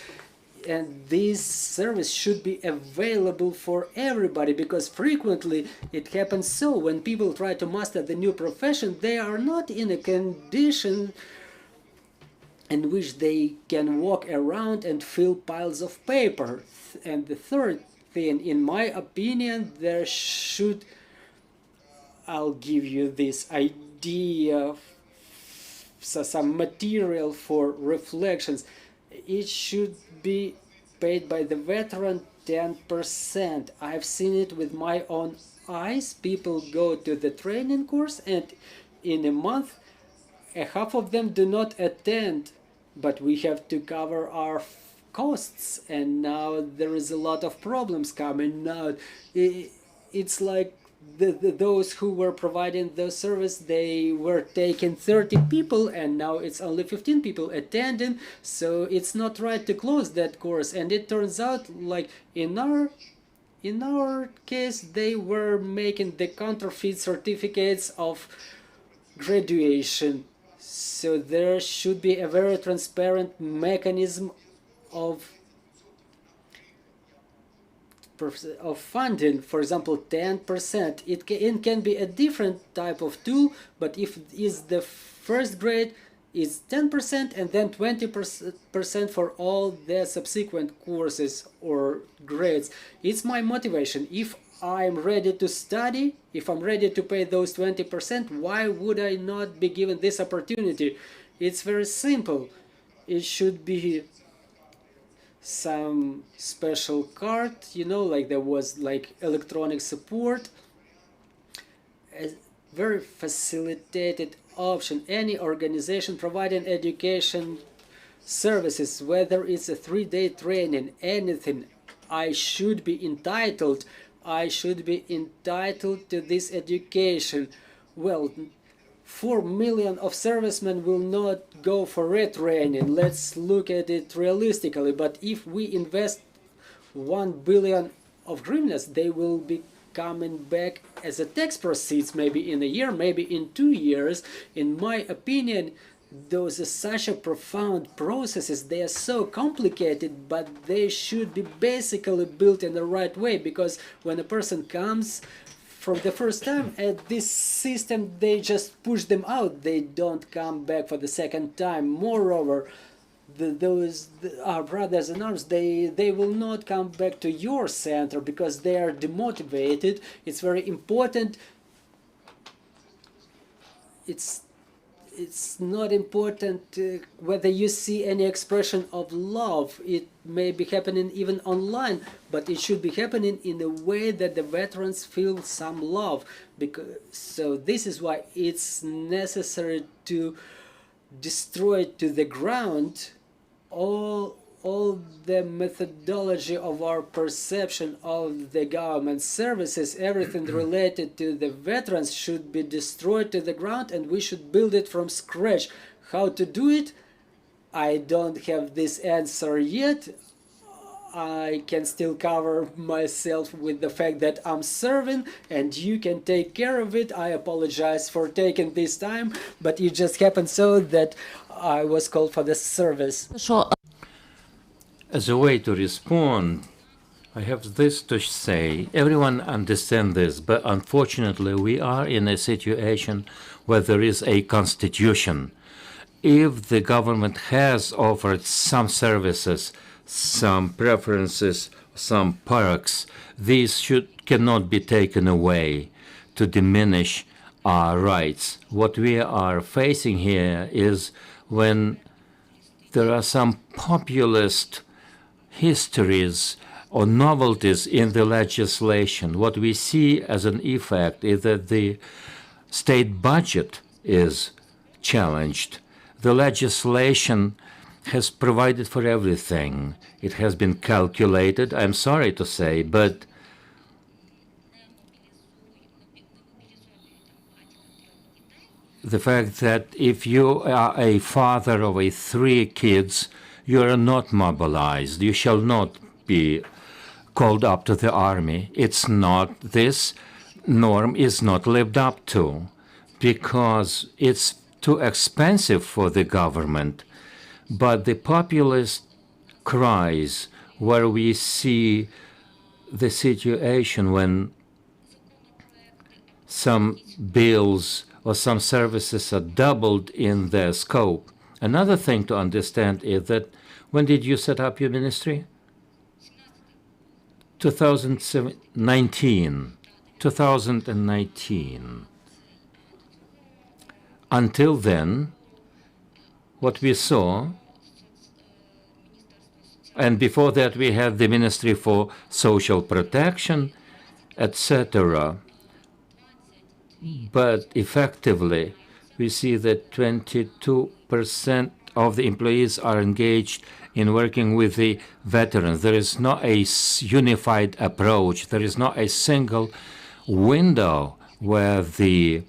and this service should be available for everybody, because frequently it happens so when people try to master the new profession, they are not in a condition in which they can walk around and fill piles of paper. And the third thing, in my opinion, there should, I'll give you this idea, so some material for reflections. It should be paid by the veteran 10%. I've seen it with my own eyes. People go to the training course, and in a month, half of them do not attend, but we have to cover our costs, and now there is a lot of problems coming out. It's like those who were providing the service, they were taking 30 people, and now it's only 15 people attending, so it's not right to close that course. And it turns out, like in our case, they were making the counterfeit certificates of graduation. So there should be a very transparent mechanism of funding. For example, 10%. It can be a different type of tool, but if it is the first grade, it's 10%, and then 20% for all the subsequent courses or grades. It's my motivation. If I'm ready to study, if I'm ready to pay those 20%, why would I not be given this opportunity? It's very simple. It should be some special card, you know, like there was like electronic support, a very facilitated option. Any organization providing education services, whether it's a 3-day training, anything, I should be entitled to this education. Well, 4 million of servicemen will not go for retraining. Let's look at it realistically. But if we invest 1 billion of hryvnias, they will be coming back as a tax proceeds, maybe in a year, maybe in 2 years. In my opinion, those are such a profound processes. They are so complicated, but they should be basically built in the right way, because when a person comes from the first time at this system, they just push them out. They don't come back for the second time. Moreover, our brothers in arms, they will not come back to your center because they are demotivated. It's very important. It's not important whether you see any expression of love. It may be happening even online, but it should be happening in a way that the veterans feel some love. So this is why it's necessary to destroy to the ground all the methodology of our perception of the government services. Everything related to the veterans should be destroyed to the ground, and we should build it from scratch. How to do it? I don't have this answer yet. I can still cover myself with the fact that I'm serving and you can take care of it. I apologize for taking this time, but it just happened so that I was called for the service. As a way to respond, I have this to say. Everyone understands this, but unfortunately we are in a situation where there is a constitution. If the government has offered some services, some preferences, some perks, these cannot be taken away to diminish our rights. What we are facing here is when there are some populist histories or novelties in the legislation. What we see as an effect is that the state budget is challenged. The legislation has provided for everything. It has been calculated, I'm sorry to say, but the fact that if you are a father of 3 kids, you are not mobilized. You shall not be called up to the army. It's not, this norm is not lived up to because it's too expensive for the government. But the populist cries where we see the situation when some bills or some services are doubled in their scope. Another thing to understand is that when did you set up your ministry? 2019. Until then, what we saw, and before that we had the Ministry for Social Protection, etc. But effectively, we see that 22% of the employees are engaged in working with the veterans. There is not a unified approach. There is not a single window where the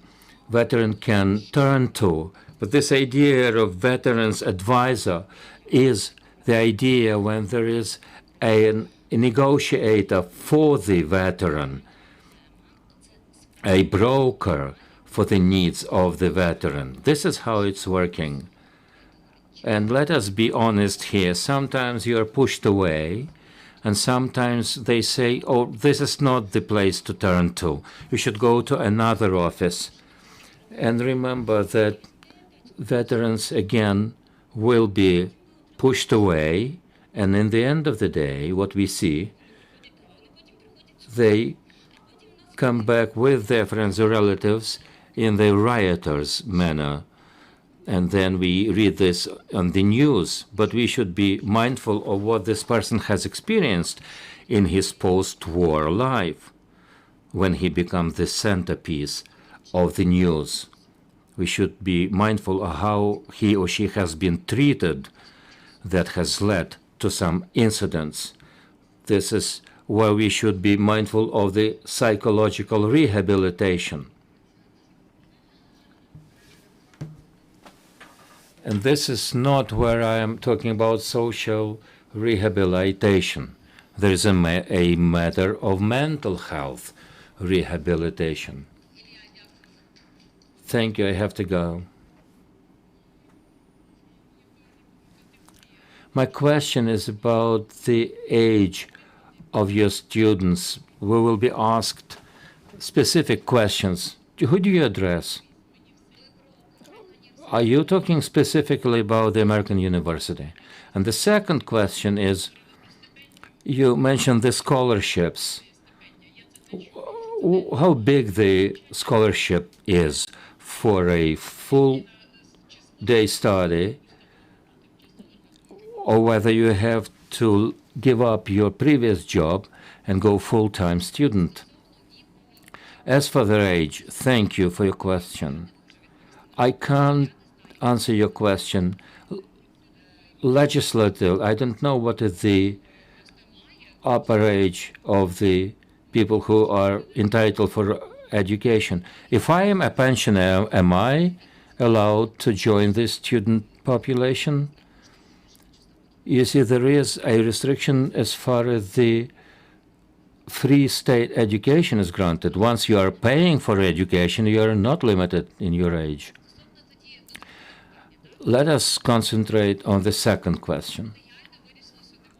veteran can turn to. But this idea of veterans advisor is the idea when there is a negotiator for the veteran, a broker for the needs of the veteran. This is how it's working. And let us be honest here. Sometimes you're pushed away, and sometimes they say, oh, this is not the place to turn to. You should go to another office. And remember that veterans, again, will be pushed away. And in the end of the day, what we see, they come back with their friends or relatives in the rioters' manner. And then we read this on the news, but we should be mindful of what this person has experienced in his post-war life when he becomes the centerpiece of the news. We should be mindful of how he or she has been treated that has led to some incidents. This is where we should be mindful of the psychological rehabilitation. And this is not where I am talking about social rehabilitation. There is a matter of mental health rehabilitation. Thank you, I have to go. My question is about the age of your students. We will be asked specific questions. Who do you address? Are you talking specifically about the American University? And the second question is, you mentioned the scholarships. How big the scholarship is for a full day study, or whether you have to give up your previous job and go full-time student. As for their age, thank you for your question. I can't answer your question. Legislative, I don't know what is the upper age of the people who are entitled for education. If I am a pensioner, am I allowed to join the student population? You see, there is a restriction as far as the free state education is granted. Once you are paying for education, you are not limited in your age. Let us concentrate on the second question.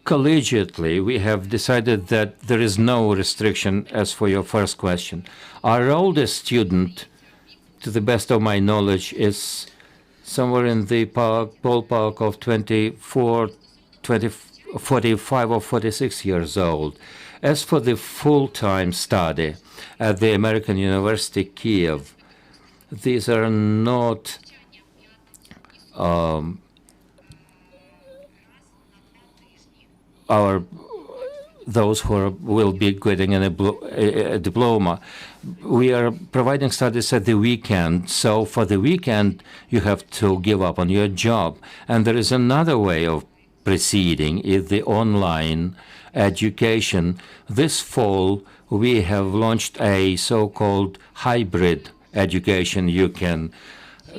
Collegiately, we have decided that there is no restriction as for your first question. Our oldest student, to the best of my knowledge, is somewhere in the ballpark of 45 or 46 years old. As for the full-time study at the American University Kyiv, these are not those who will be getting a diploma. We are providing studies at the weekend, so for the weekend you have to give up on your job. And there is another way of proceeding, is the online education. This fall we have launched a so-called hybrid education. You can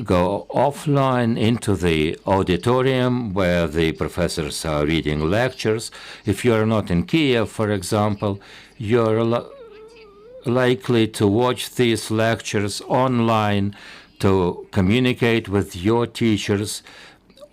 go offline into the auditorium where the professors are reading lectures. If you are not in Kyiv, for example, you're likely to watch these lectures online, to communicate with your teachers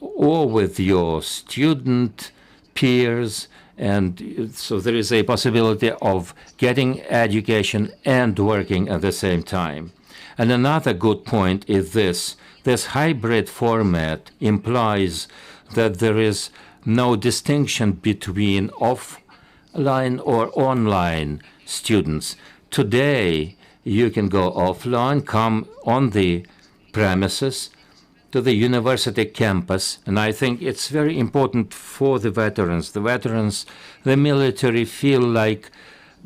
or with your student peers And so there is a possibility of getting education and working at the same time. And another good point is this. This hybrid format implies that there is no distinction between offline or online students. Today, you can go offline, come on the premises to the university campus, and I think it's very important for the veterans. The veterans, the military feel like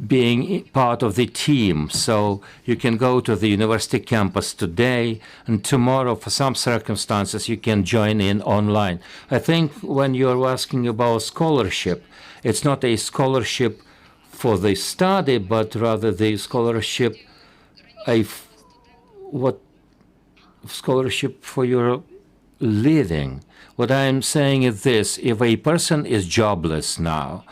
being part of the team. So you can go to the university campus today, and tomorrow, for some circumstances, you can join in online. I think when you're asking about scholarship, it's not a scholarship for the study, but rather the scholarship, scholarship for your living. What I'm saying is this: if a person is jobless now,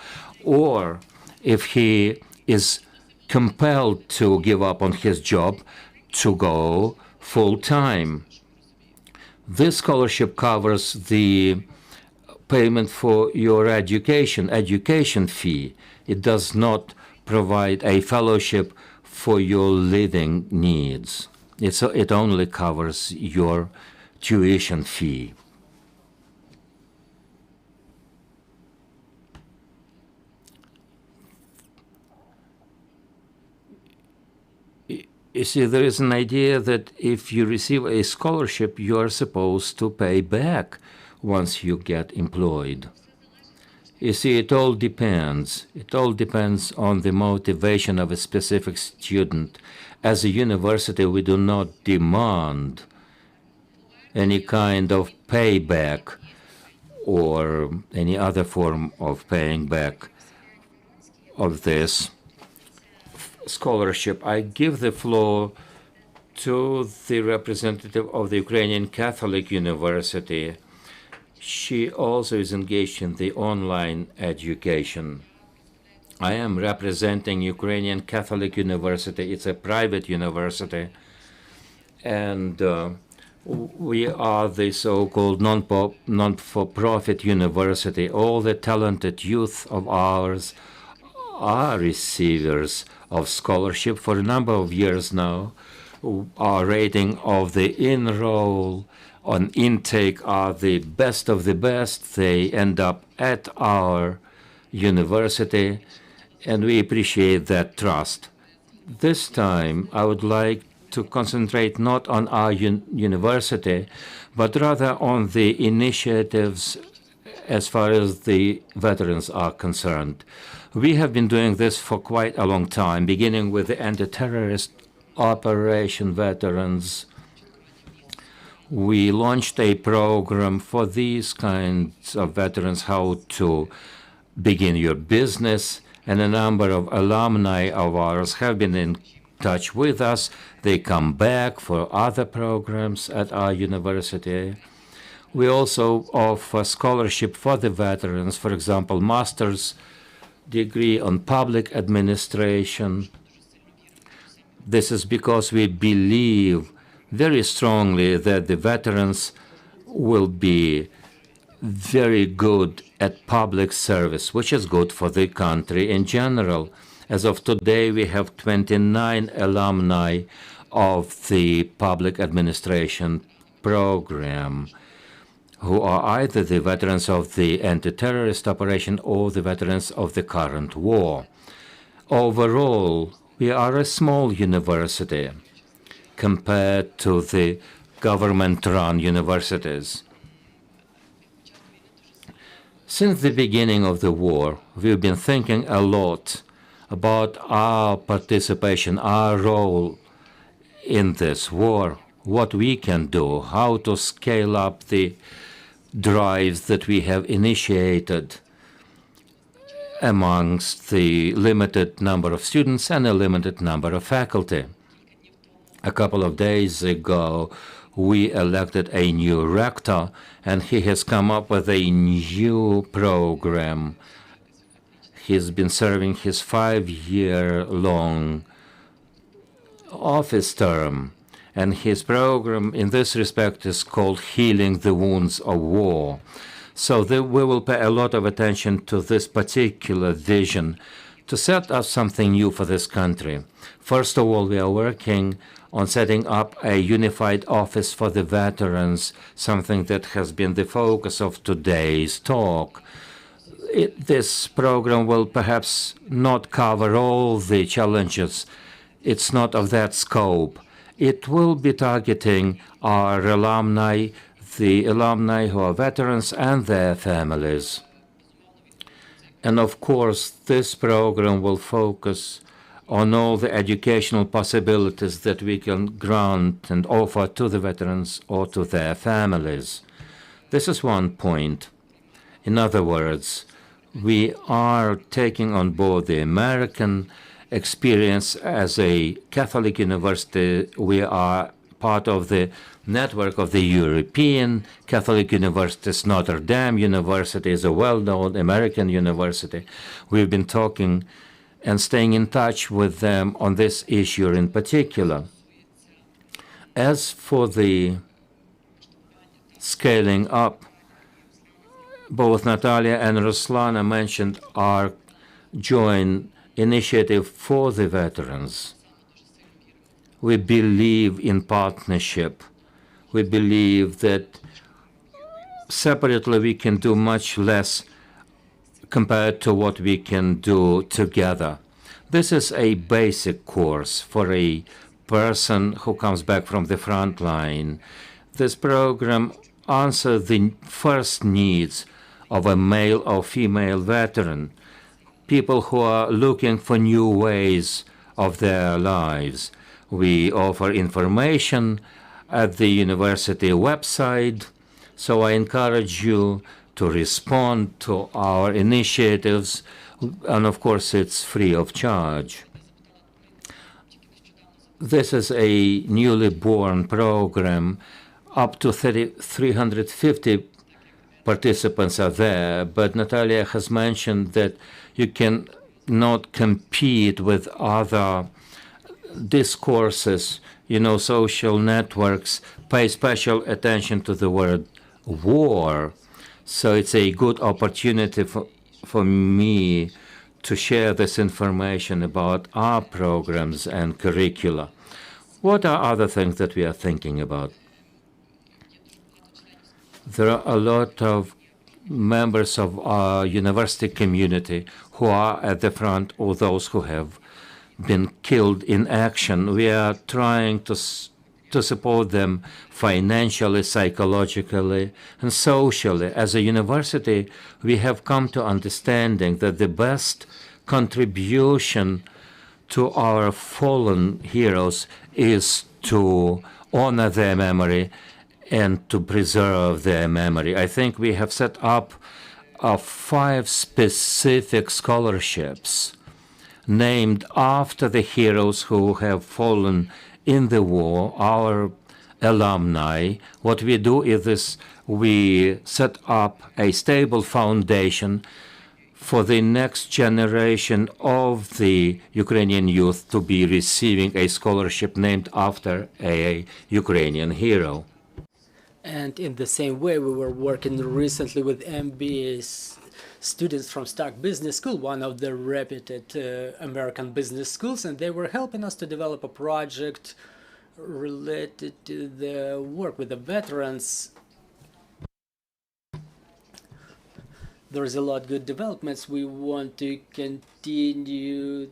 or if he is compelled to give up on his job to go full-time, this scholarship covers the payment for your education fee. It does not provide a fellowship for your living needs. It only covers your tuition fee. You see, there is an idea that if you receive a scholarship, you are supposed to pay back once you get employed. You see, it all depends. It all depends on the motivation of a specific student. As a university, we do not demand any kind of payback or any other form of paying back of this scholarship. I give the floor to the representative of the Ukrainian Catholic University. She also is engaged in the online education. I am representing Ukrainian Catholic University. It's a private university, and we are the so-called non-for-profit university. All the talented youth of ours are receivers of scholarship for a number of years now. Our rating of the enroll on intake are the best of the best. They end up at our university, and we appreciate that trust. This time, I would like to concentrate not on our university, but rather on the initiatives as far as the veterans are concerned. We have been doing this for quite a long time, beginning with the anti-terrorist Operation Veterans. We launched a program for these kinds of veterans, how to begin your business, and a number of alumni of ours have been in touch with us. They come back for other programs at our university. We also offer scholarship for the veterans, for example, master's degree on public administration. This is because we believe very strongly that the veterans will be very good at public service, which is good for the country in general. As of today, we have 29 alumni of the public administration program who are either the veterans of the anti-terrorist operation or the veterans of the current war. Overall, we are a small university compared to the government-run universities. Since the beginning of the war, we've been thinking a lot about our participation, our role in this war, what we can do, how to scale up the drives that we have initiated amongst the limited number of students and a limited number of faculty. A couple of days ago, we elected a new rector, and he has come up with a new program. He's been serving his 5-year-long office term, and his program in this respect is called Healing the Wounds of War. So we will pay a lot of attention to this particular vision to set up something new for this country. First of all, we are working on setting up a unified office for the veterans, something that has been the focus of today's talk. This program will perhaps not cover all the challenges. It's not of that scope. It will be targeting our alumni, the alumni who are veterans and their families. And of course, this program will focus on all the educational possibilities that we can grant and offer to the veterans or to their families. This is one point. In other words, we are taking on board the American experience as a Catholic university. We are part of the network of the European Catholic universities. Notre Dame University is a well-known American university. We've been talking and staying in touch with them on this issue in particular. As for the scaling up, both Nataliya and Ruslana mentioned our joint initiative for the veterans. We believe in partnership. We believe that separately we can do much less compared to what we can do together. This is a basic course for a person who comes back from the front line. This program answers the first needs of a male or female veteran, people who are looking for new ways of their lives. We offer information at the university website, so I encourage you to respond to our initiatives, and of course it's free of charge. This is a newly born program. Up to 350 participants are there, but Nataliya has mentioned that you can not compete with other discourses. You know, social networks pay special attention to the word war. So it's a good opportunity for me to share this information about our programs and curricula. What are other things that we are thinking about? There are a lot of members of our university community who are at the front, or those who have been killed in action. We are trying to support them financially, psychologically, and socially. As a university, we have come to understanding that the best contribution to our fallen heroes is to honor their memory and to preserve their memory. I think we have set up 5 specific scholarships named after the heroes who have fallen in the war, our alumni. What we do is this: we set up a stable foundation for the next generation of the Ukrainian youth to be receiving a scholarship named after a Ukrainian hero. And in the same way, we were working recently with MBA students from Stark Business School, one of the reputed American business schools, and they were helping us to develop a project related to the work with the veterans. There's a lot of good developments. We want to continue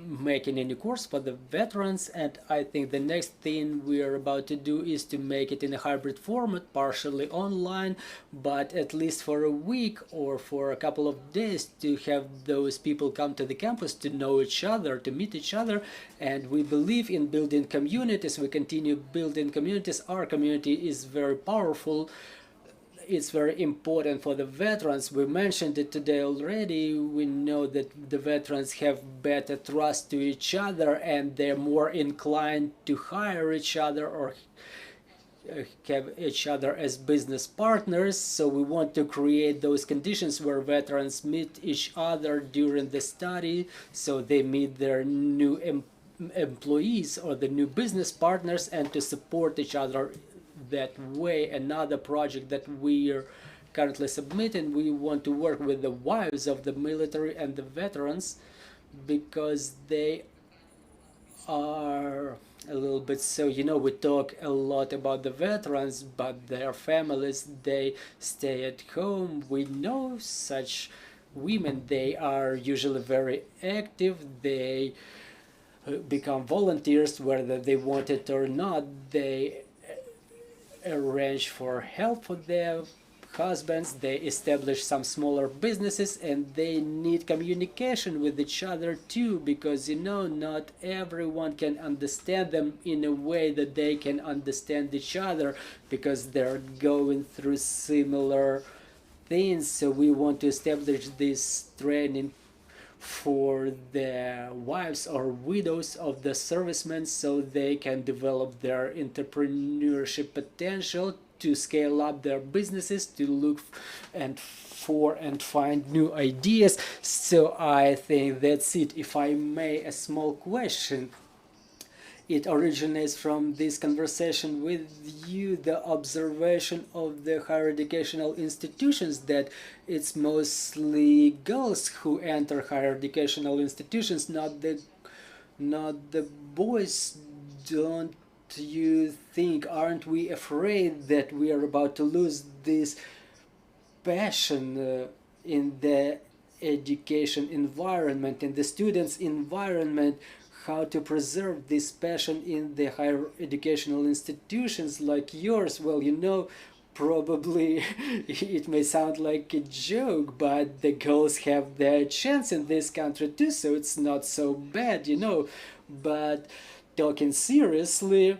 making a new course for the veterans, and I think the next thing we are about to do is to make it in a hybrid format, partially online, but at least for a week or for a couple of days, to have those people come to the campus to know each other, to meet each other. And we believe in building communities. We continue building communities. Our community is very powerful. It's very important for the veterans. We mentioned it today already. We know that the veterans have better trust to each other, and they're more inclined to hire each other or have each other as business partners. So we want to create those conditions where veterans meet each other during the study, so they meet their new employees or the new business partners, and to support each other that way. Another project that we are currently submitting. We want to work with the wives of the military and the veterans, because they are a little bit so, you know, we talk a lot about the veterans, but their families, they stay at home. We know such women, they are usually very active, they become volunteers whether they want it or not. They arrange for help for their husbands, they establish some smaller businesses, and they need communication with each other too, because, you know, not everyone can understand them in a way that they can understand each other, because they're going through similar things. So we want to establish this training for the wives or widows of the servicemen, so they can develop their entrepreneurship potential, to scale up their businesses, to look and find new ideas. So I think that's it. If I may, a small question. It originates from this conversation with you, the observation of the higher educational institutions, that it's mostly girls who enter higher educational institutions, not the boys. Don't you think, aren't we afraid that we are about to lose this passion in the education environment, in the students' environment? How to preserve this passion in the higher educational institutions like yours? Well, you know, probably it may sound like a joke, but the girls have their chance in this country too, so it's not so bad, you know. But talking seriously,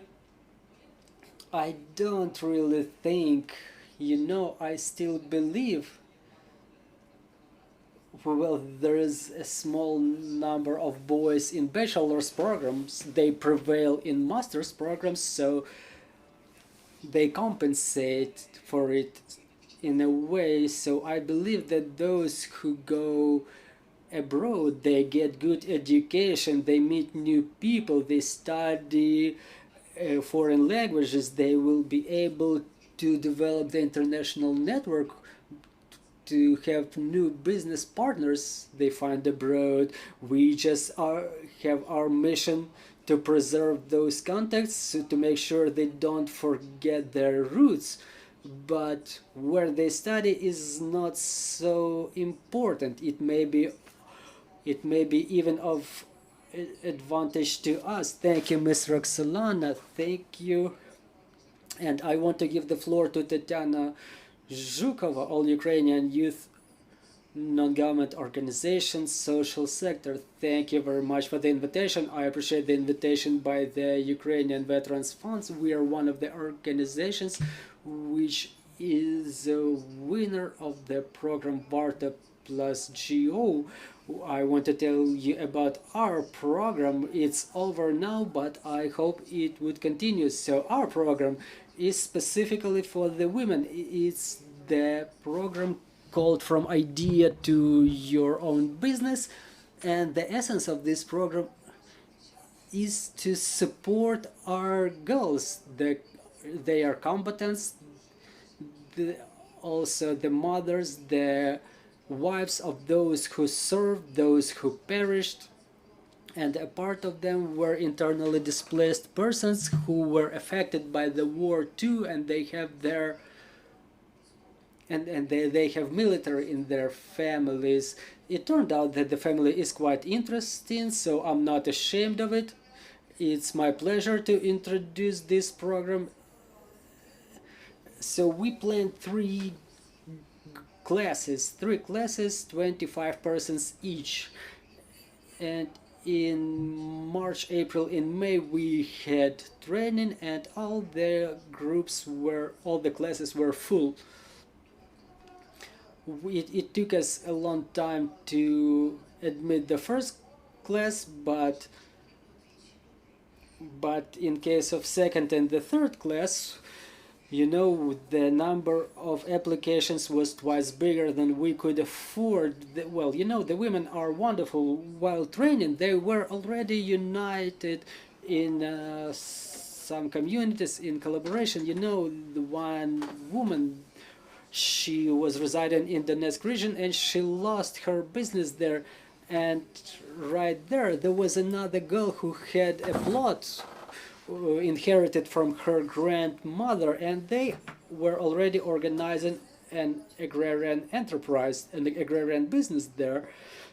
I don't really think, you know, I still believe, well, there is a small number of boys in bachelor's programs, they prevail in master's programs, so they compensate for it in a way. So I believe that those who go abroad, they get good education, they meet new people, they study foreign languages, they will be able to develop the international network, to have new business partners they find abroad. We just have our mission to preserve those contacts, to make sure they don't forget their roots. But where they study is not so important. It may be even of advantage to us. Thank you, Ms. Roksolyana. Thank you. And I want to give the floor to Tetyana Zhukova, All Ukrainian Youth Non-Government Organizations, Social Sector. Thank you very much for the invitation. I appreciate the invitation by the Ukrainian Veterans Fund. We are one of the organizations which is a winner of the program Varta plus GO. I want to tell you about our program. It's over now, but I hope it would continue. So our program is specifically for the women. It's the program called From Idea to Your Own Business, and the essence of this program is to support our girls. They are combatants, also the mothers, the wives of those who served, those who perished, and a part of them were internally displaced persons who were affected by the war too, and they have their they have military in their families. It turned out that the family is quite interesting, so I'm not ashamed of it. It's my pleasure to introduce this program. So we planned three classes, 25 persons each. And in March, April, and May we had training, and all the classes were full. It took us a long time to admit the first class, but in case of second and the third class, you know, the number of applications was twice bigger than we could afford. Well, you know, the women are wonderful. While training, they were already united in some communities in collaboration. You know, the one woman She was residing in the Donetsk region and she lost her business there. And right there was another girl who had a plot inherited from her grandmother, and they were already organizing an agrarian enterprise, an agrarian business there.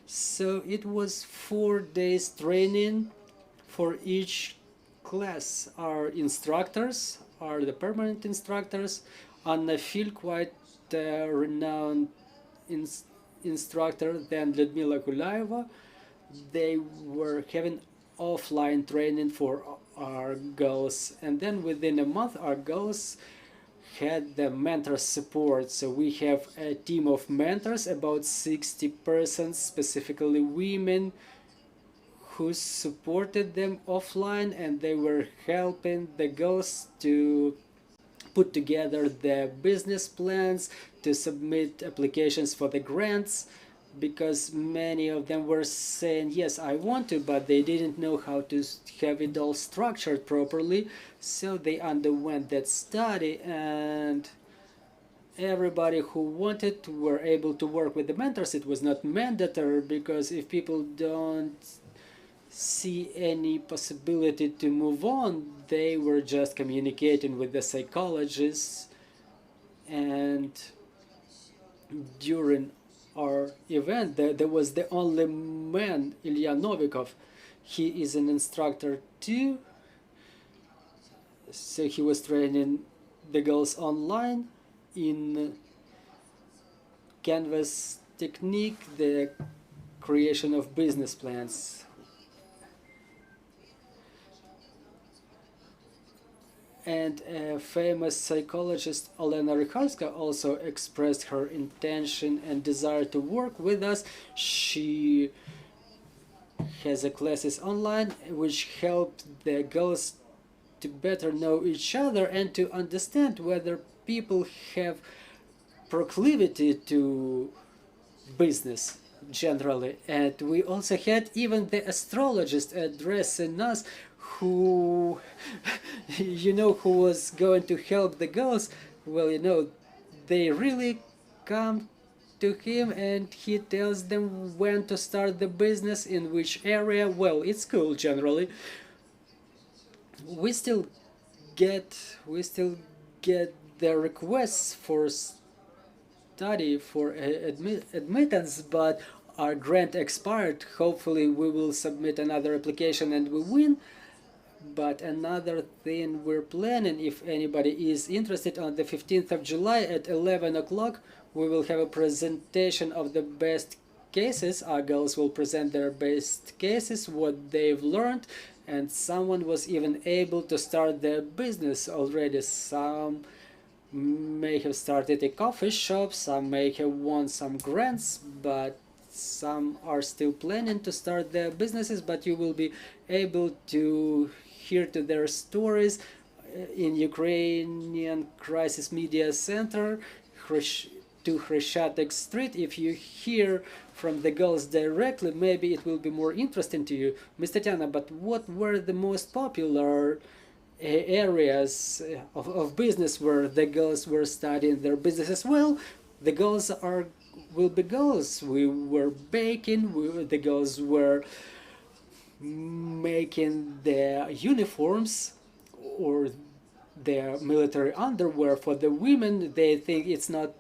So it was 4 days training for each class. Our instructors are the permanent instructors. Anna Phil, quite renowned instructor, then Lyudmila Kulayeva. They were having offline training for our girls, and then within a month our girls had the mentor support. So we have a team of mentors, about 60 persons, specifically women, who supported them offline, and they were helping the girls to put together the business plans, to submit applications for the grants, because many of them were saying, yes, I want to, but they didn't know how to have it all structured properly. So they underwent that study, and everybody who wanted were able to work with the mentors. It was not mandatory, because if people don't see any possibility to move on, they were just communicating with the psychologists. And during our event, there was the only man, Ilya Novikov. He is an instructor too. So he was training the girls online in Canvas technique, the creation of business plans. And a famous psychologist, Olena Rychalska, also expressed her intention and desire to work with us. She has a classes online which helped the girls to better know each other and to understand whether people have proclivity to business generally. And we also had even the astrologist addressing us, who who was going to help the girls. Well, they really come to him and he tells them when to start the business, in which area. Well, it's cool generally. We still get the requests for study, for admittance, but our grant expired. Hopefully we will submit another application and we win. But another thing we're planning, if anybody is interested, on the 15th of July at 11 o'clock, we will have a presentation of the best cases. Our girls will present their best cases, what they've learned, and someone was even able to start their business already. Some may have started a coffee shop, some may have won some grants, but some are still planning to start their businesses. But you will be able to hear to their stories in Ukrainian Crisis Media Center, to Hreshatek Street. If you hear from the girls directly, maybe it will be more interesting to you. Ms. Tetyana, but what were the most popular areas of business where the girls were studying their businesses? Well, the girls will be girls. We were baking, the girls were making their uniforms or their military underwear. For the women, they think it's not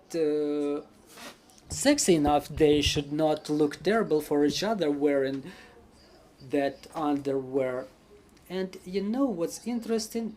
sexy enough. They should not look terrible for each other wearing that underwear. And what's interesting?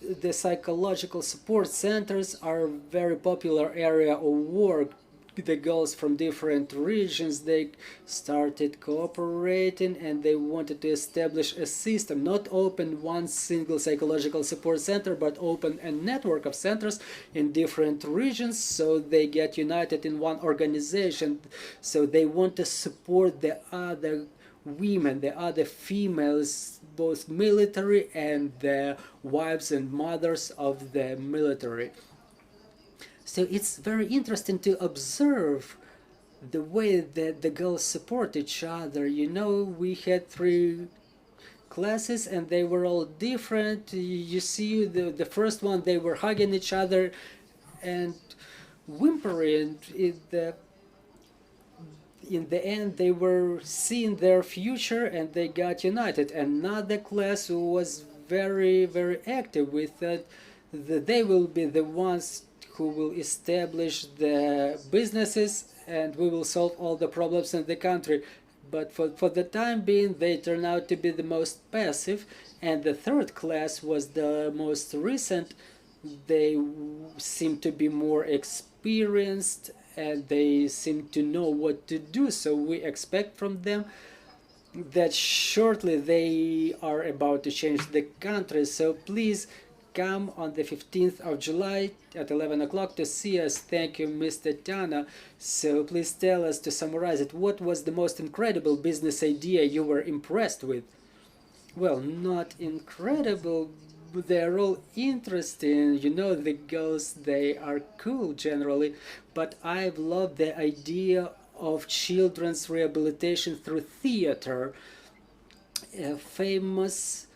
The psychological support centers are a very popular area of work. The girls from different regions, they started cooperating and they wanted to establish a system, not open one single psychological support center, but open a network of centers in different regions, so they get united in one organization. So they want to support the other women, the other females, both military and the wives and mothers of the military. So it's very interesting to observe the way that the girls support each other. We had 3 classes and they were all different. You see, the first one, they were hugging each other and whimpering. In the end, they were seeing their future and they got united. Another class who was very, very active with that they will be the ones who will establish the businesses and we will solve all the problems in the country. But for the time being, they turn out to be the most passive. And the third class was the most recent. They seem to be more experienced and they seem to know what to do. So we expect from them that shortly they are about to change the country. So please come on the 15th of July at 11 o'clock to see us. Thank you, Ms. Tetyana. So please tell us, to summarize it, what was the most incredible business idea you were impressed with? Well, not incredible, but they're all interesting. You know, the girls, they are cool generally, but I've loved the idea of children's rehabilitation through theater. A famous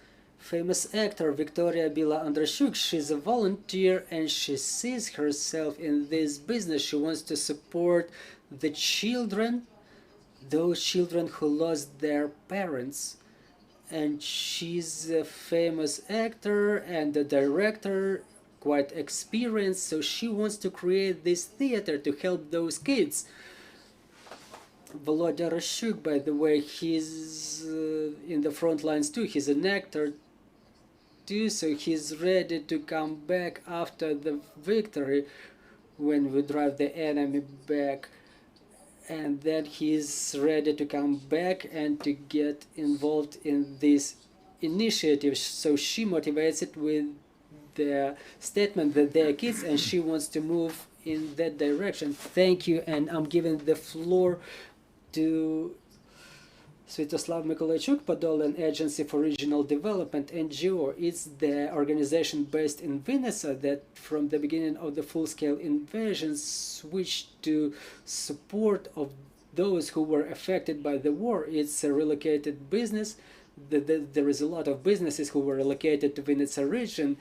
actor, Victoria Bila Andrashuk, she's a volunteer and she sees herself in this business. She wants to support the children, those children who lost their parents. And she's a famous actor and a director, quite experienced, so she wants to create this theater to help those kids. Volodya Rashuk, by the way, he's in the front lines too. He's an actor too, so he's ready to come back after the victory when we drive the enemy back. And then he's ready to come back and to get involved in this initiative. So she motivates it with the statement that they're kids and she wants to move in that direction. Thank you, and I'm giving the floor to Svyatoslav Nikolaychuk, Podilskyi Agency for Regional Development, NGO. It's the organization based in Vinnytsia that from the beginning of the full-scale invasion switched to support of those who were affected by the war. It's a relocated business. There is a lot of businesses who were relocated to Vinnytsia region.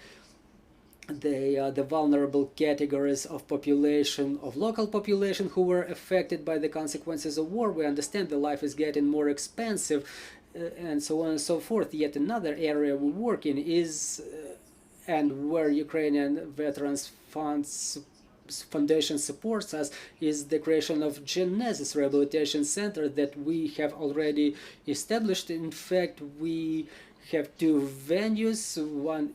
They are the vulnerable categories of population, of local population who were affected by the consequences of war. We understand the life is getting more expensive and so on and so forth. Yet another area we work in is, and where Ukrainian Veterans Foundation supports us, is the creation of Genesis Rehabilitation Center that we have already established. In fact, we have two venues, one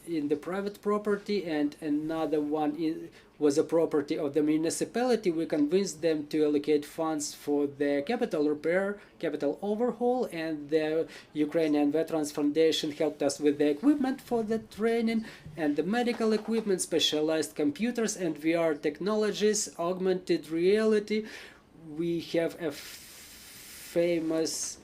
in the private property and another one was a property of the municipality. We convinced them to allocate funds for the capital repair, capital overhaul, and the Ukrainian Veterans Foundation helped us with the equipment for the training and the medical equipment, specialized computers and VR technologies, augmented reality. We have a famous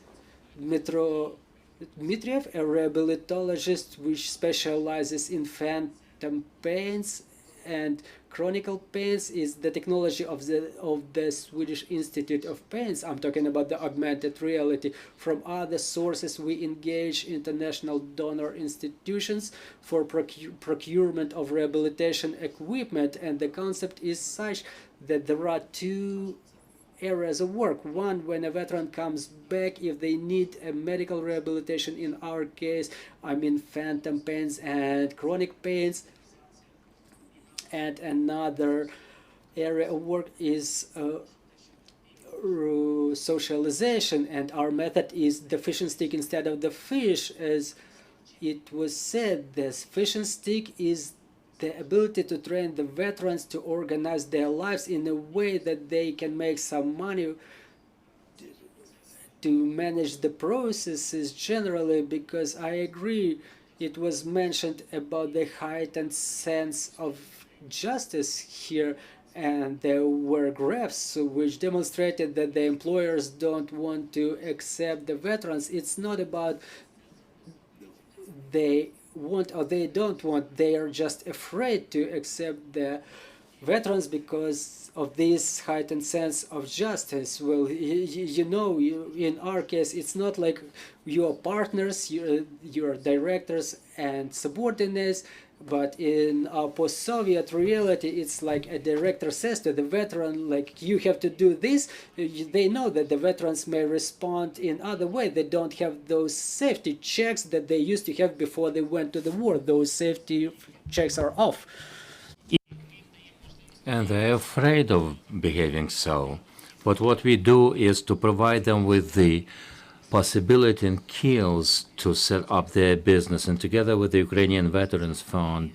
Dmitriev, a rehabilitologist which specializes in phantom pains and chronic pains, is the technology of the Swedish Institute of Pains. I'm talking about the augmented reality. From other sources, we engage international donor institutions for procurement of rehabilitation equipment, and the concept is such that there are two areas of work. One, when a veteran comes back, if they need a medical rehabilitation, in our case, I mean phantom pains and chronic pains. And another area of work is socialization, and our method is the fish and stick instead of the fish. As it was said, this fish and stick is the ability to train the veterans to organize their lives in a way that they can make some money to manage the processes generally, because I agree it was mentioned about the heightened sense of justice here, and there were graphs which demonstrated that the employers don't want to accept the veterans. It's not about they want or they don't want, they are just afraid to accept the veterans because of this heightened sense of justice. Well, you know, in our case, it's not like you are partners, you're directors and subordinates. But in our post-Soviet reality, it's like a director says to the veteran, like, you have to do this. They know that the veterans may respond in other way. They don't have those safety checks that they used to have before they went to the war. Those safety checks are off. And they're afraid of behaving so. But what we do is to provide them with the possibility and skills to set up their business. And together with the Ukrainian Veterans Fund,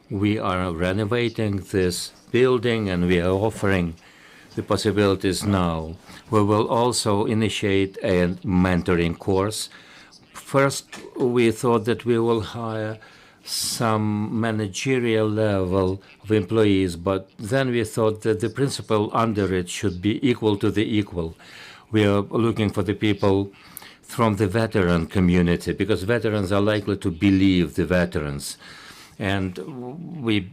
we are renovating this building and we are offering the possibilities now. We will also initiate a mentoring course. First, we thought that we will hire some managerial level of employees, but then we thought that the principal under it should be equal to the equal. We are looking for the people from the veteran community, because veterans are likely to believe the veterans. And we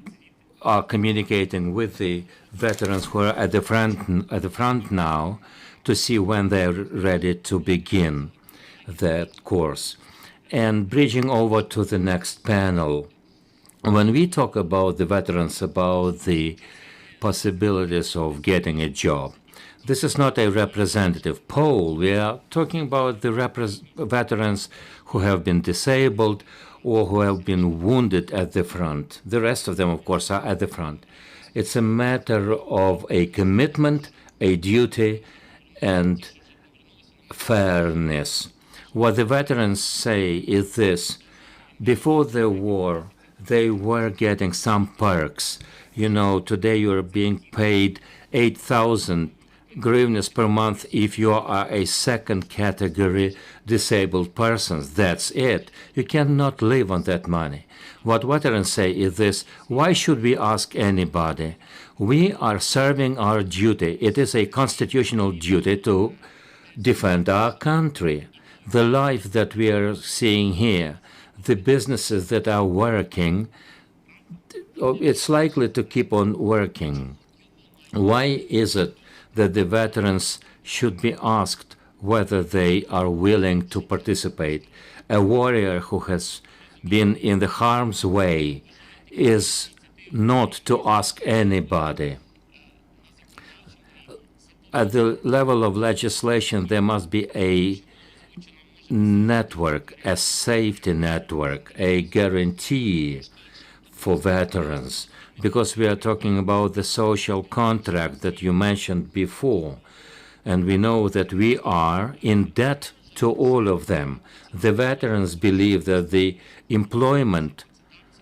are communicating with the veterans who are at the front now to see when they're ready to begin that course. And bridging over to the next panel, when we talk about the veterans, about the possibilities of getting a job, this is not a representative poll. We are talking about the veterans who have been disabled or who have been wounded at the front. The rest of them, of course, are at the front. It's a matter of a commitment, a duty, and fairness. What the veterans say is this: before the war, they were getting some perks. You know, today you're being paid 8,000 hryvnias per month if you are a second category disabled person. That's it. You cannot live on that money. What veterans say is this: why should we ask anybody? We are serving our duty. It is a constitutional duty to defend our country. The life that we are seeing here, the businesses that are working, it's likely to keep on working. Why is it that the veterans should be asked whether they are willing to participate? A warrior who has been in the harm's way is not to ask anybody. At the level of legislation, there must be a network, a safety network, a guarantee for veterans, because we are talking about the social contract that you mentioned before, and we know that we are in debt to all of them. The veterans believe that the employment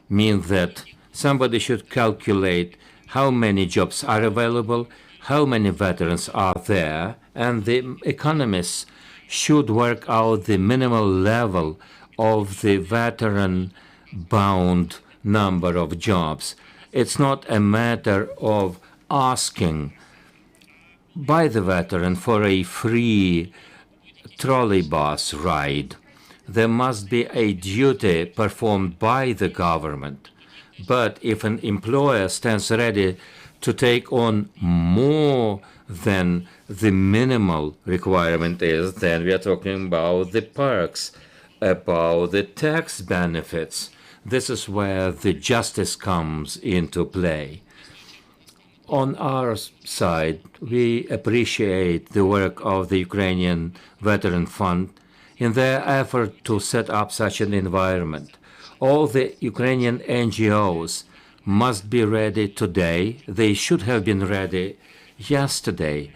means that somebody should calculate how many jobs are available, how many veterans are there, and the economists should work out the minimal level of the veteran-bound number of jobs. It's not a matter of asking by the veteran for a free trolley bus ride. There must be a duty performed by the government. But if an employer stands ready to take on more than the minimal requirement is, then we are talking about the perks, about the tax benefits. This is where the justice comes into play. On our side, we appreciate the work of the Ukrainian Veterans Fund in their effort to set up such an environment. All the Ukrainian NGOs must be ready today. They should have been ready yesterday.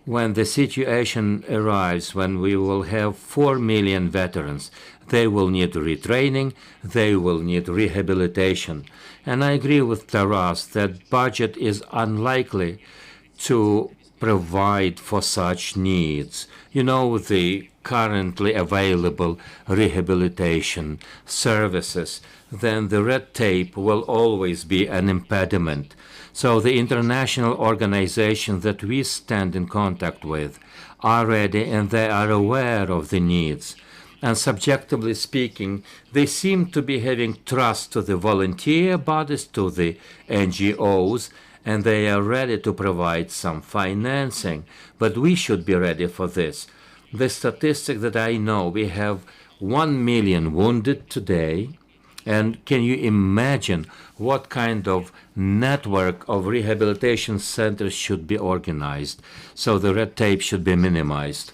When the situation arrives, when we will have 4 million veterans, they will need retraining, they will need rehabilitation. And I agree with Taras that budget is unlikely to provide for such needs. You know, the currently available rehabilitation services, then the red tape will always be an impediment. So the international organizations that we stand in contact with are ready and they are aware of the needs. And subjectively speaking, they seem to be having trust to the volunteer bodies, to the NGOs, and they are ready to provide some financing. But we should be ready for this. The statistic that I know, we have 1 million wounded today, And can you imagine what kind of network of rehabilitation centers should be organized so the red tape should be minimized?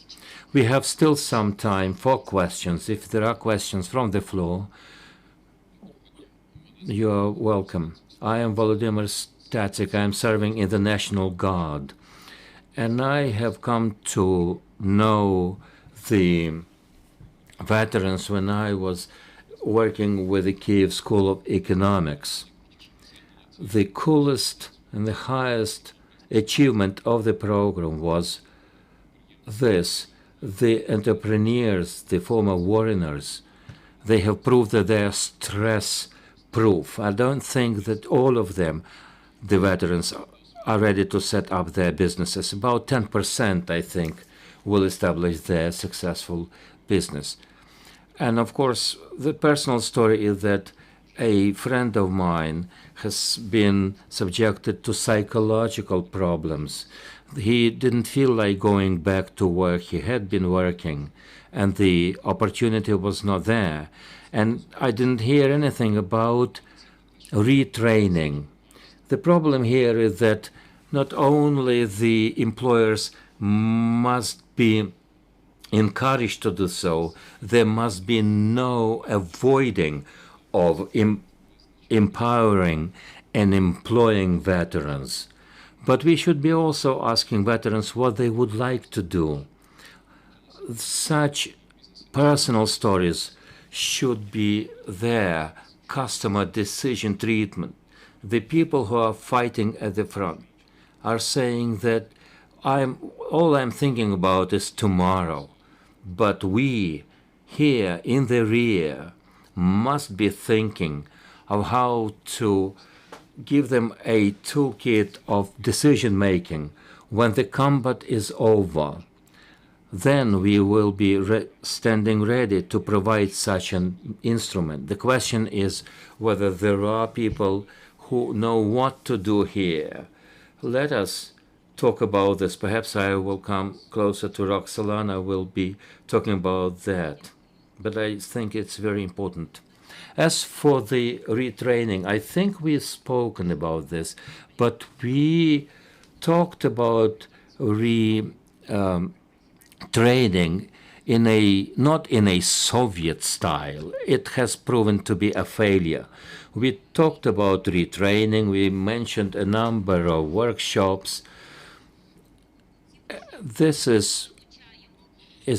We have still some time for questions. If there are questions from the floor, you're welcome. I am Volodymyr Static. I am serving in the National Guard. And I have come to know the veterans when I was working with the Kyiv School of Economics. The coolest and the highest achievement of the program was this. The entrepreneurs, the former warriors, they have proved that they are stress-proof. I don't think that all of them, the veterans, are ready to set up their businesses. About 10%, I think, will establish their successful business. And of course, the personal story is that a friend of mine has been subjected to psychological problems. He didn't feel like going back to work. He had been working, and the opportunity was not there. And I didn't hear anything about retraining. The problem here is that not only the employers must be encouraged to do so, there must be no avoiding of empowering and employing veterans. But we should be also asking veterans what they would like to do. Such personal stories should be their customer decision treatment. The people who are fighting at the front are saying that all I'm thinking about is tomorrow. But we here in the rear must be thinking of how to give them a toolkit of decision-making when the combat is over. Then we will be standing ready to provide such an instrument. The question is whether there are people who know what to do here. Let us talk about this. Perhaps I will come closer to Roksolyana, will be talking about that. But I think it's very important. As for the retraining, I think we've spoken about this, but we talked about training not in a Soviet style. It has proven to be a failure. We talked about retraining. We mentioned a number of workshops. This is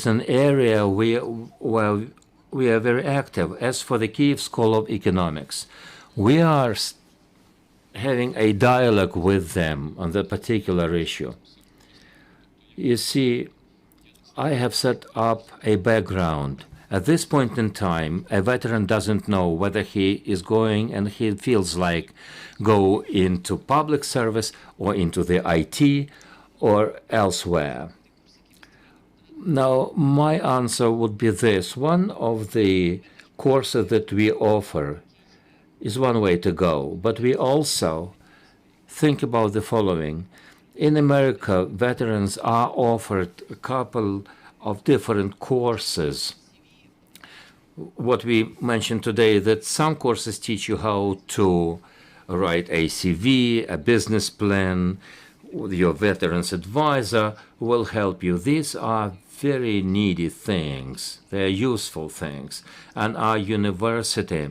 an area where we are very active. As for the Kyiv School of Economics, we are having a dialogue with them on the particular issue. You see, I have set up a background. At this point in time, a veteran doesn't know whether he is going and he feels like go into public service or into the IT or elsewhere. Now, my answer would be this. One of the courses that we offer is one way to go, but we also think about the following. In America, veterans are offered a couple of different courses. What we mentioned today, that some courses teach you how to write a CV, a business plan. Your veterans advisor will help you. These are very needy things. They're useful things. And our university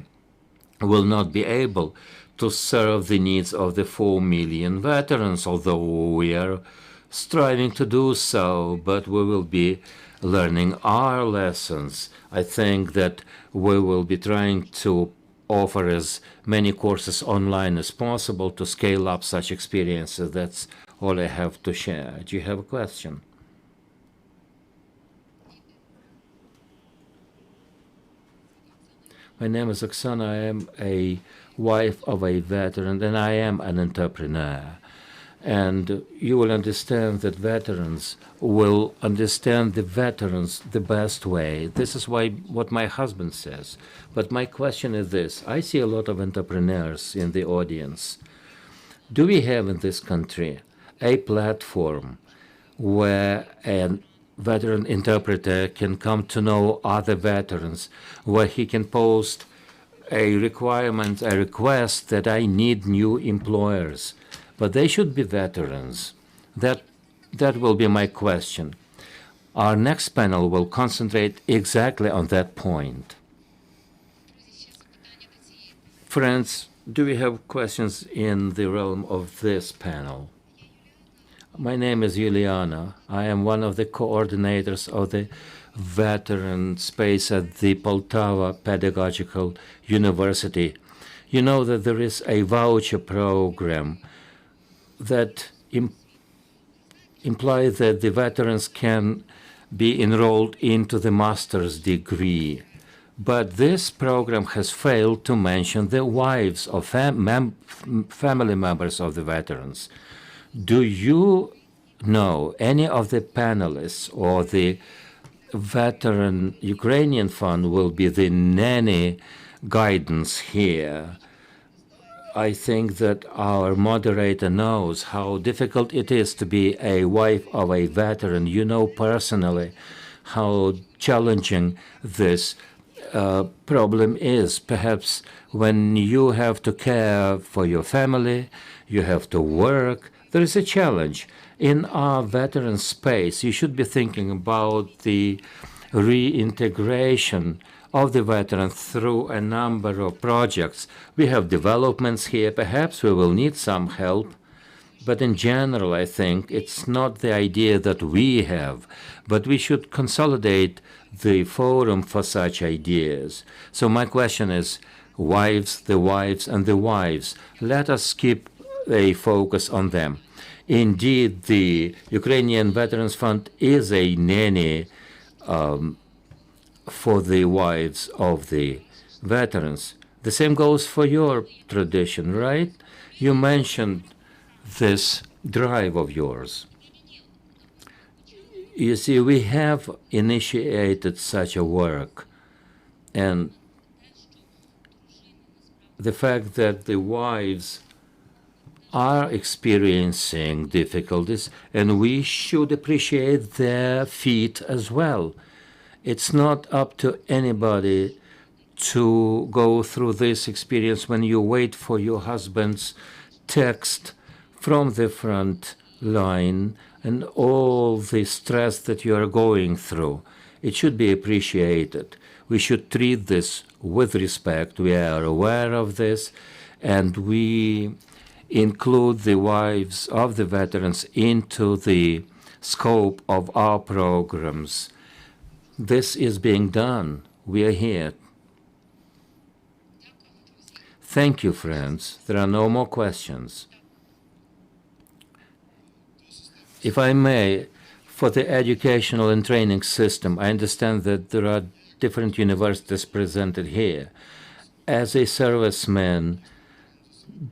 will not be able to serve the needs of the 4 million veterans, although we are striving to do so, but we will be learning our lessons. I think that we will be trying to offer as many courses online as possible to scale up such experiences. That's all I have to share. Do you have a question? My name is Oksana. I am a wife of a veteran, and I am an entrepreneur. And you will understand that veterans will understand the veterans the best way. This is what my husband says. But my question is this. I see a lot of entrepreneurs in the audience. Do we have in this country a platform where a veteran interpreter can come to know other veterans, where he can post a requirement, a request that I need new employers, but they should be veterans. That will be my question. Our next panel will concentrate exactly on that point. Friends, do we have questions in the realm of this panel? My name is Yuliana. I am one of the coordinators of the veteran space at the Poltava Pedagogical University. You know that there is a voucher program that implies that the veterans can be enrolled into the master's degree. But this program has failed to mention the wives of family members of the veterans. Do you know any of the panelists or the Veteran Ukrainian Fund will be the nanny guidance here? I think that our moderator knows how difficult it is to be a wife of a veteran. You know personally how challenging this problem is. Perhaps when you have to care for your family, you have to work, there is a challenge. In our veteran space, you should be thinking about the reintegration of the veteran through a number of projects. We have developments here. Perhaps we will need some help. But in general, I think it's not the idea that we have, but we should consolidate the forum for such ideas. So my question is, wives, the wives, and the wives. Let us keep a focus on them. Indeed, the Ukrainian Veterans Fund is a nanny for the wives of the veterans. The same goes for your tradition, right? You mentioned this drive of yours. You see, we have initiated such a work, and the fact that the wives are experiencing difficulties, and we should appreciate their feat as well. It's not up to anybody to go through this experience when you wait for your husband's text from the front line and all the stress that you are going through. It should be appreciated. We should treat this with respect. We are aware of this, and we include the wives of the veterans into the scope of our programs. This is being done. We are here. Thank you, friends. There are no more questions. If I may, for the educational and training system, I understand that there are different universities presented here. As a serviceman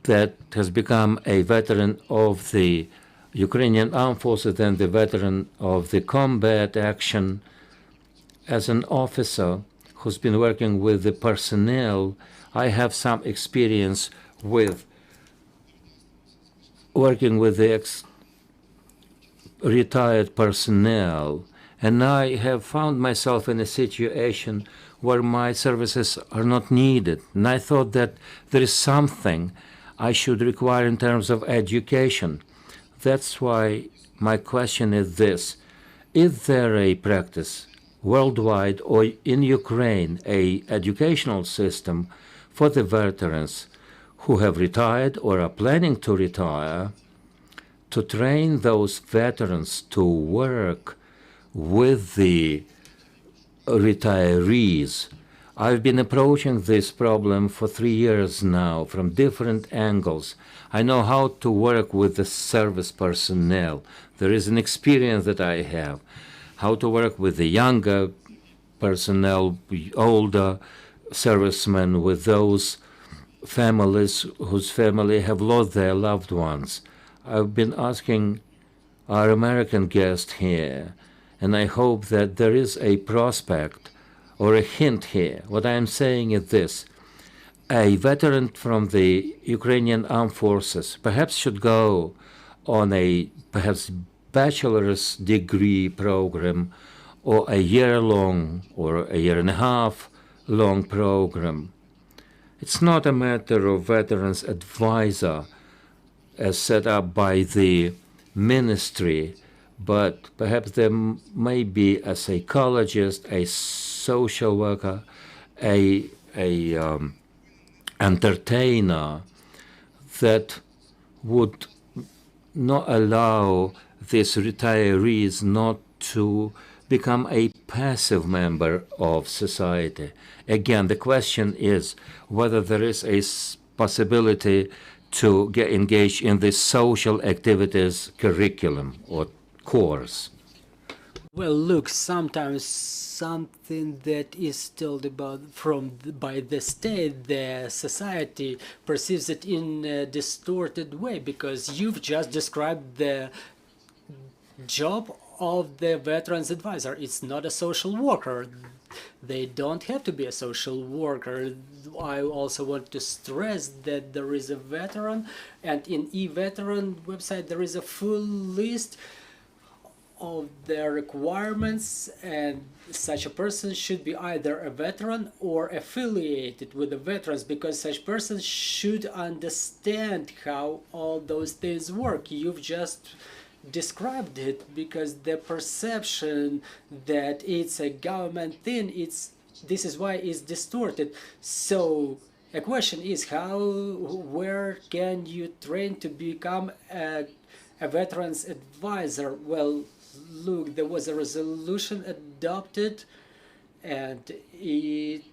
that has become a veteran of the Ukrainian Armed Forces and the veteran of the combat action, as an officer who's been working with the personnel, I have some experience with working with the retired personnel, and I have found myself in a situation where my services are not needed. And I thought that there is something I should require in terms of education. That's why my question is this. Is there a practice worldwide or in Ukraine, a educational system for the veterans who have retired or are planning to retire, to train those veterans to work with the retirees? I've been approaching this problem for 3 years now from different angles. I know how to work with the service personnel. There is an experience that I have. How to work with the younger personnel, older servicemen, with those families whose family have lost their loved ones. I've been asking our American guest here, and I hope that there is a prospect or a hint here. What I am saying is this. A veteran from the Ukrainian Armed Forces perhaps should go on a perhaps bachelor's degree program or a year-long or a year-and-a-half long program. It's not a matter of veterans advisor as set up by the ministry, but perhaps there may be a psychologist, a social worker, a entertainer that would not allow these retirees not to become a passive member of society. Again, the question is whether there is a possibility to get engaged in the social activities curriculum or course. Well, look, sometimes something that is told about by the state, the society perceives it in a distorted way, because you've just described the job of the veterans advisor. It's not a social worker. They don't have to be a social worker. I also want to stress that there is a veteran, and in e-veteran website there is a full list of their requirements, and such a person should be either a veteran or affiliated with the veterans, because such person should understand how all those things work. You've just described it, because the perception that it's a government thing, this is why it's distorted. So a question is, where can you train to become a veterans advisor? Well, look, there was a resolution adopted and it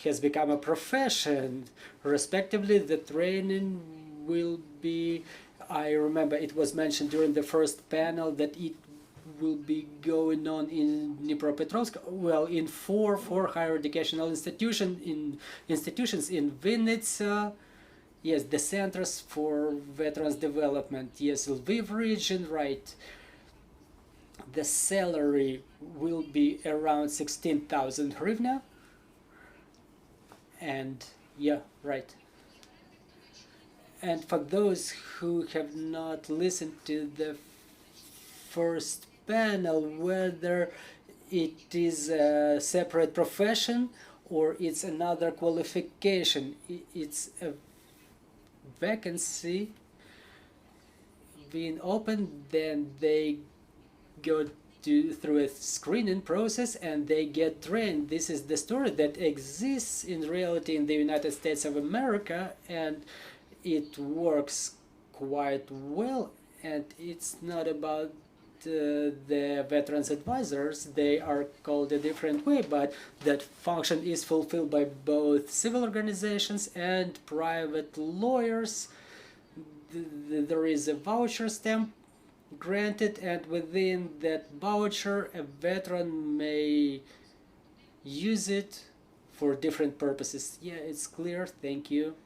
has become a profession. Respectively, the training will be, I remember it was mentioned during the first panel that it will be going on in Dnipropetrovsk, well, in four higher educational institutions in Vinnytsia, yes, the centers for veterans development, yes, Lviv region, right. The salary will be around 16,000 hryvnia, and yeah, right. And for those who have not listened to the first panel, whether it is a separate profession or it's another qualification, it's a vacancy being opened, then they go through a screening process and they get trained. This is the story that exists in reality in the United States of America, and it works quite well. And it's not about the veterans advisors, they are called a different way, but that function is fulfilled by both civil organizations and private lawyers. There is a voucher stamp granted, and within that voucher a veteran may use it for different purposes. Yeah, it's clear, thank you.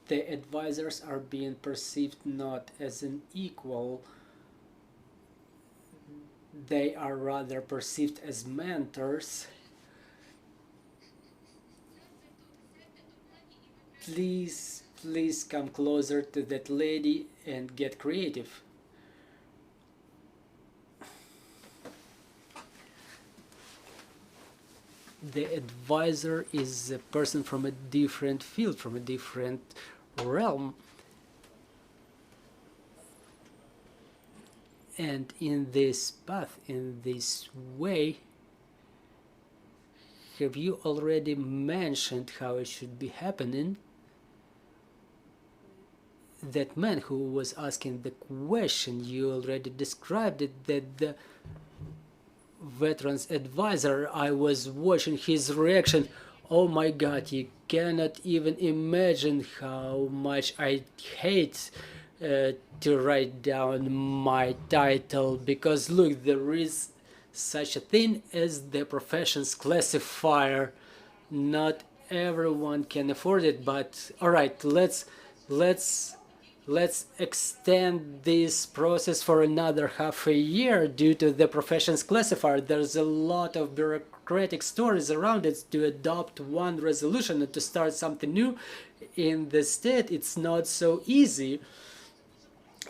The advisors are being perceived not as an equal, they are rather perceived as mentors. Please come closer to that lady and get creative. The advisor is a person from a different field, from a different realm. And in this path, in this way, have you already mentioned how it should be happening? That man who was asking the question, you already described it, that the veterans advisor, I was watching his reaction. Oh my God, you cannot even imagine how much I hate to write down my title, because look, there is such a thing as the professions classifier. Not everyone can afford it, but all right, let's extend this process for another half a year due to the professions classifier. There's a lot of bureaucratic stories around it. To adopt one resolution and to start something new in the state, it's not so easy.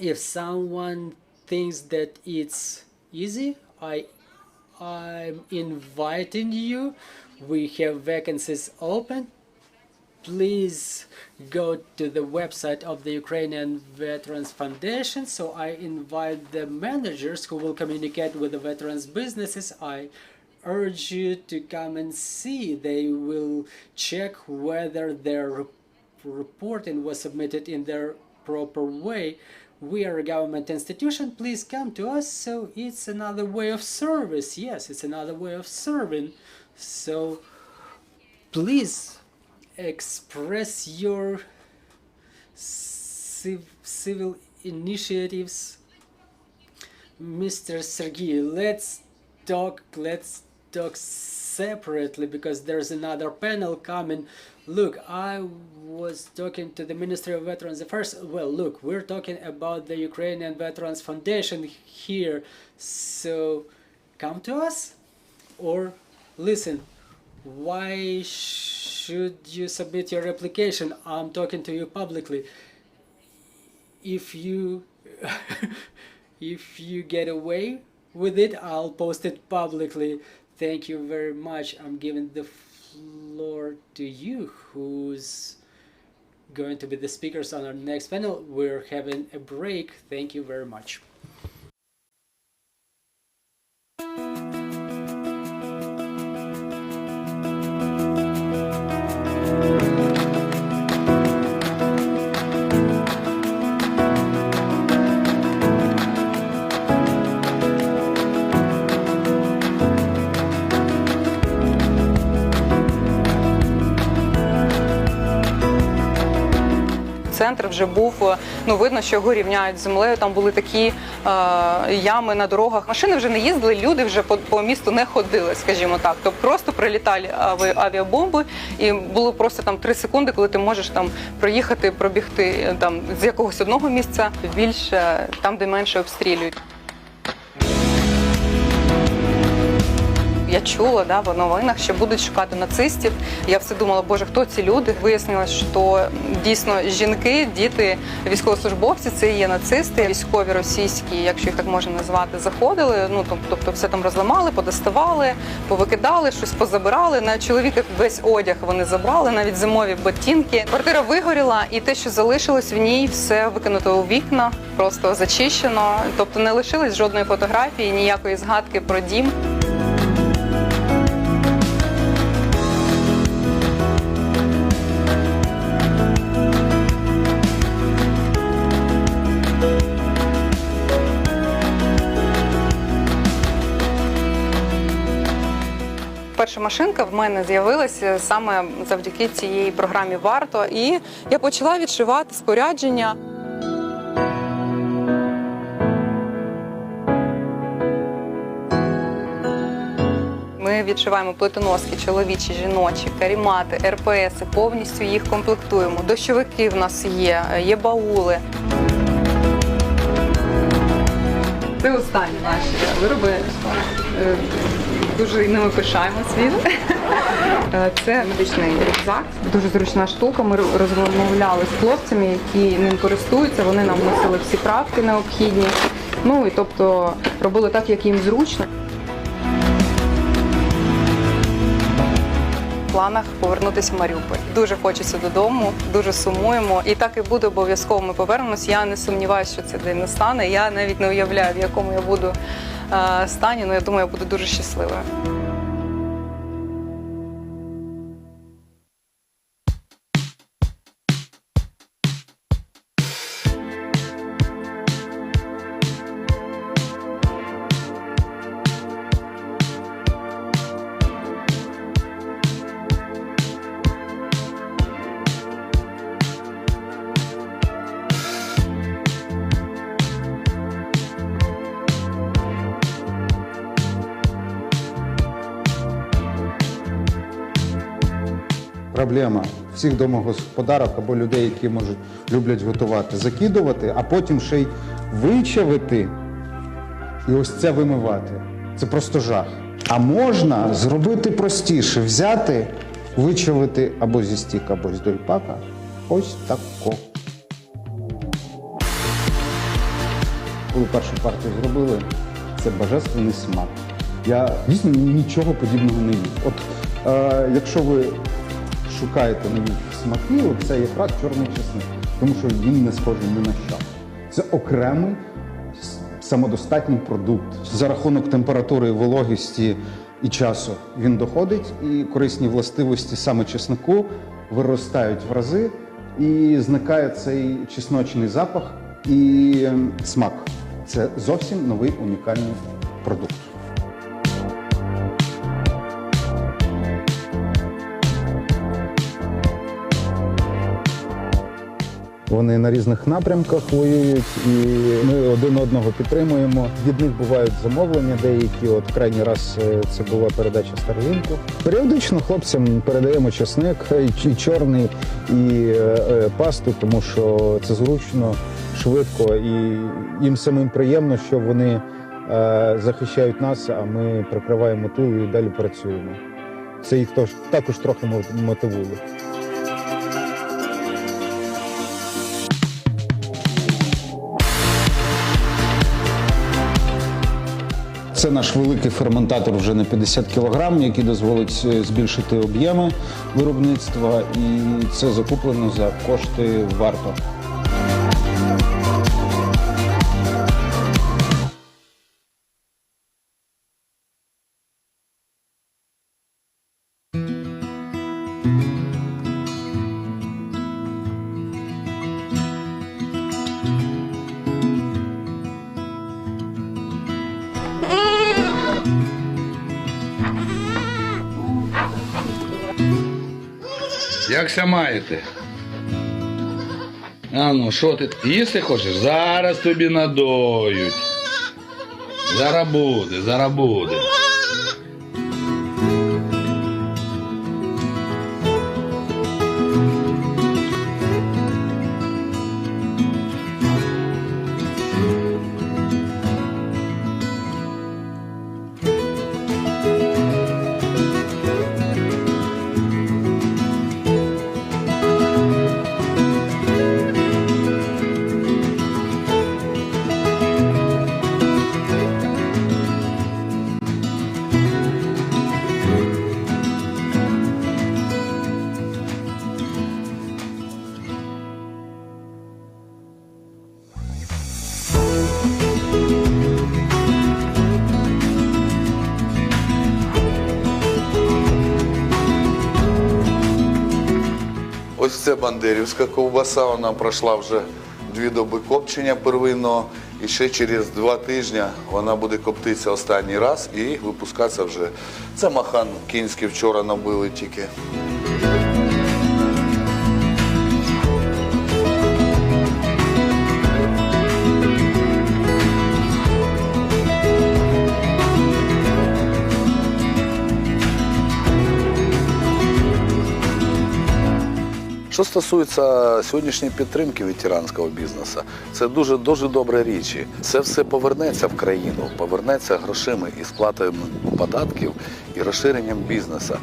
If someone thinks that it's easy, I'm inviting you we have vacancies open, please go to the website of the Ukrainian Veterans Foundation. So I invite the managers who will communicate with the veterans businesses. I urge you to come and see. They will check whether their reporting was submitted in their proper way. We are a government institution. Please come to us. So it's another way of service. Yes, it's another way of serving. So please express your civil initiatives. Mr. Sergei, let's talk separately because there's another panel coming. Look, I was talking to the Ministry of Veterans Affairs. Well, look, we're talking about the Ukrainian Veterans Foundation here. So come to us or listen. Why should you submit your application? I'm talking to you publicly. If you if you get away with it, I'll post it publicly. Thank you very much. I'm giving the floor to you, who's going to be the speakers on our next panel. We're having a break. Thank you very much. Центр вже був, видно, що його рівняють з землею, там були такі ями на дорогах. Машини вже не їздили, люди вже по місту не ходили, скажімо так. Тобто просто прилітали авіабомби і було просто там 3 секунди, коли ти можеш там проїхати, пробігти там з якогось одного місця більше, там, де менше обстрілюють. Я чула в новинах, що будуть шукати нацистів. Я все думала, боже, хто ці люди? Вияснилось, що дійсно жінки, діти, військовослужбовці – це і є нацисти. Військові російські, якщо їх так можна назвати, заходили, тобто все там розламали, подоставали, повикидали, щось позабирали. На чоловіка весь одяг вони забрали, навіть зимові ботинки. Квартира вигоріла, і те, що залишилось в ній, все викинуто у вікна, просто зачищено. Тобто не лишилось жодної фотографії, ніякої згадки про дім. Перша машинка в мене з'явилася саме завдяки цієї програмі «Варто», і я почала відшивати спорядження. Ми відшиваємо плитоноски чоловічі, жіночі, карімати, РПСи, повністю їх комплектуємо. Дощовики в нас є баули. Це останні наші вироби. Дуже ними пишаємося. Це медичний рюкзак, дуже зручна штука. Ми розмовляли з хлопцями, які ним користуються, вони нам носили всі правки необхідні. І тобто робили так, як їм зручно. В планах повернутися в Маріуполь. Дуже хочеться додому, дуже сумуємо. І так і буде обов'язково. Ми повернемось. Я не сумніваюся, що цей день настане. Я навіть не уявляю, в якому я буду стані, я думаю, я буду дуже щасливою. Проблема всіх домогосподарок або людей, які люблять готувати, закидувати, а потім ще й вичавити і ось це вимивати. Це просто жах. А можна зробити простіше, взяти, вичавити або зі стік, або з дольпака. Ось тако. Коли першу партію зробили, це божественний смак. Я дійсно нічого подібного не їв. От Якщо ви шукаєте нові смаки, це якраз чорний чесник, тому що він не схожий ні на що. Це окремий самодостатній продукт. За рахунок температури, вологості і часу він доходить, і корисні властивості саме чеснику виростають в рази, і зникає цей чесночний запах і смак. Це зовсім новий унікальний продукт. Вони на різних напрямках воюють, і ми один одного підтримуємо. Від них бувають замовлення деякі. От крайній раз це була передача Старлінку. Періодично хлопцям передаємо чесник, і чорний, і пасту, тому що це зручно, швидко, і їм самим приємно, що вони захищають нас, а ми прикриваємо тил і далі працюємо. Це їх також трохи мотивує. Це наш великий ферментатор вже на 50 кг, який дозволить збільшити об'єми виробництва, і це закуплено за кошти варто. Якся маєте? А ну, що ти їсти хочеш? Зараз тобі надоють. Зараз буде, зараз буде. Ось це бандерівська ковбаса, вона пройшла вже 2 доби копчення первинного, і ще через 2 тижні вона буде коптитися останній раз і випускатися вже. Це махан кінський, вчора набили тільки. Що стосується сьогоднішньої підтримки ветеранського бізнесу, це дуже добра річ. Це все повернеться в країну, повернеться грошима і сплатою податків, і розширенням бізнесу.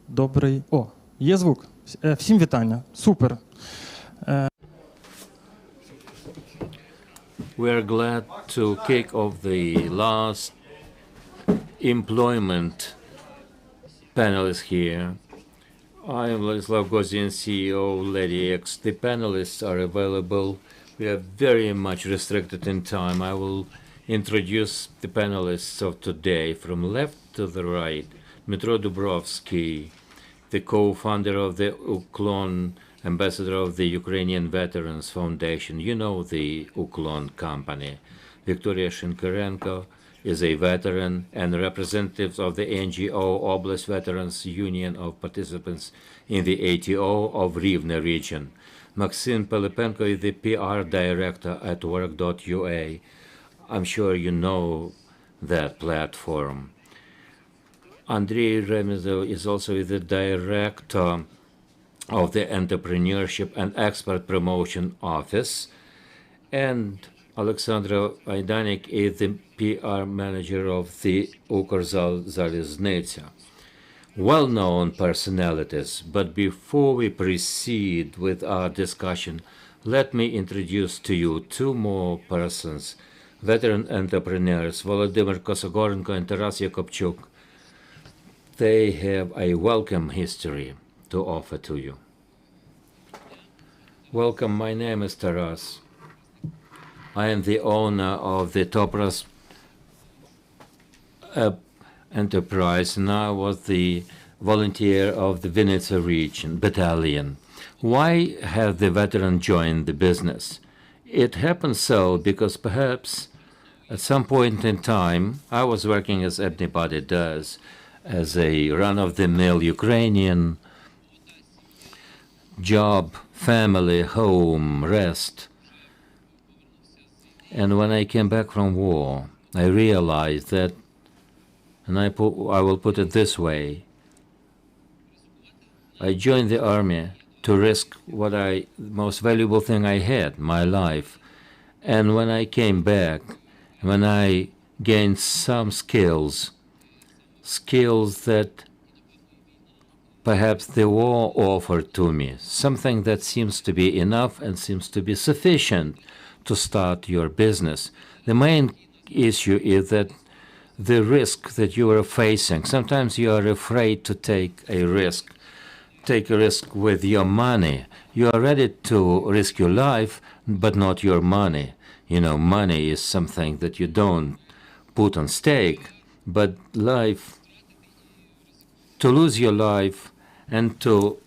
Добрий. О, є звук. Всім вітання. Супер. We are glad to kick off the last employment panelists here. I am Vladislav Gozin, CEO of Lady X. The panelists are available. We are very much restricted in time. I will introduce the panelists of today from left to the right. Dmytro Dubrovsky, the co-founder of the Uklon, ambassador of the Ukrainian Veterans Foundation. You know the Uklon company. Victoria Shinkarenko, is a veteran and representatives of the NGO Oblast Veterans Union of Participants in the ATO of Rivne region. Maxim Pilipenko is the PR director at work.ua. I'm sure you know that platform. Andrei Remezov is also the director of the Entrepreneurship and Expert Promotion Office, and Alexandra Vaidanik is the PR manager of the Ukrzaliznytsia. Well-known personalities, but before we proceed with our discussion, let me introduce to you two more persons, veteran entrepreneurs, Volodymyr Kosogorenko and Taras Yakubchuk. They have a welcome history to offer to you. Welcome, my name is Taras. I am the owner of the Topras enterprise, and I was the volunteer of the Vinnytsia region battalion. Why have the veteran joined the business? It happened so because perhaps at some point in time I was working as anybody does, as a run-of-the-mill Ukrainian job, family, home, rest. And when I came back from war, I realized that, and I will put it this way, I joined the army to risk the most valuable thing I had, my life. And when I came back, when I gained some skills that perhaps the war offered to me, something that seems to be enough and seems to be sufficient to start your business. The main issue is that the risk that you are facing, sometimes you are afraid to take a risk with your money. You are ready to risk your life, but not your money. You know, money is something that you don't put on stake, but life, to lose your life and to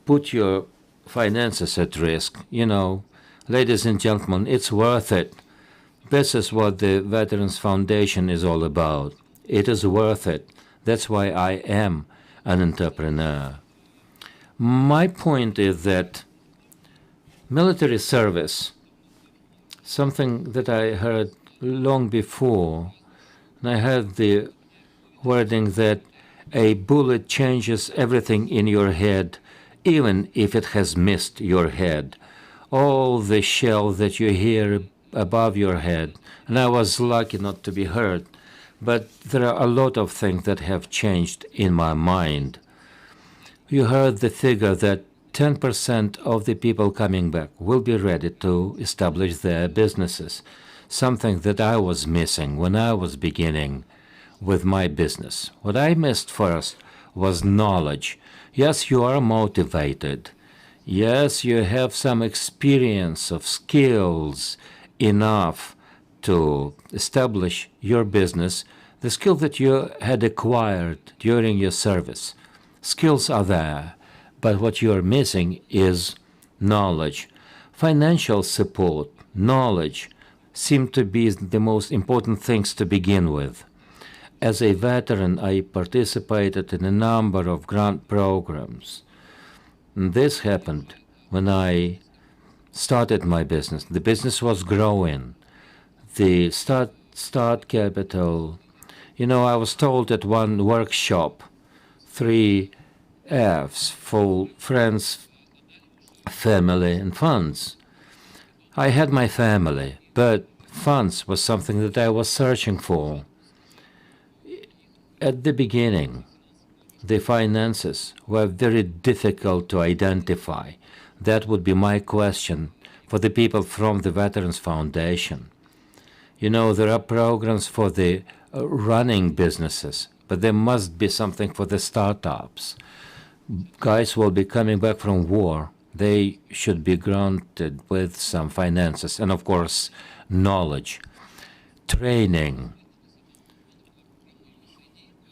put your finances at risk, you know, ladies and gentlemen, it's worth it. This is what the Veterans Foundation is all about. It is worth it. That's why I am an entrepreneur. My point is that military service, something that I heard long before, and I heard the wording that a bullet changes everything in your head, even if it has missed your head. All the shell that you hear above your head, and I was lucky not to be hurt, but there are a lot of things that have changed in my mind. You heard the figure that 10% of the people coming back will be ready to establish their businesses, something that I was missing when I was beginning with my business. What I missed first was knowledge. Yes, you are motivated. Yes, you have some experience of skills enough to establish your business, the skill that you had acquired during your service. Skills are there, but what you're missing is knowledge. Financial support, knowledge, seem to be the most important things to begin with. As a veteran, I participated in a number of grant programs. And this happened when I started my business. The business was growing. The start capital, you know, I was told at one workshop, 3 F's for friends, family, and funds. I had my family, but funds was something that I was searching for. At the beginning, the finances were very difficult to identify. That would be my question for the people from the Veterans Foundation. You know, there are programs for the running businesses, but there must be something for the startups. Guys will be coming back from war. They should be granted with some finances and, of course, knowledge, training.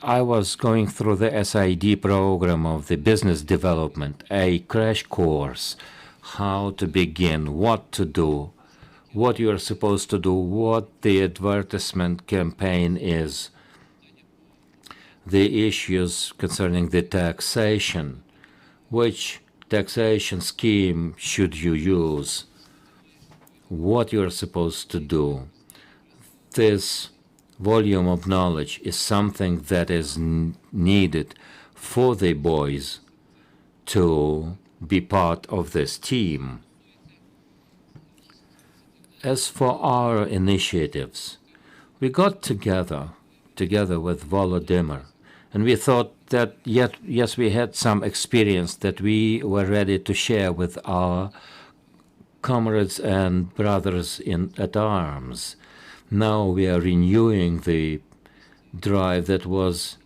I was going through the SID program of the business development, a crash course, how to begin, what to do, what you are supposed to do, what the advertisement campaign is, the issues concerning the taxation, which taxation scheme should you use, what you are supposed to do. This volume of knowledge is something that is needed for the boys to be part of this team. As for our initiatives, we got together with Volodymyr, and we thought that, yes, we had some experience that we were ready to share with our comrades and brothers at arms. Now we are renewing the drive that was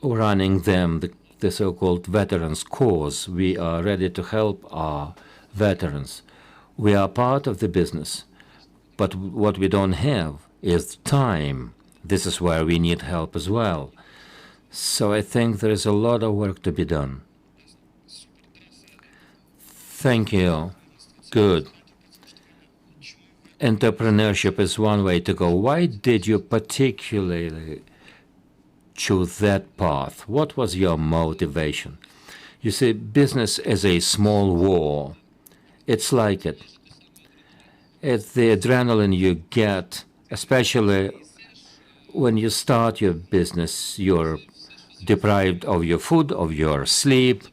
running them, the so-called veterans cause. We are ready to help our veterans. We are part of the business, but what we don't have is time. This is where we need help as well. So I think there is a lot of work to be done. Thank you. Good. Entrepreneurship is one way to go. Why did you particularly choose that path? What was your motivation? You see, business is a small war. It's like it. It's the adrenaline you get, especially when you start your business. You're deprived of your food, of your sleep.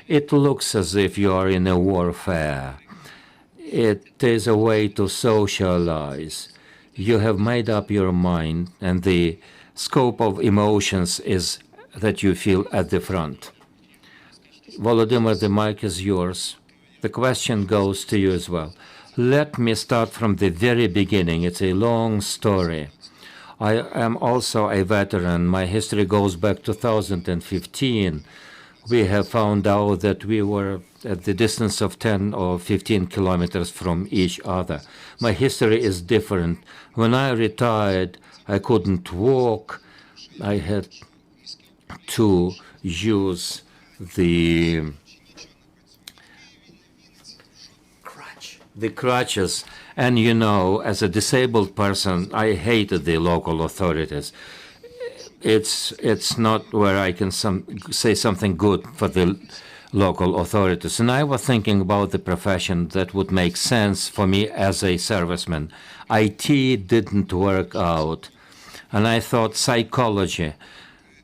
It looks as if you're in a warfare. It is a way to socialize. You have made up your mind, and the scope of emotions is that you feel at the front. Volodymyr, the mic is yours. The question goes to you as well. Let me start from the very beginning. It's a long story. I am also a veteran. My history goes back to 2015. We have found out that we were at the distance of 10 or 15 kilometers from each other. My history is different. When I retired, I couldn't walk. I had to use the crutches. And you know, as a disabled person, I hated the local authorities. It's not where I can say something good for the local authorities. And I was thinking about the profession that would make sense for me as a serviceman. IT didn't work out. And I thought psychology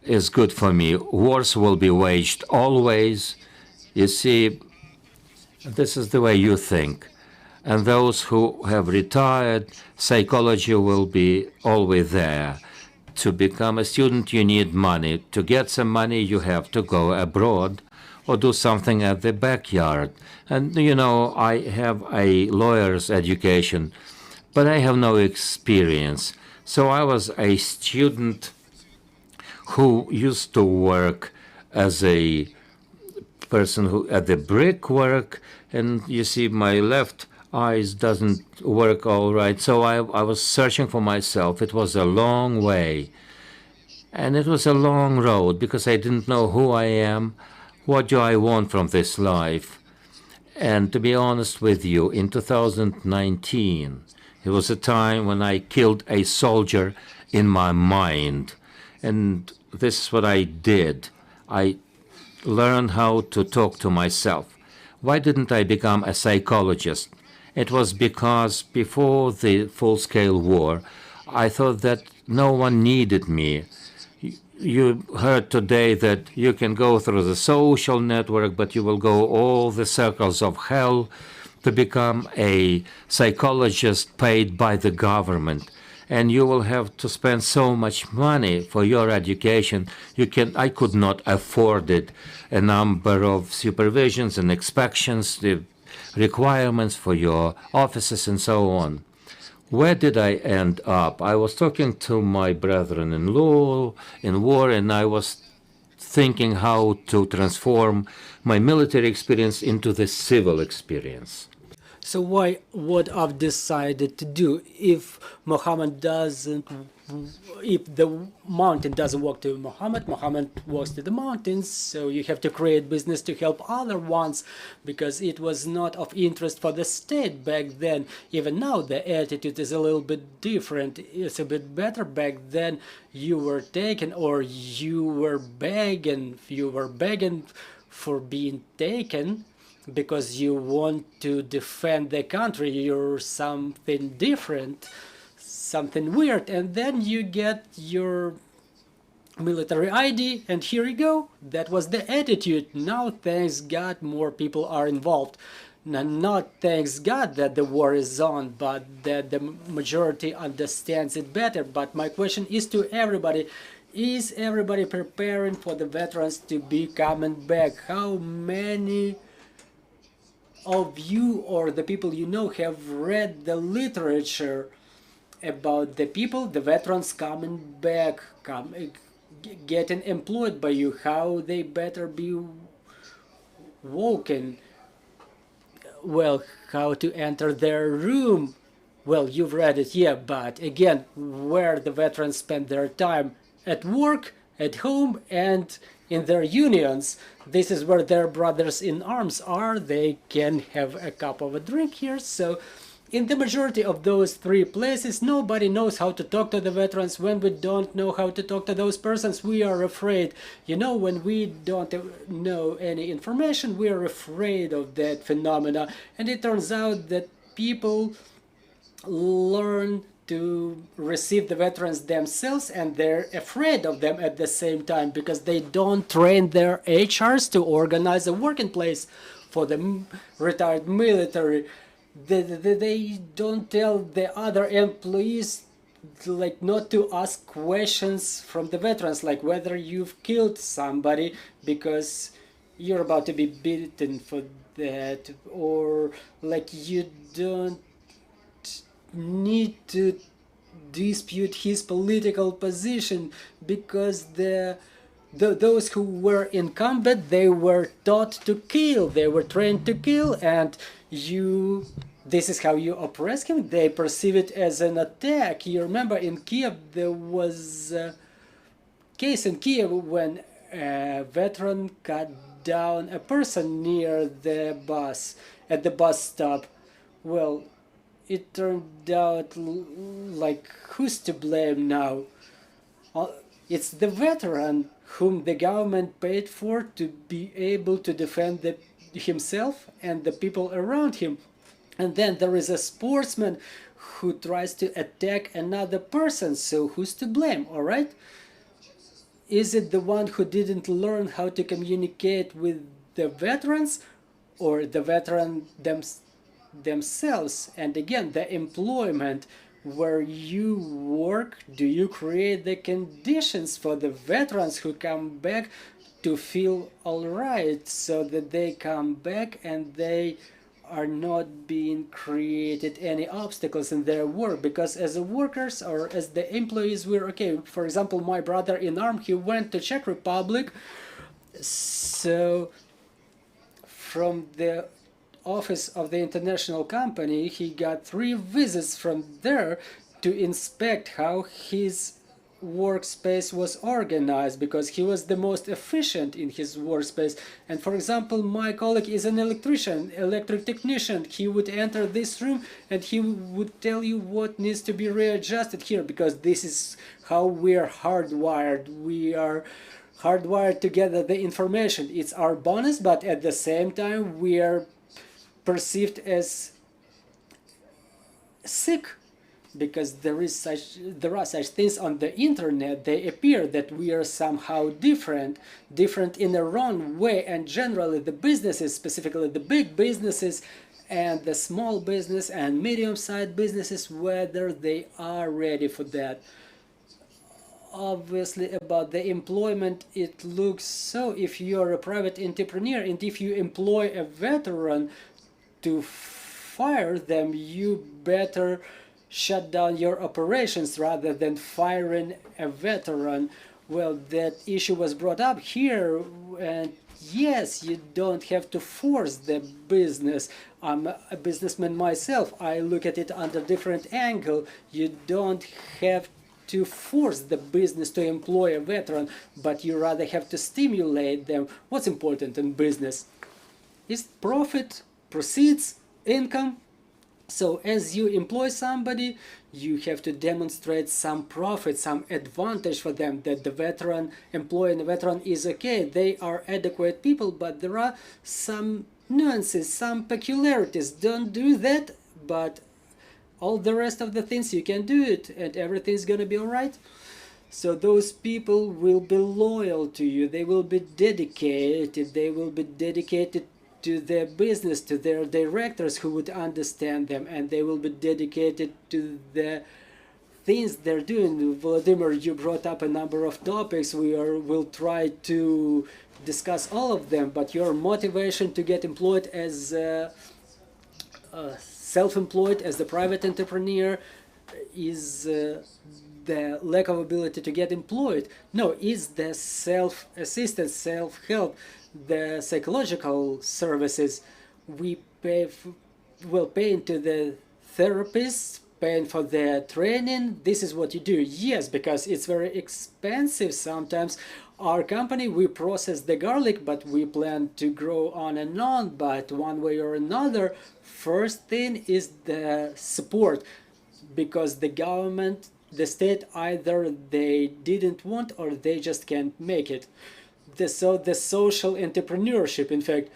is good for me. Wars will be waged always. You see, this is the way you think. And those who have retired, psychology will be always there. To become a student, you need money. To get some money, you have to go abroad or do something at the backyard. And, you know, I have a lawyer's education, but I have no experience. So I was a student who used to work as a person who at the brickwork, and you see my left eyes doesn't work all right. So I was searching for myself. It was a long way. And it was a long road because I didn't know who I am, what do I want from this life. And to be honest with you, in 2019, it was a time when I killed a soldier in my mind. And this is what I did. I learned how to talk to myself. Why didn't I become a psychologist? It was because before the full-scale war, I thought that no one needed me. You heard today that you can go through the social network, but you will go all the circles of hell to become a psychologist paid by the government. And you will have to spend so much money for your education. I could not afford it. A number of supervisions and inspections, the requirements for your offices and so on. Where did I end up? I was talking to my brethren-in-law in war, and I was thinking how to transform my military experience into the civil experience. So what I've decided to do, if the mountain doesn't walk to Muhammad walks to the mountains, so you have to create business to help other ones, because it was not of interest for the state back then. Even now the attitude is a little bit different. It's a bit better. Back then you were taken, or you were begging for being taken, because you want to defend the country. You're something different, something weird, and then you get your military ID, and here you go. That was the attitude. Now, thanks God, more people are involved. Not thanks God that the war is on, but that the majority understands it better. But my question is to everybody: is everybody preparing for the veterans to be coming back? How many of you or the people you know have read the literature about the people, the veterans coming back, getting employed by you, how they better be woken, well, how to enter their room? Well, you've read it, yeah, but again, where the veterans spend their time: at work, at home, and in their unions. This is where their brothers in arms are. They can have a cup of a drink here. So in the majority of those three places, nobody knows how to talk to the veterans. When we don't know how to talk to those persons, we are afraid. You know, when we don't know any information, we are afraid of that phenomena. And it turns out that people learn to receive the veterans themselves, and they're afraid of them at the same time, because they don't train their HRs to organize a working place for the retired military. They don't tell the other employees, like, not to ask questions from the veterans, like whether you've killed somebody, because you're about to be beaten for that, or like you don't need to dispute his political position, because those who were in combat, they were taught to kill, they were trained to kill, and this is how you oppress him. They perceive it as an attack. You remember in Kyiv there was a case in Kyiv when a veteran cut down a person near the bus, at the bus stop. Well, it turned out like, who's to blame now? It's the veteran whom the government paid for to be able to defend himself and the people around him. And then there is a sportsman who tries to attack another person. So who's to blame, all right? Is it the one who didn't learn how to communicate with the veterans, or the veteran themselves? And again, the employment, where you work, do you create the conditions for the veterans who come back to feel all right, so that they come back and they are not being created any obstacles in their work? Because as a workers or as the employees, we're okay. For example, my brother in arms, he went to Czech Republic, so from the office of the international company, he got 3 visits from there to inspect how his workspace was organized, because he was the most efficient in his workspace. And for example, my colleague is an electrician, electric technician. He would enter this room and he would tell you what needs to be readjusted here, because this is how we are hardwired. We are hardwired to gather the information. It's our bonus, but at the same time we are perceived as sick, because there are such things on the internet. They appear that we are somehow different in the wrong way. And generally the businesses, specifically the big businesses and the small business and medium-sized businesses, whether they are ready for that. Obviously, about the employment, it looks so. If you're a private entrepreneur and if you employ a veteran, to fire them, you better shut down your operations rather than firing a veteran. Well, that issue was brought up here, and Yes, you don't have to force the business. I'm a businessman myself. I look at it under different angle. You don't have to force the business to employ a veteran, but you rather have to stimulate them. What's important in business is profit, proceeds, income. So as you employ somebody, you have to demonstrate some profit, some advantage for them, that the veteran, employing a veteran is okay. They are adequate people, but there are some nuances, some peculiarities. Don't do that, but all the rest of the things you can do it, and everything's gonna be all right. So those people will be loyal to you. They will be dedicated. They will be dedicated to their business, to their directors who would understand them, and they will be dedicated to the things they're doing. Vladimir, you brought up a number of topics. We'll try to discuss all of them, but your motivation to get employed as self-employed, as the private entrepreneur, is the lack of ability to get employed. No, it's the self-assistance, self-help, the psychological services. We pay, paying to the therapists, paying for their training. This is what you do. Yes, because it's very expensive sometimes. Our company, we process the garlic, but we plan to grow on and on. But one way or another, first thing is the support, because the government, the state, either they didn't want or they just can't make it. So the social entrepreneurship, in fact,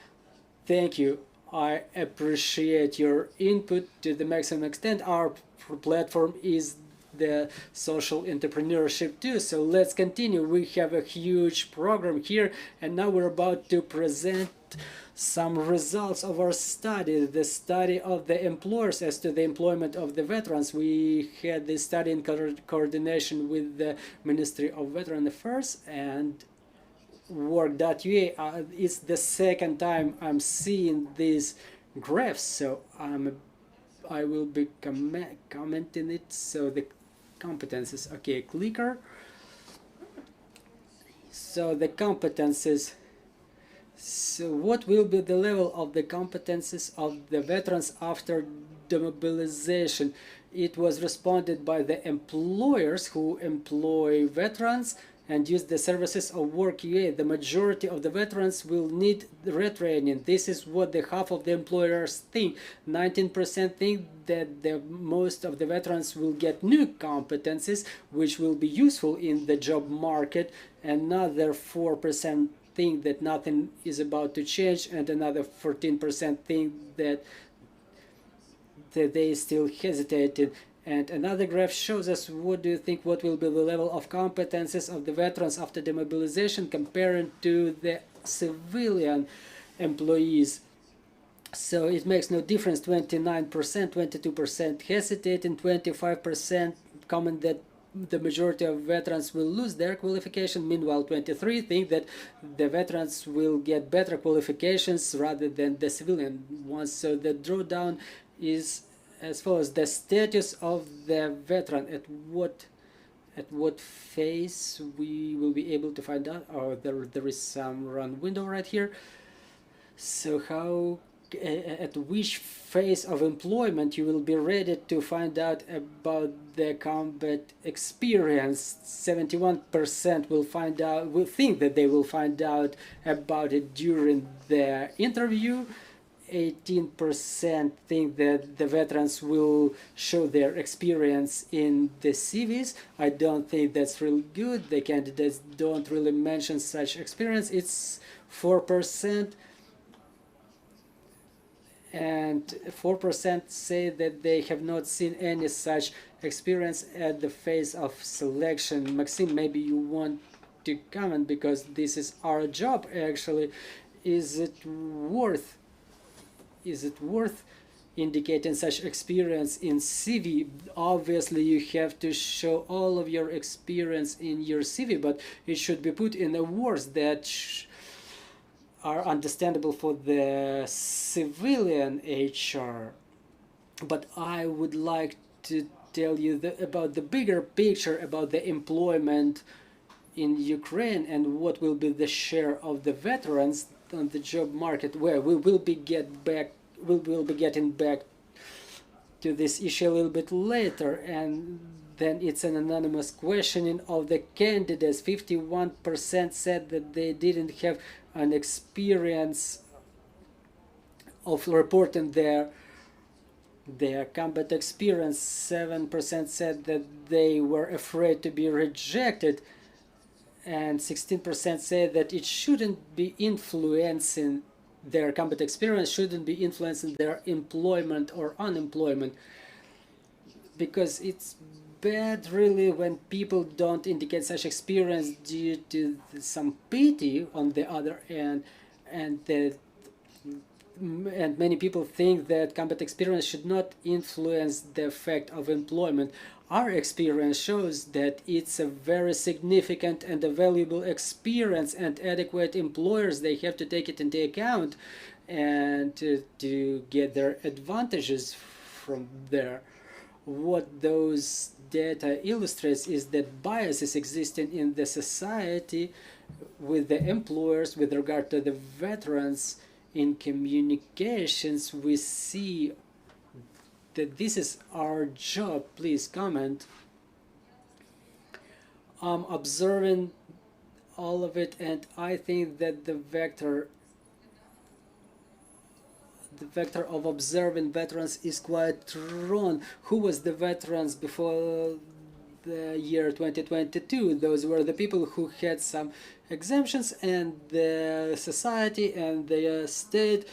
thank you. I appreciate your input to the maximum extent. Our platform is the social entrepreneurship too. So let's continue. We have a huge program here, and now we're about to present some results of our study, the study of the employers as to the employment of the veterans. We had this study in coordination with the Ministry of Veteran Affairs and Work.ua. It's the second time I'm seeing these graphs, so I will be commenting it. So the competences, okay, clicker. So the competences. So what will be the level of the competences of the veterans after demobilization? It was responded by the employers who employ veterans and use the services of Work.ua. The majority of the veterans will need retraining. This is what the half of the employers think. 19% think that the most of the veterans will get new competencies which will be useful in the job market. Another 4% think that nothing is about to change, and another 14% think that they still hesitated. And another graph shows us, what do you think, what will be the level of competences of the veterans after demobilization compared to the civilian employees. So it makes no difference, 29%, 22% hesitating, 25% comment that the majority of veterans will lose their qualification. Meanwhile, 23 think that the veterans will get better qualifications rather than the civilian ones. So the drawdown is as far as the status of the veteran, at what phase we will be able to find out. Oh, there is some run window right here. So how, at which phase of employment you will be ready to find out about the combat experience. 71% will think that they will find out about it during the interview. 18% think that the veterans will show their experience in the CVs. I don't think that's really good. The candidates don't really mention such experience. It's 4%, and 4% say that they have not seen any such experience at the phase of selection. Maxim, maybe you want to comment, because this is our job actually. Is it worth indicating such experience in CV? Obviously you have to show all of your experience in your CV, but it should be put in the words that are understandable for the civilian HR. But I would like to tell you about the bigger picture about the employment in Ukraine and what will be the share of the veterans. on the job market, where we will be getting back to this issue a little bit later. And then it's an anonymous questioning of the candidates. 51% said that they didn't have an experience of reporting their combat experience. 7% said that they were afraid to be rejected, and 16% said that it shouldn't be influencing their combat experience, shouldn't be influencing their employment or unemployment, because it's bad really when people don't indicate such experience due to some pity on the other end, and many people think that combat experience should not influence the effect of employment. Our experience shows that it's a very significant and a valuable experience, and adequate employers, they have to take it into account and to get their advantages from there. What those data illustrates is that biases existing in the society with the employers with regard to the veterans. In communications, we see that this is our job. Please comment. I'm observing all of it, and I think that the vector of observing veterans is quite wrong. Who was the veterans before the year 2022? Those were the people who had some exemptions, and the society and the state,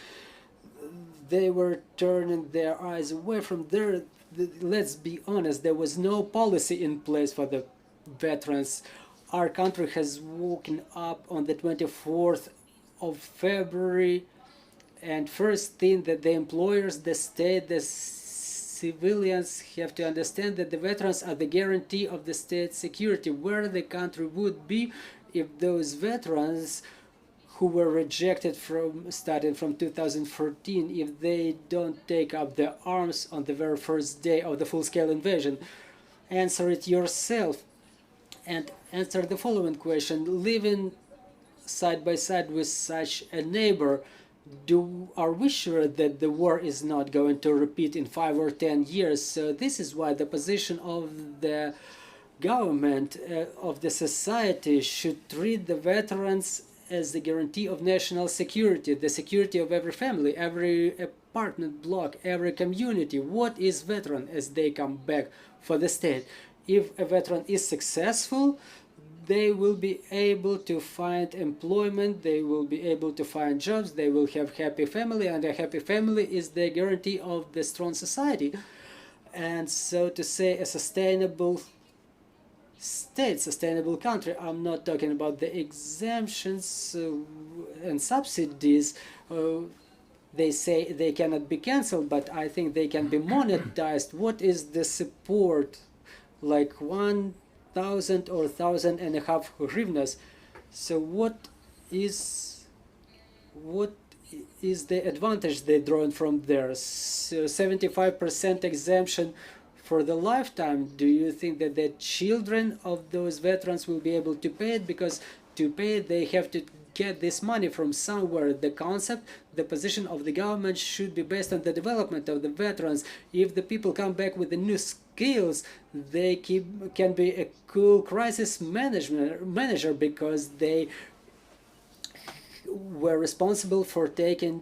they were turning their eyes away from there. Let's be honest, there was no policy in place for the veterans. Our country has woken up on the 24th of February, and first thing that the employers, the state, the civilians have to understand that the veterans are the guarantee of the state security. Where the country would be if those veterans who were rejected starting from 2014, if they don't take up their arms on the very first day of the full-scale invasion? Answer it yourself, and answer the following question. Living side by side with such a neighbor, are we sure that the war is not going to repeat in 5 or 10 years? So this is why the position of the government, of the society, should treat the veterans as the guarantee of national security, the security of every family, every apartment block, every community. What is veteran as they come back for the state? If a veteran is successful, they will be able to find employment, they will be able to find jobs, they will have happy family, and a happy family is the guarantee of the strong society. And so to say, a sustainable state, sustainable country, I'm not talking about the exemptions and subsidies. They say they cannot be cancelled, but I think they can be monetized. What is the support? Like 1,000 or 1,500 hryvnias. So what is the advantage they drawn from there? So 75% exemption for the lifetime. Do you think that the children of those veterans will be able to pay it? Because to pay it, they have to get this money from somewhere. The concept, the position of the government should be based on the development of the veterans. If the people come back with the new skills, they can be a cool crisis manager, because they were responsible for taking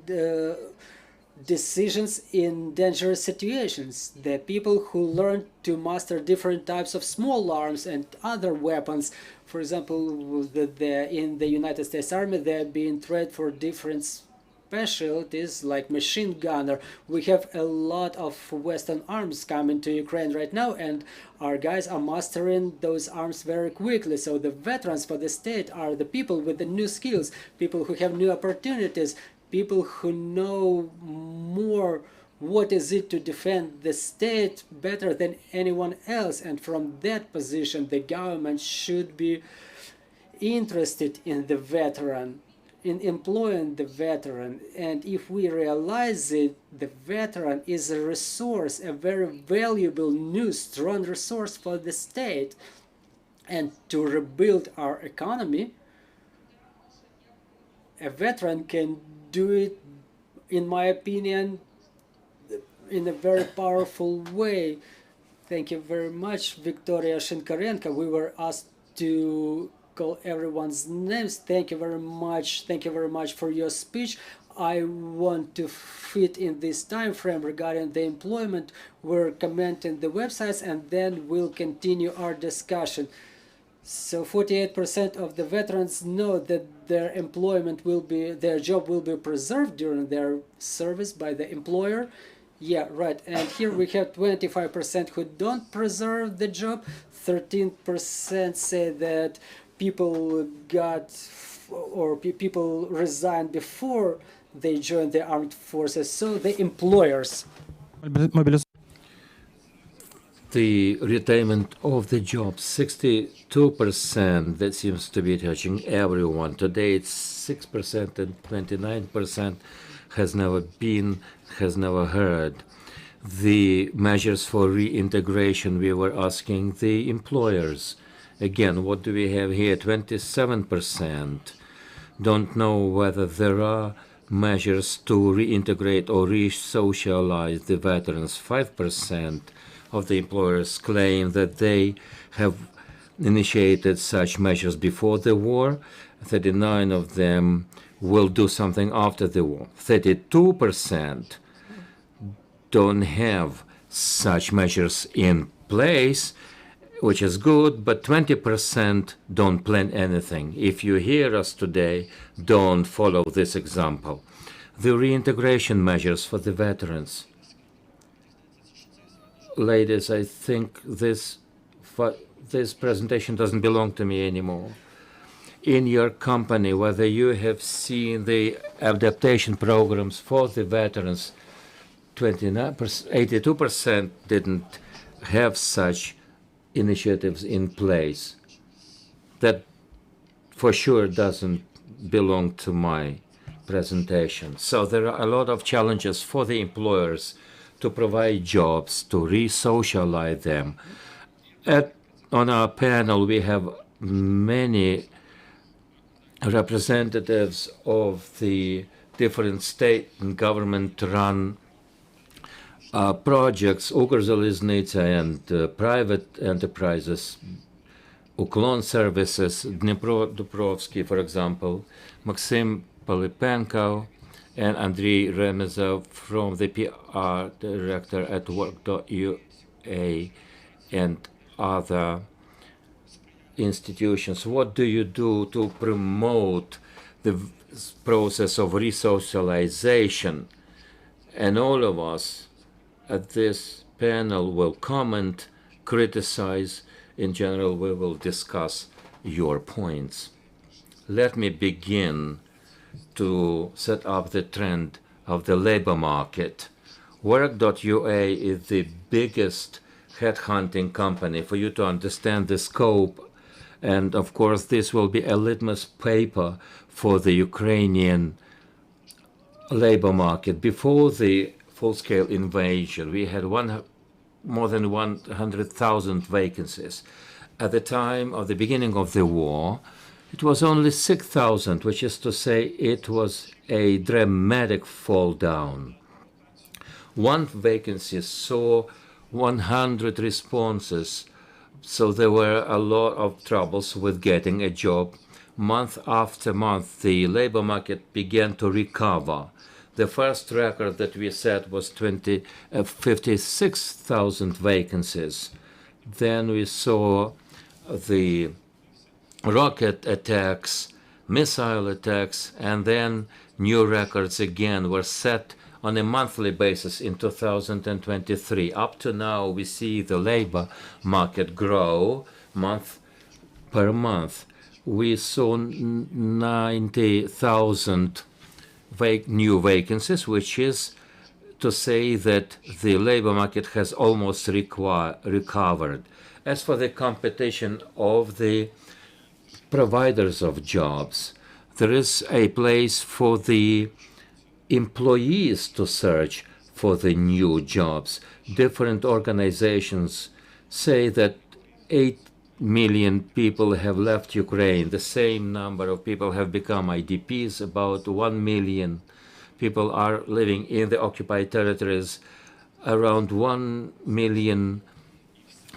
decisions in dangerous situations. The people who learned to master different types of small arms and other weapons, for example, in the United States Army, they're being trained for different specialties like machine gunner. We have a lot of Western arms coming to Ukraine right now, and our guys are mastering those arms very quickly. So the veterans for the state are the people with the new skills, people who have new opportunities, people who know more what is it to defend the state better than anyone else. And from that position, the government should be interested in the veteran, in employing the veteran. And if we realize it, the veteran is a resource, a very valuable, new, strong resource for the state. And to rebuild our economy, a veteran can do it, in my opinion, in a very powerful way. Thank you very much, Victoria Shinkarenko. We were asked to call everyone's names. Thank you very much. Thank you very much for your speech. I want to fit in this time frame regarding the employment. We're commenting the websites and then we'll continue our discussion. So 48% of the veterans know that their employment will be, their job will be preserved during their service by the employer. Yeah, right. And here we have 25% who don't preserve the job. 13% say that people got or people resigned before they joined the armed forces. So the employers. The retirement of the jobs, 62%, that seems to be touching everyone. Today it's 6% and 29% has never been, has never heard. The measures for reintegration, we were asking the employers. Again, what do we have here? 27% don't know whether there are measures to reintegrate or re-socialize the veterans. 5% of the employers claim that they have initiated such measures before the war. 39 of them will do something after the war. 32% don't have such measures in place, which is good, but 20% don't plan anything. If you hear us today, don't follow this example. The reintegration measures for the veterans. Ladies, I think this presentation doesn't belong to me anymore. In your company, whether you have seen the adaptation programs for the veterans, 82% didn't have such initiatives in place. That for sure doesn't belong to my presentation. So there are a lot of challenges for the employers to provide jobs, to re-socialize them. On our panel, we have many representatives of the different state and government-run projects, Ukrzaliznytsia and private enterprises, Uklon services, Dnipro-Dubrovsky, for example, Maxim Polipenko, and Andrei Remezov from the PR director at Work.ua and other institutions. What do you do to promote the process of resocialization? And all of us at this panel will comment, criticize. In general, we will discuss your points. Let me begin to set up the trend of the labor market. Work.ua is the biggest headhunting company for you to understand the scope. And of course, this will be a litmus paper for the Ukrainian labor market. Before the full-scale invasion, we had more than 100,000 vacancies. At the time of the beginning of the war, it was only 6,000, which is to say it was a dramatic fall down. One vacancy saw 100 responses, so there were a lot of troubles with getting a job. Month after month, the labor market began to recover. The first record that we set was 56,000 vacancies. Then we saw the rocket attacks, missile attacks, and then new records again were set on a monthly basis in 2023. Up to now, we see the labor market grow month per month. We saw 90,000 new vacancies, which is to say that the labor market has almost recovered. As for the competition of the providers of jobs, there is a place for the employees to search for the new jobs. Different organizations say that million people have left Ukraine. The same number of people have become IDPs. About 1 million people are living in the occupied territories. Around 1 million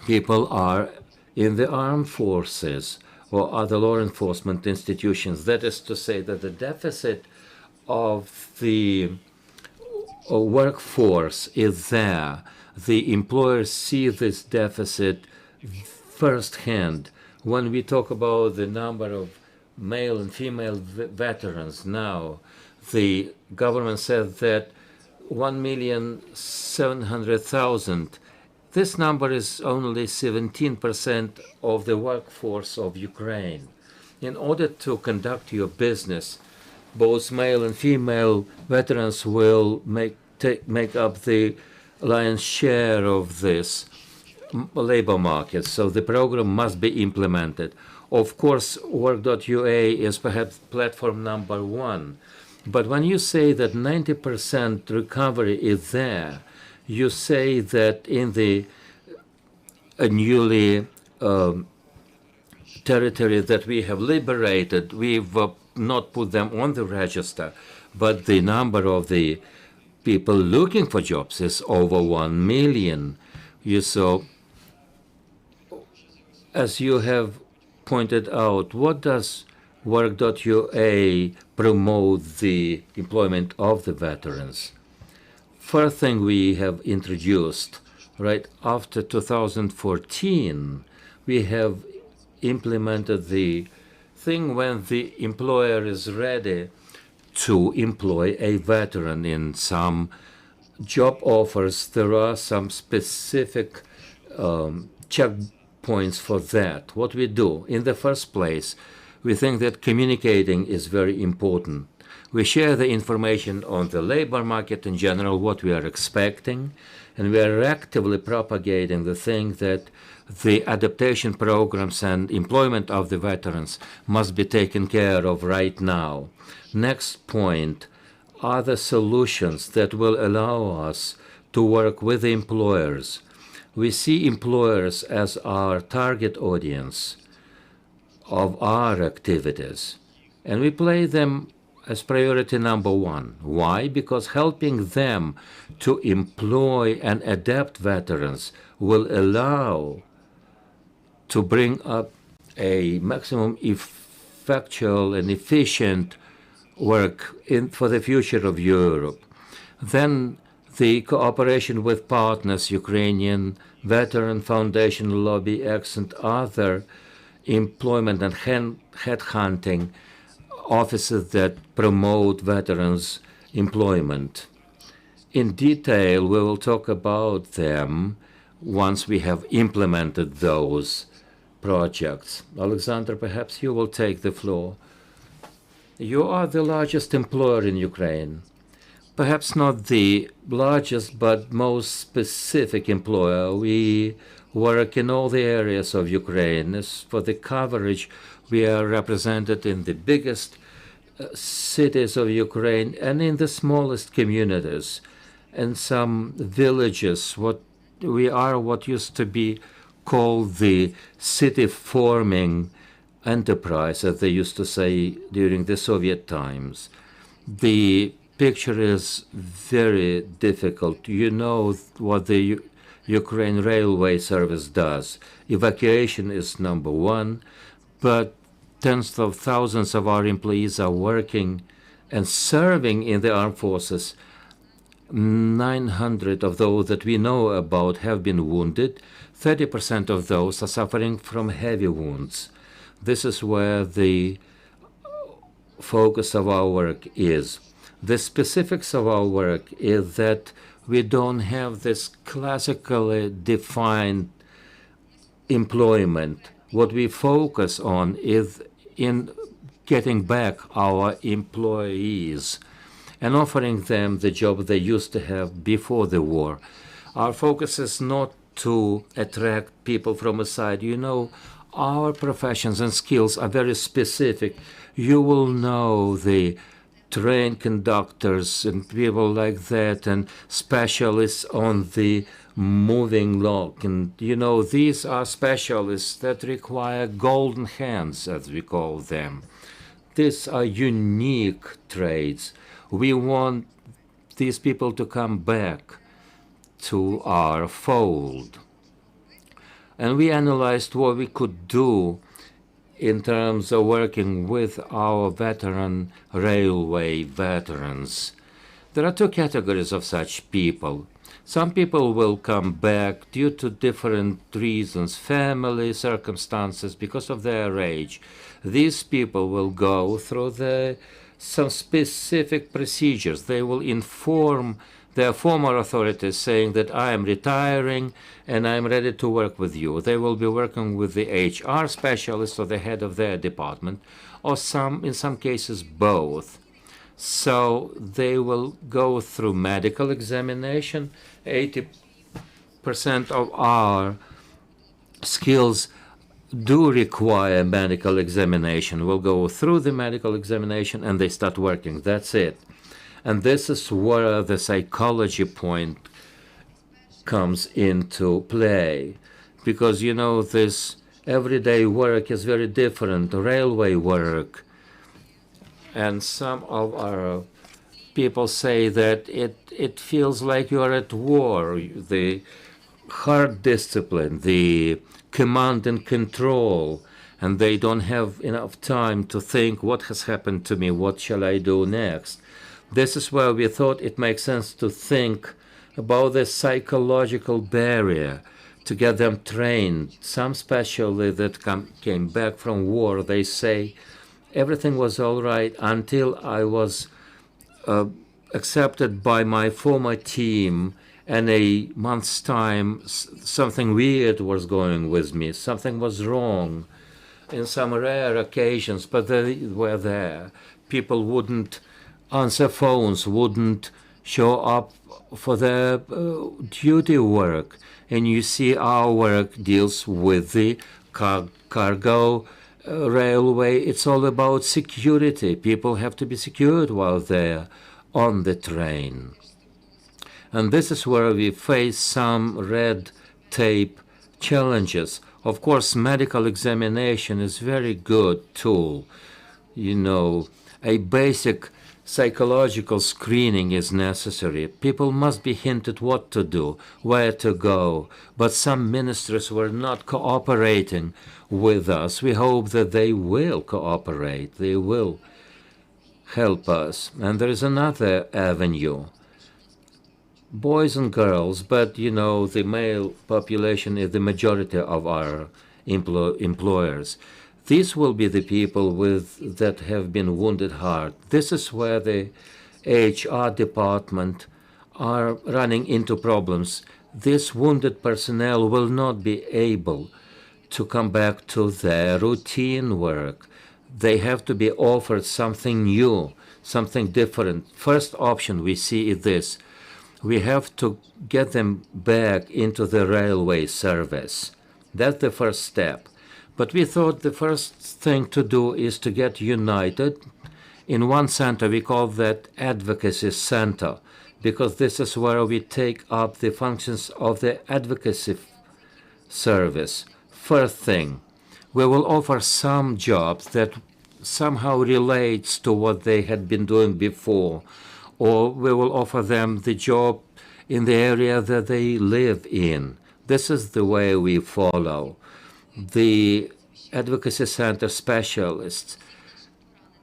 people are in the armed forces or other law enforcement institutions. That is to say that the deficit of the workforce is there. The employers see this deficit firsthand. When we talk about the number of male and female veterans now, the government said that 1,700,000. This number is only 17% of the workforce of Ukraine. In order to conduct your business, both male and female veterans will make up the lion's share of this labor market, so the program must be implemented. Of course, Work.ua is perhaps platform number one, but when you say that 90% recovery is there, you say that in the newly territory that we have liberated, we've not put them on the register, but the number of the people looking for jobs is over 1 million. You saw, as you have pointed out, what does Work.ua promote the employment of the veterans? First thing we have introduced, right after 2014, we have implemented the thing when the employer is ready to employ a veteran in some job offers. There are some specific checkpoints for that. What we do, in the first place, we think that communicating is very important. We share the information on the labor market in general, what we are expecting, and we are actively propagating the thing that the adaptation programs and employment of the veterans must be taken care of right now. Next point are the solutions that will allow us to work with the employers. We see employers as our target audience of our activities, and we play them as priority number one. Why? Because helping them to employ and adapt veterans will allow to bring up a maximum effectual and efficient work for the future of Europe. Then the cooperation with partners, Ukrainian Veteran Foundation, Lobby X, and other employment and headhunting offices that promote veterans' employment. In detail, we will talk about them once we have implemented those projects. Alexander, perhaps you will take the floor. You are the largest employer in Ukraine. Perhaps not the largest, but most specific employer. We work in all the areas of Ukraine. As for the coverage, we are represented in the biggest cities of Ukraine and in the smallest communities and some villages. We are what used to be called the city-forming enterprise, as they used to say during the Soviet times. The picture is very difficult. You know what the Ukraine Railway Service does. Evacuation is number one, but tens of thousands of our employees are working and serving in the armed forces. 900 of those that we know about have been wounded. 30% of those are suffering from heavy wounds. This is where the focus of our work is. The specifics of our work is that we don't have this classically defined employment. What we focus on is in getting back our employees and offering them the job they used to have before the war. Our focus is not to attract people from outside. You know, our professions and skills are very specific. You will know the train conductors and people like that and specialists on the moving log. And, these are specialists that require golden hands, as we call them. These are unique trades. We want these people to come back to our fold. And we analyzed what we could do in terms of working with our veteran railway veterans. There are two categories of such people. Some people will come back due to different reasons, family circumstances, because of their age. These people will go through some specific procedures. They will inform their former authorities saying that I am retiring and I'm ready to work with you. They will be working with the HR specialist or the head of their department, or in some cases both. So they will go through medical examination. 80% of our skills do require medical examination. We'll go through the medical examination and they start working. That's it. And this is where the psychology point comes into play. Because, this everyday work is very different. Railway work. And some of our people say that it feels like you're at war. The hard discipline, the command and control, and they don't have enough time to think, what has happened to me, what shall I do next? This is where we thought it makes sense to think about the psychological barrier, to get them trained. Some especially that came back from war, they say, everything was all right until I was accepted by my former team, and a month's time, something weird was going with me. Something was wrong. In some rare occasions, but they were there. People wouldn't answer phones, wouldn't show up for their duty work. And you see our work deals with the cargo railway. It's all about security. People have to be secured while they're on the train. And this is where we face some red tape challenges. Of course, medical examination is a very good tool. A basic psychological screening is necessary. People must be hinted what to do, where to go. But some ministries were not cooperating with us. We hope that they will cooperate. They will help us. And there is another avenue. Boys and girls, but the male population is the majority of our employers. These will be the people that have been wounded hard. This is where the HR department are running into problems. This wounded personnel will not be able to come back to their routine work. They have to be offered something new, something different. First option we see is this. We have to get them back into the railway service. That's the first step. But we thought the first thing to do is to get united. In one center, we call that advocacy center, because this is where we take up the functions of the advocacy service. First thing, we will offer some jobs that somehow relates to what they had been doing before, or we will offer them the job in the area that they live in. This is the way we follow. The advocacy center specialists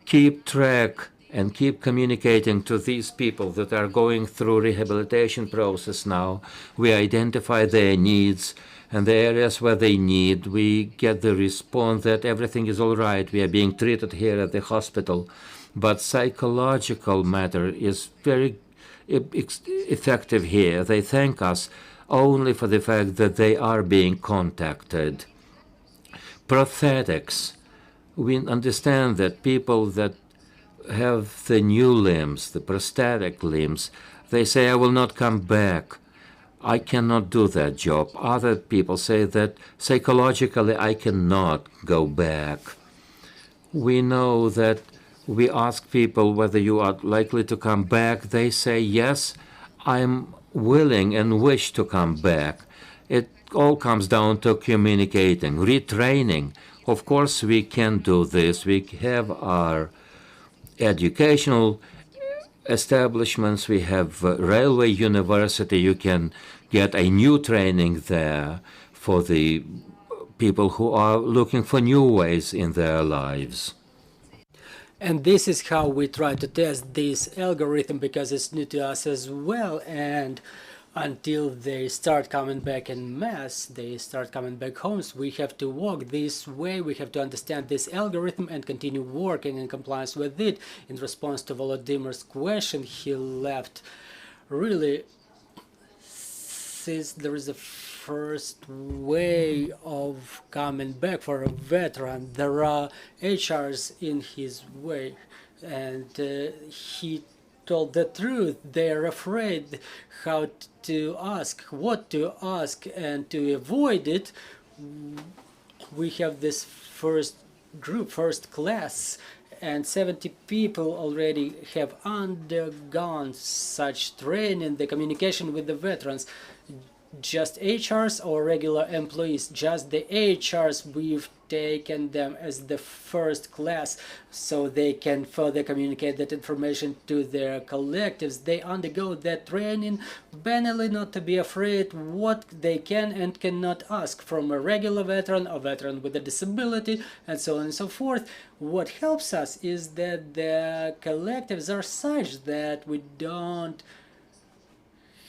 keep track and keep communicating to these people that are going through rehabilitation process now. We identify their needs and the areas where they need. We get the response that everything is all right. We are being treated here at the hospital. But psychological matter is very effective here. They thank us only for the fact that they are being contacted. Prosthetics. We understand that people that have the new limbs, the prosthetic limbs, they say, I will not come back. I cannot do that job. Other people say that psychologically I cannot go back. We know that we ask people whether you are likely to come back. They say, yes, I'm willing and wish to come back, it all comes down to communicating, retraining. Of course, we can do this. We have our educational establishments. We have Railway University. You can get a new training there for the people who are looking for new ways in their lives. And this is how we try to test this algorithm, because it's new to us as well. And until they start coming back en masse, they start coming back homes, we have to walk this way. We have to understand this algorithm and continue working in compliance with it. In response to Volodymyr's question, he left really, since there is a first way of coming back for a veteran, there are HRs in his way, and he told the truth. They're afraid how to ask, what to ask, and to avoid it, we have this first group, first class, and 70 people already have undergone such training, the communication with the veterans. Just HRs or regular employees? Just the HRs, we've taken them as the first class so they can further communicate that information to their collectives. They undergo that training banally, not to be afraid what they can and cannot ask from a regular veteran or veteran with a disability, and so on and so forth. What helps us is that the collectives are such that we don't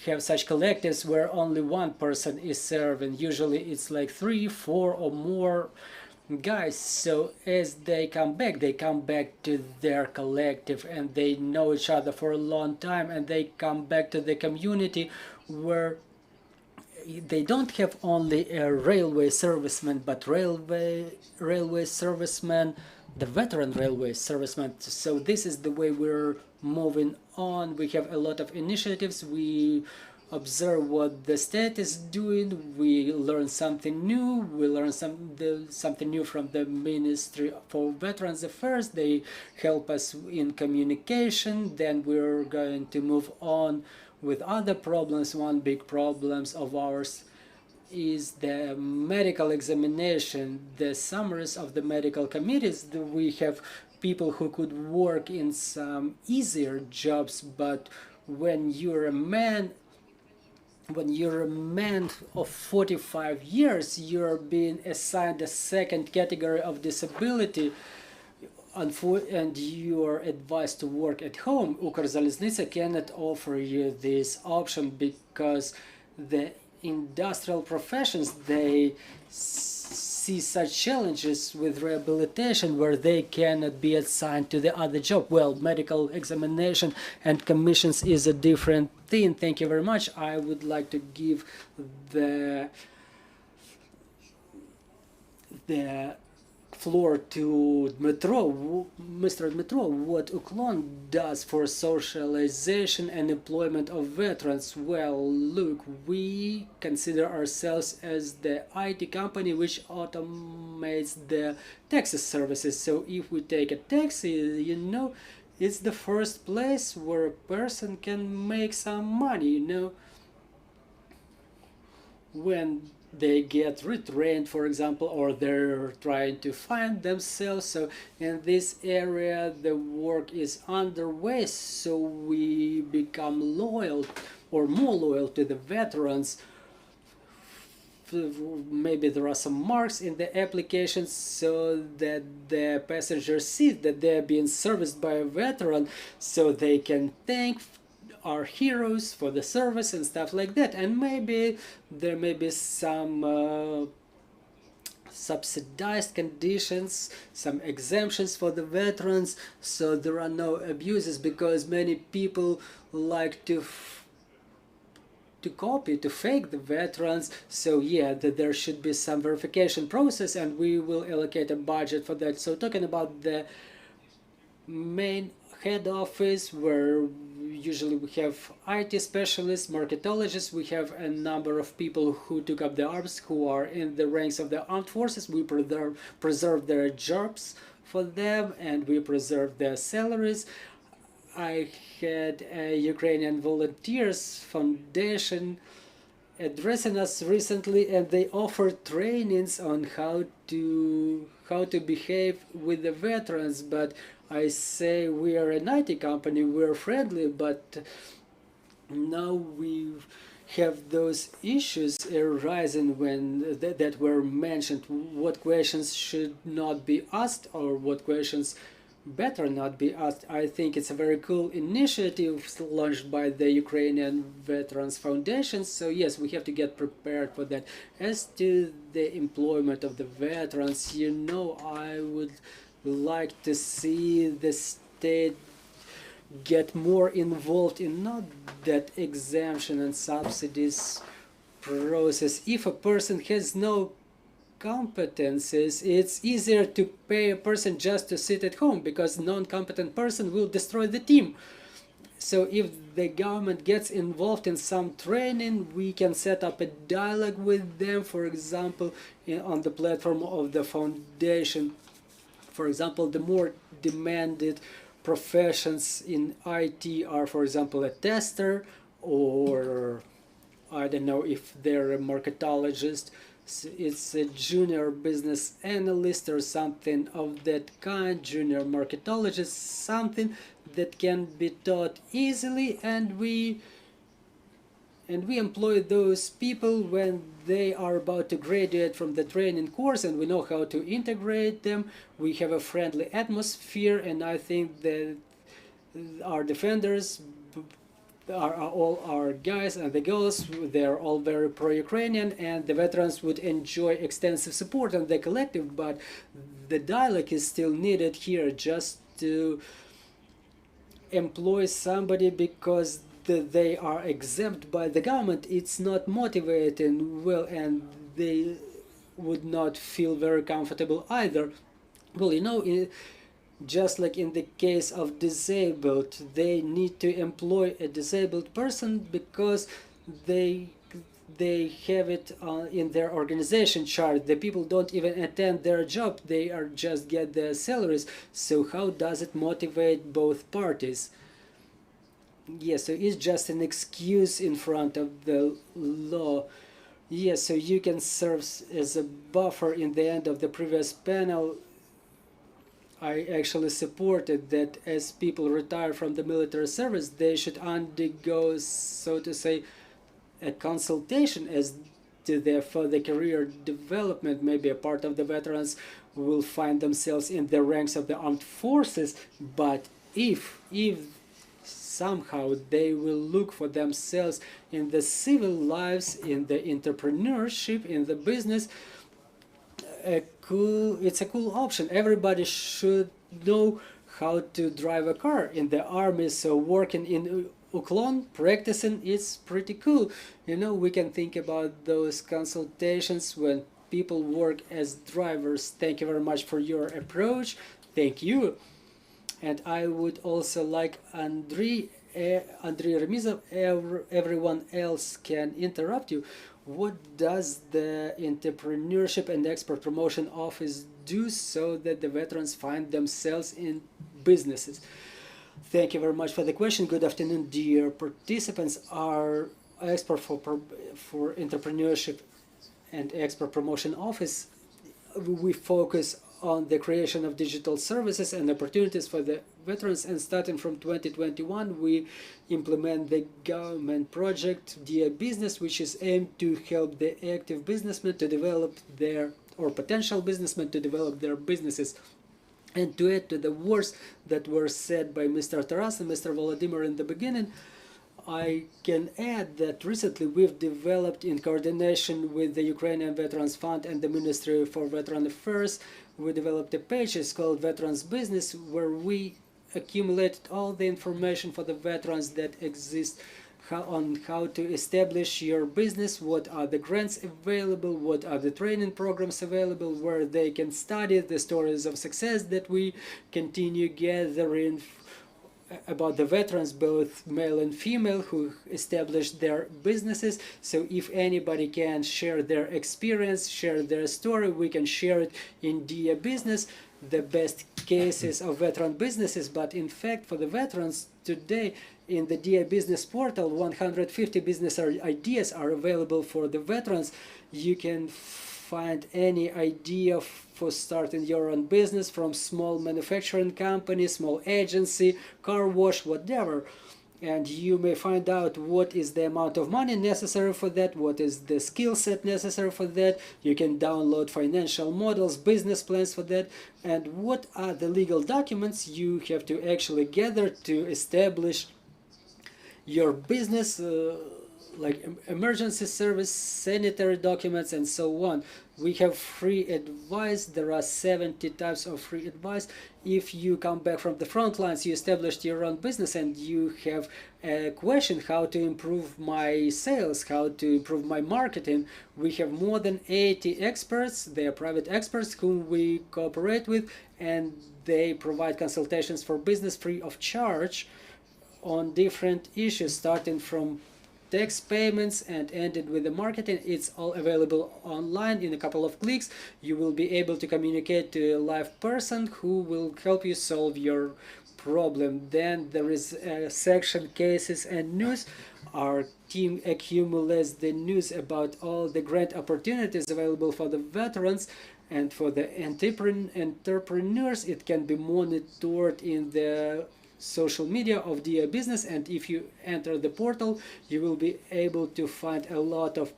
have such collectives where only one person is serving. Usually it's like 3, 4 or more guys. So as they come back to their collective, and they know each other for a long time, and they come back to the community where they don't have only a railway serviceman, but railway serviceman, the veteran railway serviceman. So this is the way we're moving on. We have a lot of initiatives. We observe what the state is doing. We learn something new. We learn something new from the Ministry for Veterans Affairs. They help us in communication. Then we're going to move on with other problems. One big problem of ours is the medical examination, the summaries of the medical committees. We have people who could work in some easier jobs, but when you're a man of 45 years, you're being assigned a second category of disability, and you are advised to work at home. Ukrzaliznytsia cannot offer you this option because the industrial professions, they see such challenges with rehabilitation where they cannot be assigned to the other job. Well, medical examination and commissions is a different thing. Thank you very much. I would like to give the floor to Mr. Dmitro, what Uklon does for socialization and employment of veterans. Well, look, we consider ourselves as the IT company which automates the taxi services. So if we take a taxi, you know, it's the first place where a person can make some money, you know, when they get retrained, for example, or they're trying to find themselves. So in this area the work is underway, so we become loyal or more loyal to the veterans. Maybe there are some marks in the applications so that the passengers see that they're being serviced by a veteran, so they can thank our heroes for the service and stuff like that. And maybe there may be some subsidized conditions, some exemptions for the veterans, so there are no abuses, because many people like to copy, to fake the veterans. So yeah, that there should be some verification process, and we will allocate a budget for that. So talking about the main head office, where usually we have IT specialists, marketologists, we have a number of people who took up the arms, who are in the ranks of the armed forces. We preserve their jobs for them, and we preserve their salaries. I had a Ukrainian Volunteers Foundation addressing us recently, and they offered trainings on how to behave with the veterans. But I say we are an IT company, we're friendly, but now we have those issues arising when that were mentioned. What questions should not be asked, or what questions better not be asked. I think it's a very cool initiative launched by the Ukrainian Veterans Foundation. So yes, we have to get prepared for that. As to the employment of the veterans, you know, I would like to see the state get more involved in not that exemption and subsidies process. If a person has no competences, it's easier to pay a person just to sit at home, because non-competent person will destroy the team. So if the government gets involved in some training, we can set up a dialogue with them, for example, on the platform of the foundation. For example, the more demanded professions in IT are, for example, a tester, or I don't know if they're a marketologist, it's a junior business analyst or something of that kind, junior marketologist, something that can be taught easily, and we employ those people when they are about to graduate from the training course, and we know how to integrate them. We have a friendly atmosphere, and I think that our defenders are all our guys and the girls, they're all very pro-Ukrainian, and the veterans would enjoy extensive support on the collective, but the dialogue is still needed here. Just to employ somebody because they are exempt by the government, it's not motivating well, and they would not feel very comfortable either. Well, you know, just like in the case of disabled, they need to employ a disabled person because they have it in their organization chart. The people don't even attend their job, they are just get their salaries. So how does it motivate both parties? Yes, so it's just an excuse in front of the law. Yes, so you can serve as a buffer. In the end of the previous panel, I actually supported that as people retire from the military service, they should undergo, so to say, a consultation as to their further career development. Maybe a part of the veterans will find themselves in the ranks of the armed forces, but if somehow they will look for themselves in the civil lives, in the entrepreneurship, in the business, it's a cool option. Everybody should know how to drive a car in the army, so working in Uklon, practicing, it's pretty cool. You know, we can think about those consultations when people work as drivers. Thank you very much for your approach. Thank you. And I would also like Andrei Remizov, everyone else can interrupt you. What does the Entrepreneurship and Export Promotion Office do so that the veterans find themselves in businesses? Thank you very much for the question. Good afternoon, dear participants. Our Export for Entrepreneurship and Export Promotion Office, we focus on the creation of digital services and opportunities for the veterans, and starting from 2021 we implement the government project Dear Business, which is aimed to help the active businessmen to develop their, or potential businessmen to develop their businesses. And to add to the words that were said by Mr. Taras and Mr. Volodymyr in the beginning, I can add that recently we've developed, in coordination with the Ukrainian Veterans Fund and the Ministry for Veteran Affairs, we developed a page, it's called Veterans Business, where we accumulated all the information for the veterans that exist on how to establish your business, what are the grants available, what are the training programs available, where they can study the stories of success that we continue gathering about the veterans, both male and female, who established their businesses. So if anybody can share their experience, share their story, we can share it in Dear Business. The best cases of veteran businesses, but in fact for the veterans today in the DA Business Portal, 150 business ideas are available for the veterans. You can find any idea for starting your own business, from small manufacturing company, small agency, car wash, whatever. And you may find out what is the amount of money necessary for that, what is the skill set necessary for that. You can download financial models, business plans for that, and what are the legal documents you have to actually gather to establish your business, like emergency service, sanitary documents, and so on. We have free advice. There are 70 types of free advice. If you come back from the front lines, you established your own business and you have a question how to improve my sales, how to improve my marketing, we have more than 80 experts. They are private experts whom we cooperate with, and they provide consultations for business free of charge on different issues, starting from tax payments and ended with the marketing. It's all available online in a couple of clicks. You will be able to communicate to a live person who will help you solve your problem. Then there is a section cases and news. Our team accumulates the news about all the grant opportunities available for the veterans, and for the entrepreneurs it can be monitored in the social media of DA Business, and if you enter the portal you will be able to find a lot of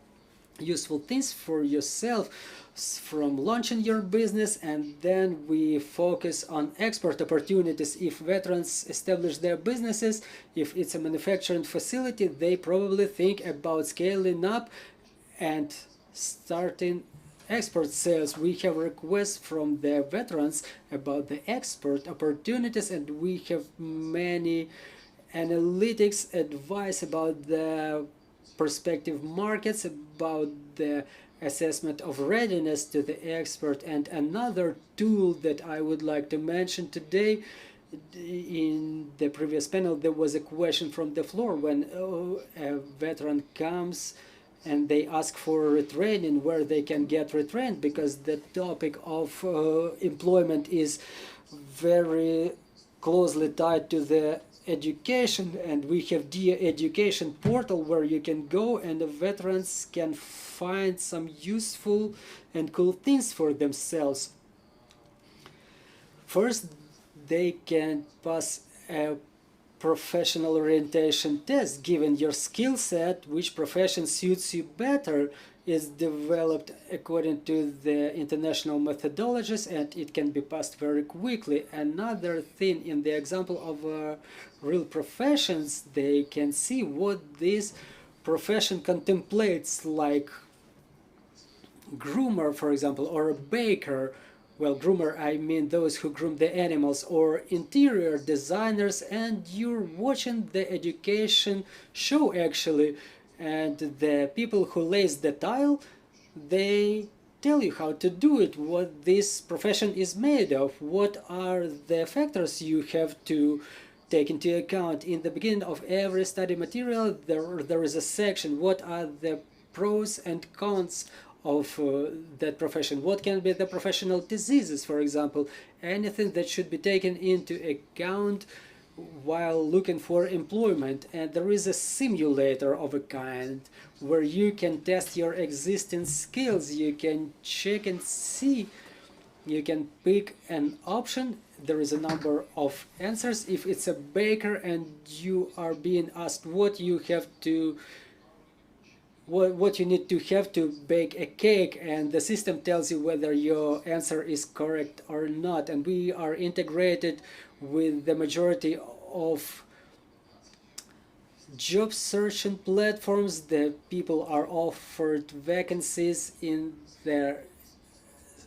useful things for yourself from launching your business. And then we focus on export opportunities. If veterans establish their businesses, if it's a manufacturing facility, they probably think about scaling up and starting export sales. We have requests from the veterans about the export opportunities, and we have many analytics advice about the prospective markets, about the assessment of readiness to the export. And another tool that I would like to mention today, in the previous panel there was a question from the floor when a veteran comes and they ask for retraining, where they can get retrained, because the topic of employment is very closely tied to the education, and we have the education portal where you can go and the veterans can find some useful and cool things for themselves. First, they can pass a professional orientation test. Given your skill set, which profession suits you better is developed according to the international methodologies, and it can be passed very quickly. Another thing, in the example of real professions, they can see what this profession contemplates, like groomer, for example, or a baker. Well, groomer, I mean those who groom the animals, or interior designers, and you're watching the education show actually, and the people who lays the tile, they tell you how to do it, what this profession is made of, what are the factors you have to take into account. In the beginning of every study material there is a section, what are the pros and cons of that profession, what can be the professional diseases, for example, anything that should be taken into account while looking for employment. And there is a simulator of a kind where you can test your existing skills, you can check and see, you can pick an option, there is a number of answers. If it's a baker and you are being asked what you have to what you need to have to bake a cake, and the system tells you whether your answer is correct or not. And we are integrated with the majority of job searching platforms. The people are offered vacancies in their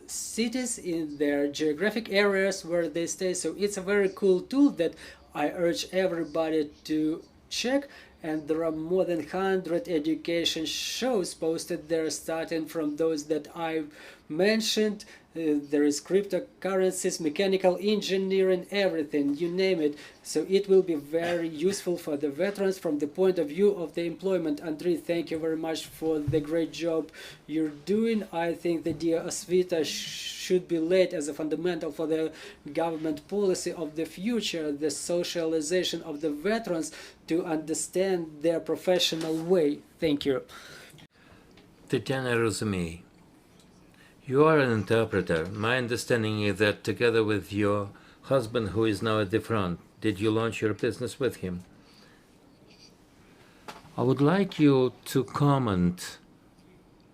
cities, in their geographic areas where they stay. So it's a very cool tool that I urge everybody to check. And there are more than 100 education shows posted there, starting from those that I've mentioned. There is cryptocurrencies, mechanical engineering, everything, you name it. So it will be very useful for the veterans from the point of view of the employment. Andrei, thank you very much for the great job you're doing. I think the dear Osvita should be laid as a fundamental for the government policy of the future, the socialization of the veterans to understand their professional way. Thank you. Tetyana Zhukova, you are an interpreter. My understanding is that together with your husband, who is now at the front, did you launch your business with him? I would like you to comment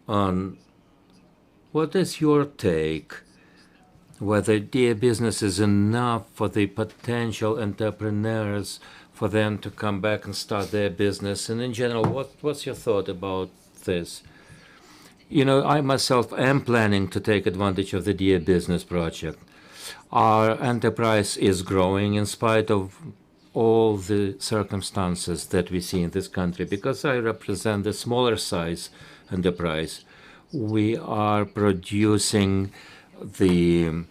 on what is your take, whether dear business is enough for the potential entrepreneurs, for them to come back and start their business, and in general, what's your thought about this? You know, I myself am planning to take advantage of the Dear Business project. Our enterprise is growing in spite of all the circumstances that we see in this country. Because I represent the smaller size enterprise, we are producing the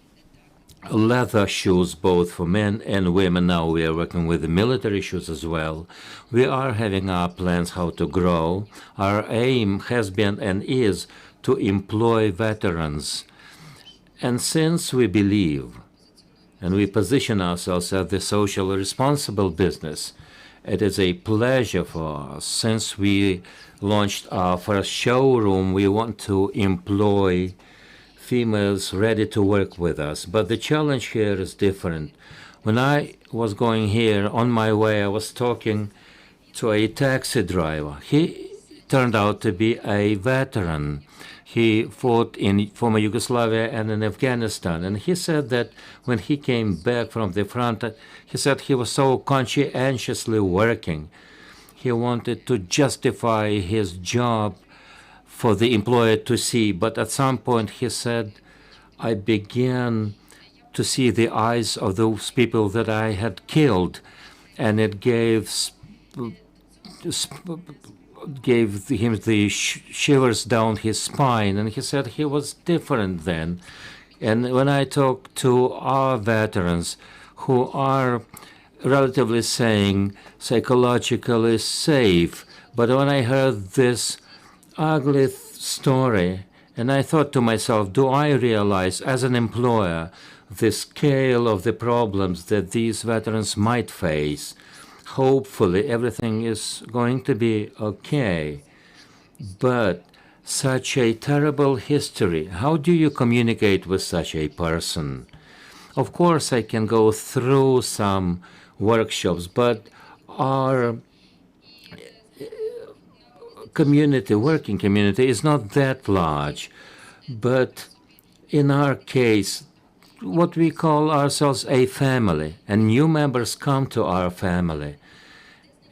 leather shoes both for men and women. Now we are working with the military shoes as well. We are having our plans how to grow. Our aim has been and is to employ veterans. And since we believe and we position ourselves as the socially responsible business, it is a pleasure for us. Since we launched our first showroom, we want to employ females ready to work with us. But the challenge here is different. When I was going here, on my way, I was talking to a taxi driver. He turned out to be a veteran. He fought in former Yugoslavia and in Afghanistan. And he said that when he came back from the front, he said he was so conscientiously working. He wanted to justify his job for the employer to see, but at some point he said, I began to see the eyes of those people that I had killed, and it gave him the shivers down his spine, and he said he was different then. And when I talk to our veterans who are relatively saying psychologically safe, but when I heard this ugly story, and I thought to myself, do I realize as an employer the scale of the problems that these veterans might face? Hopefully everything is going to be okay, but such a terrible history, how do you communicate with such a person? Of course I can go through some workshops, but our working community is not that large. But in our case, what we call ourselves a family, and new members come to our family.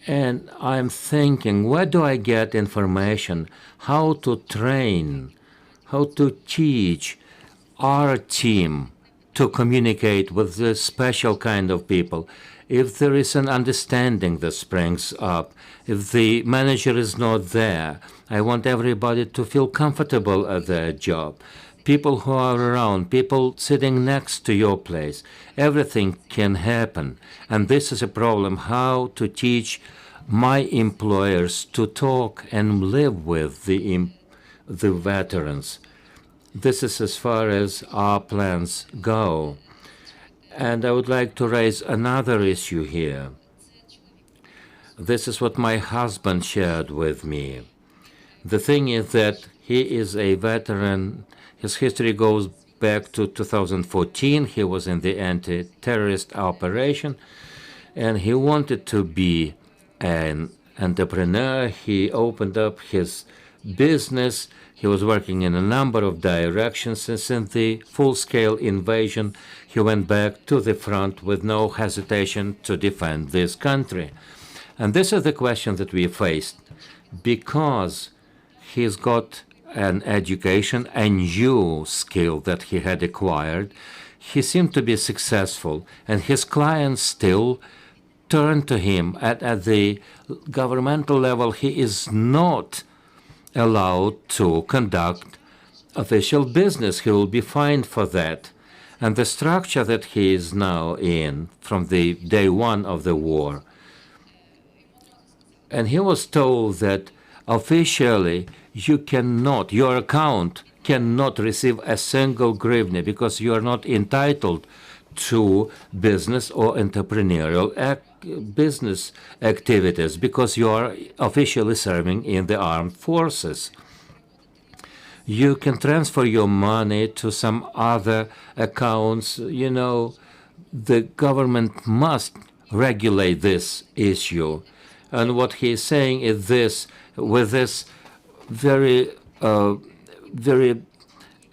And I'm thinking, where do I get information? How to train, how to teach our team to communicate with this special kind of people? If there is an understanding that springs up, if the manager is not there, I want everybody to feel comfortable at their job. People who are around, people sitting next to your place, everything can happen. And this is a problem, how to teach my employers to talk and live with the veterans. This is as far as our plans go. And I would like to raise another issue here. This is what my husband shared with me. The thing is that he is a veteran. His history goes back to 2014. He was in the anti-terrorist operation, and he wanted to be an entrepreneur. He opened up his business. He was working in a number of directions, and since the full-scale invasion, he went back to the front with no hesitation to defend this country. And this is the question that we faced. Because he's got an education, a new skill that he had acquired, he seemed to be successful, and his clients still turn to him. At the governmental level, he is not allowed to conduct official business. He will be fined for that. And the structure that he is now in from the day one of the war. And he was told that officially your account cannot receive a single hryvnia because you are not entitled to business or entrepreneurial business activities because you are officially serving in the armed forces. You can transfer your money to some other accounts. You know, the government must regulate this issue. And what he is saying is this, with this very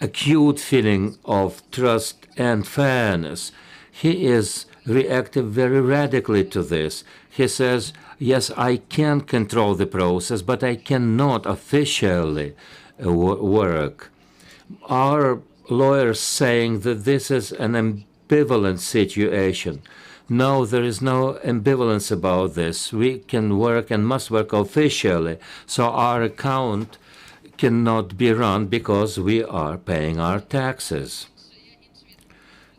acute feeling of trust and fairness, he is reacting very radically to this. He says, yes, I can control the process, but I cannot officially work. Our lawyers saying that this is an ambivalent situation. No, there is no ambivalence about this. We can work and must work officially, so our account cannot be run because we are paying our taxes.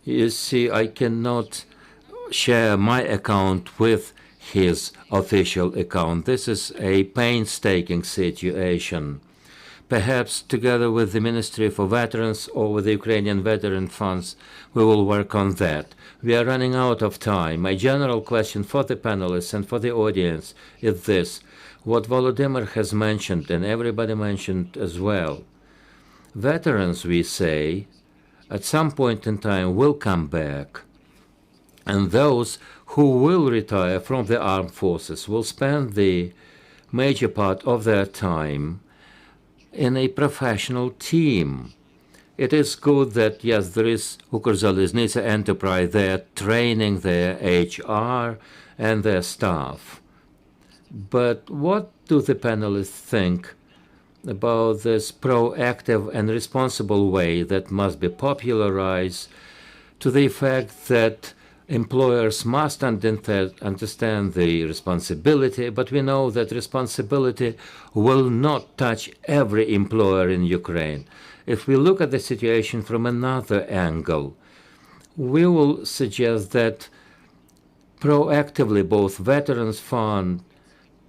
You see, I cannot share my account with his official account. This is a painstaking situation. Perhaps together with the Ministry for Veterans or with the Ukrainian Veterans Funds, we will work on that. We are running out of time. My general question for the panelists and for the audience is this. What Volodymyr has mentioned, and everybody mentioned as well, veterans, we say, at some point in time will come back. And those who will retire from the armed forces will spend the major part of their time in a professional team. It is good that, yes, there is Ukrzaliznytsia enterprise there, training their HR and their staff. But what do the panelists think about this proactive and responsible way that must be popularized to the effect that employers must understand the responsibility, but we know that responsibility will not touch every employer in Ukraine. If we look at the situation from another angle, we will suggest that proactively both Veterans Fund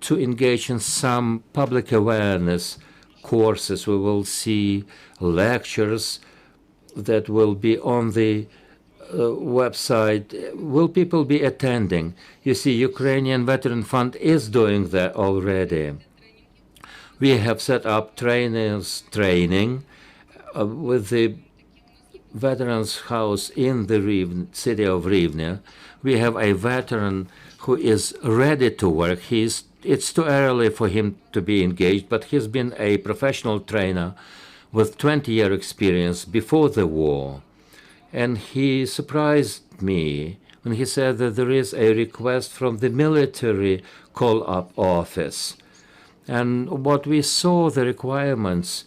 to engage in some public awareness courses. We will see lectures that will be on the website. Will people be attending? You see, Ukrainian Veteran Fund is doing that already. We have set up training with the Veterans House in the city of Rivne. We have a veteran who is ready to work. It's too early for him to be engaged, but he's been a professional trainer with 20-year experience before the war. And he surprised me when he said that there is a request from the military call-up office. And what we saw, the requirements,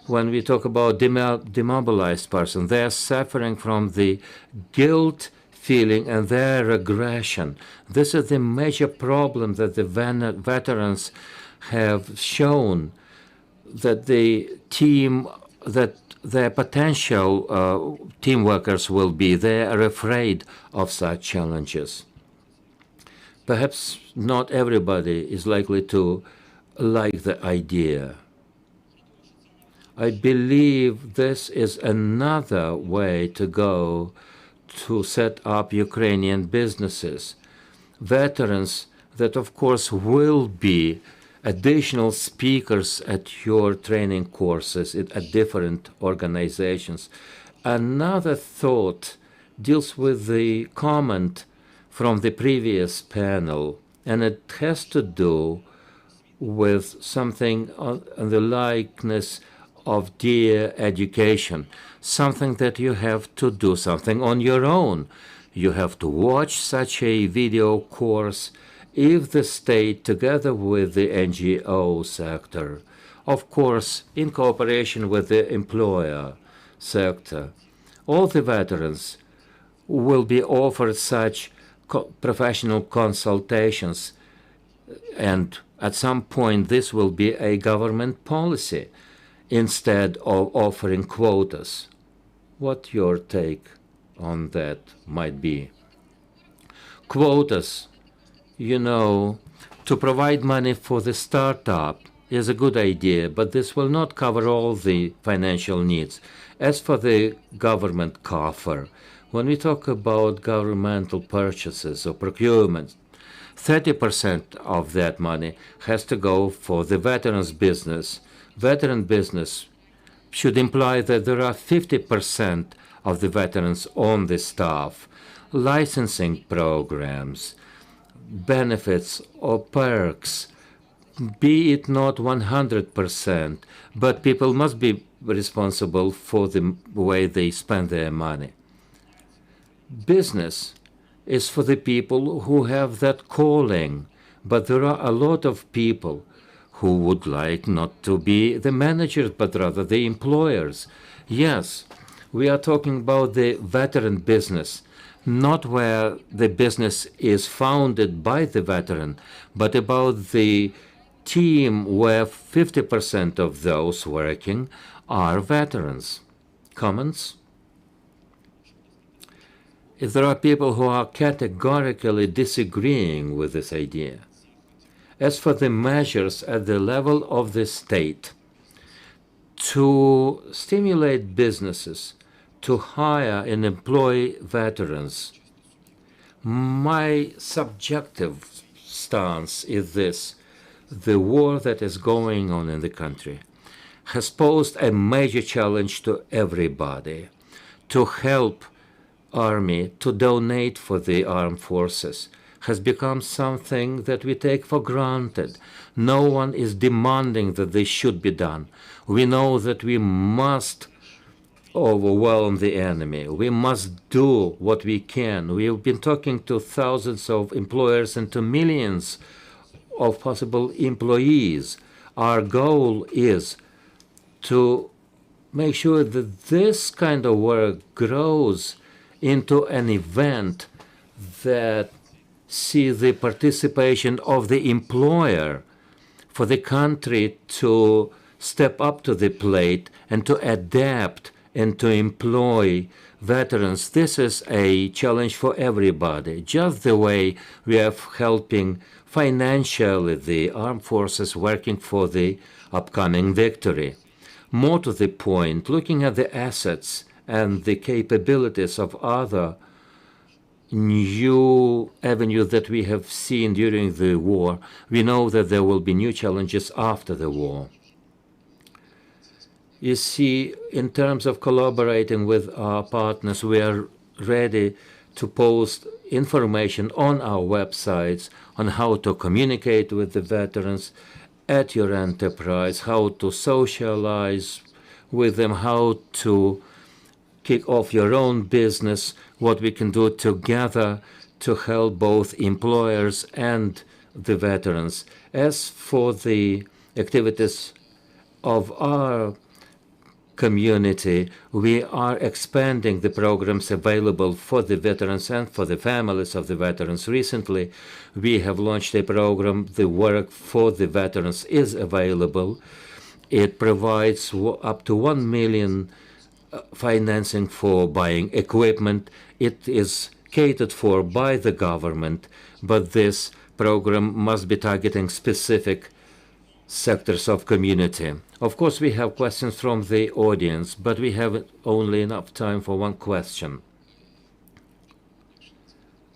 when we talk about demobilized person, they are suffering from the guilt feeling and their aggression. This is the major problem that the veterans have shown, that the team, that their potential team workers will be. They are afraid of such challenges. Perhaps not everybody is likely to like the idea. I believe this is another way to go to set up Ukrainian businesses. Veterans that, of course, will be additional speakers at your training courses at different organizations. Another thought deals with the comment from the previous panel, and it has to do with something on the likeness of dear education, something that you have to do something on your own. You have to watch such a video course if the state, together with the NGO sector, of course, in cooperation with the employer sector, all the veterans will be offered such professional consultations, and at some point this will be a government policy. instead of offering quotas. What your take on that might be? Quotas, you know, to provide money for the startup is a good idea, but this will not cover all the financial needs. As for the government coffer, when we talk about governmental purchases or procurement, 30% of that money has to go for the veterans business. Veteran business should imply that there are 50% of the veterans on the staff. Licensing programs, benefits or perks, be it not 100%, but people must be responsible for the way they spend their money. Business is for the people who have that calling, but there are a lot of people who would like not to be the managers, but rather the employers. Yes, we are talking about the veteran business, not where the business is founded by the veteran, but about the team where 50% of those working are veterans. Comments? If there are people who are categorically disagreeing with this idea. As for the measures at the level of the state to stimulate businesses to hire and employ veterans, my subjective stance is this: the war that is going on in the country has posed a major challenge to everybody. To help army, to donate for the armed forces has become something that we take for granted. No one is demanding that this should be done. We know that we must overwhelm the enemy. We must do what we can. We have been talking to thousands of employers and to millions of possible employees. Our goal is to make sure that this kind of work grows into an event that sees the participation of the employer for the country to step up to the plate and to adapt and to employ veterans. This is a challenge for everybody, just the way we are helping financially the armed forces working for the upcoming victory. More to the point, looking at the assets and the capabilities of other new avenues that we have seen during the war, we know that there will be new challenges after the war. You see, in terms of collaborating with our partners, we are ready to post information on our websites on how to communicate with the veterans at your enterprise, how to socialize with them, how to kick off your own business, what we can do together to help both employers and the veterans. As for the activities of our community, we are expanding the programs available for the veterans and for the families of the veterans. Recently, we have launched a program, The Work for the Veterans is available. It provides up to 1 million financing for buying equipment. It is catered for by the government, but this program must be targeting specific sectors of community. Of course, we have questions from the audience, but we have only enough time for one question.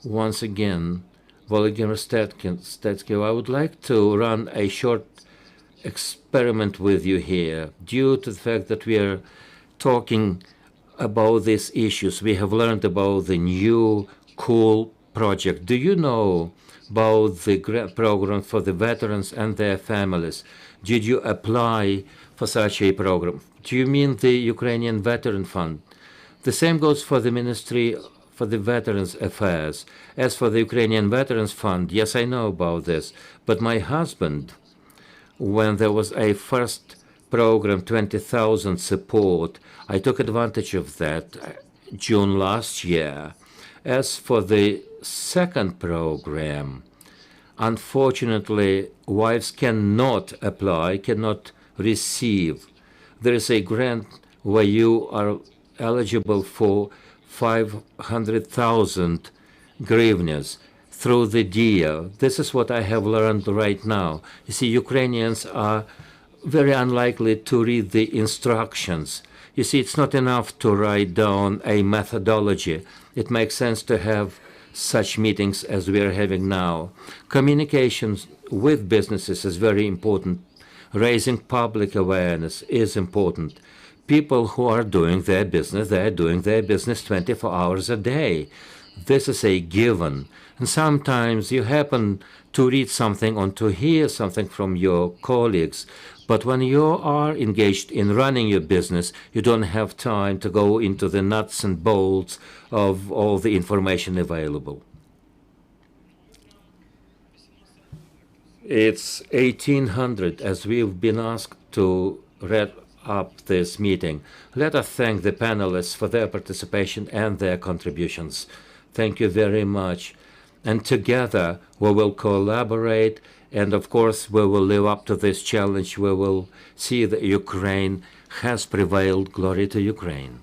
Once again, Volodymyr Stetsky, I would like to run a short experiment with you here. Due to the fact that we are talking about these issues, we have learned about the new cool project. Do you know about the program for the veterans and their families? Did you apply for such a program? Do you mean the Ukrainian Veterans Fund? The same goes for the Ministry for the Veterans Affairs. As for the Ukrainian Veterans Fund, yes, I know about this, but my husband, when there was a first program, 20,000 support, I took advantage of that June last year. As for the second program, unfortunately, wives cannot apply, cannot receive there is a grant where you are eligible for 500,000 hryvnias through the DIA. This is what I have learned right now. You see, Ukrainians are very unlikely to read the instructions. You see, it's not enough to write down a methodology. It makes sense to have such meetings as we are having now. Communications with businesses is very important. Raising public awareness is important. People who are doing their business, they're doing their business 24 hours a day. This is a given. And sometimes you happen to read something or to hear something from your colleagues. But when you are engaged in running your business, you don't have time to go into the nuts and bolts of all the information available. It's 1800 as we've been asked to wrap up this meeting. Let us thank the panelists for their participation and their contributions. Thank you very much. And together we will collaborate, and of course we will live up to this challenge. We will see that Ukraine has prevailed. Glory to Ukraine.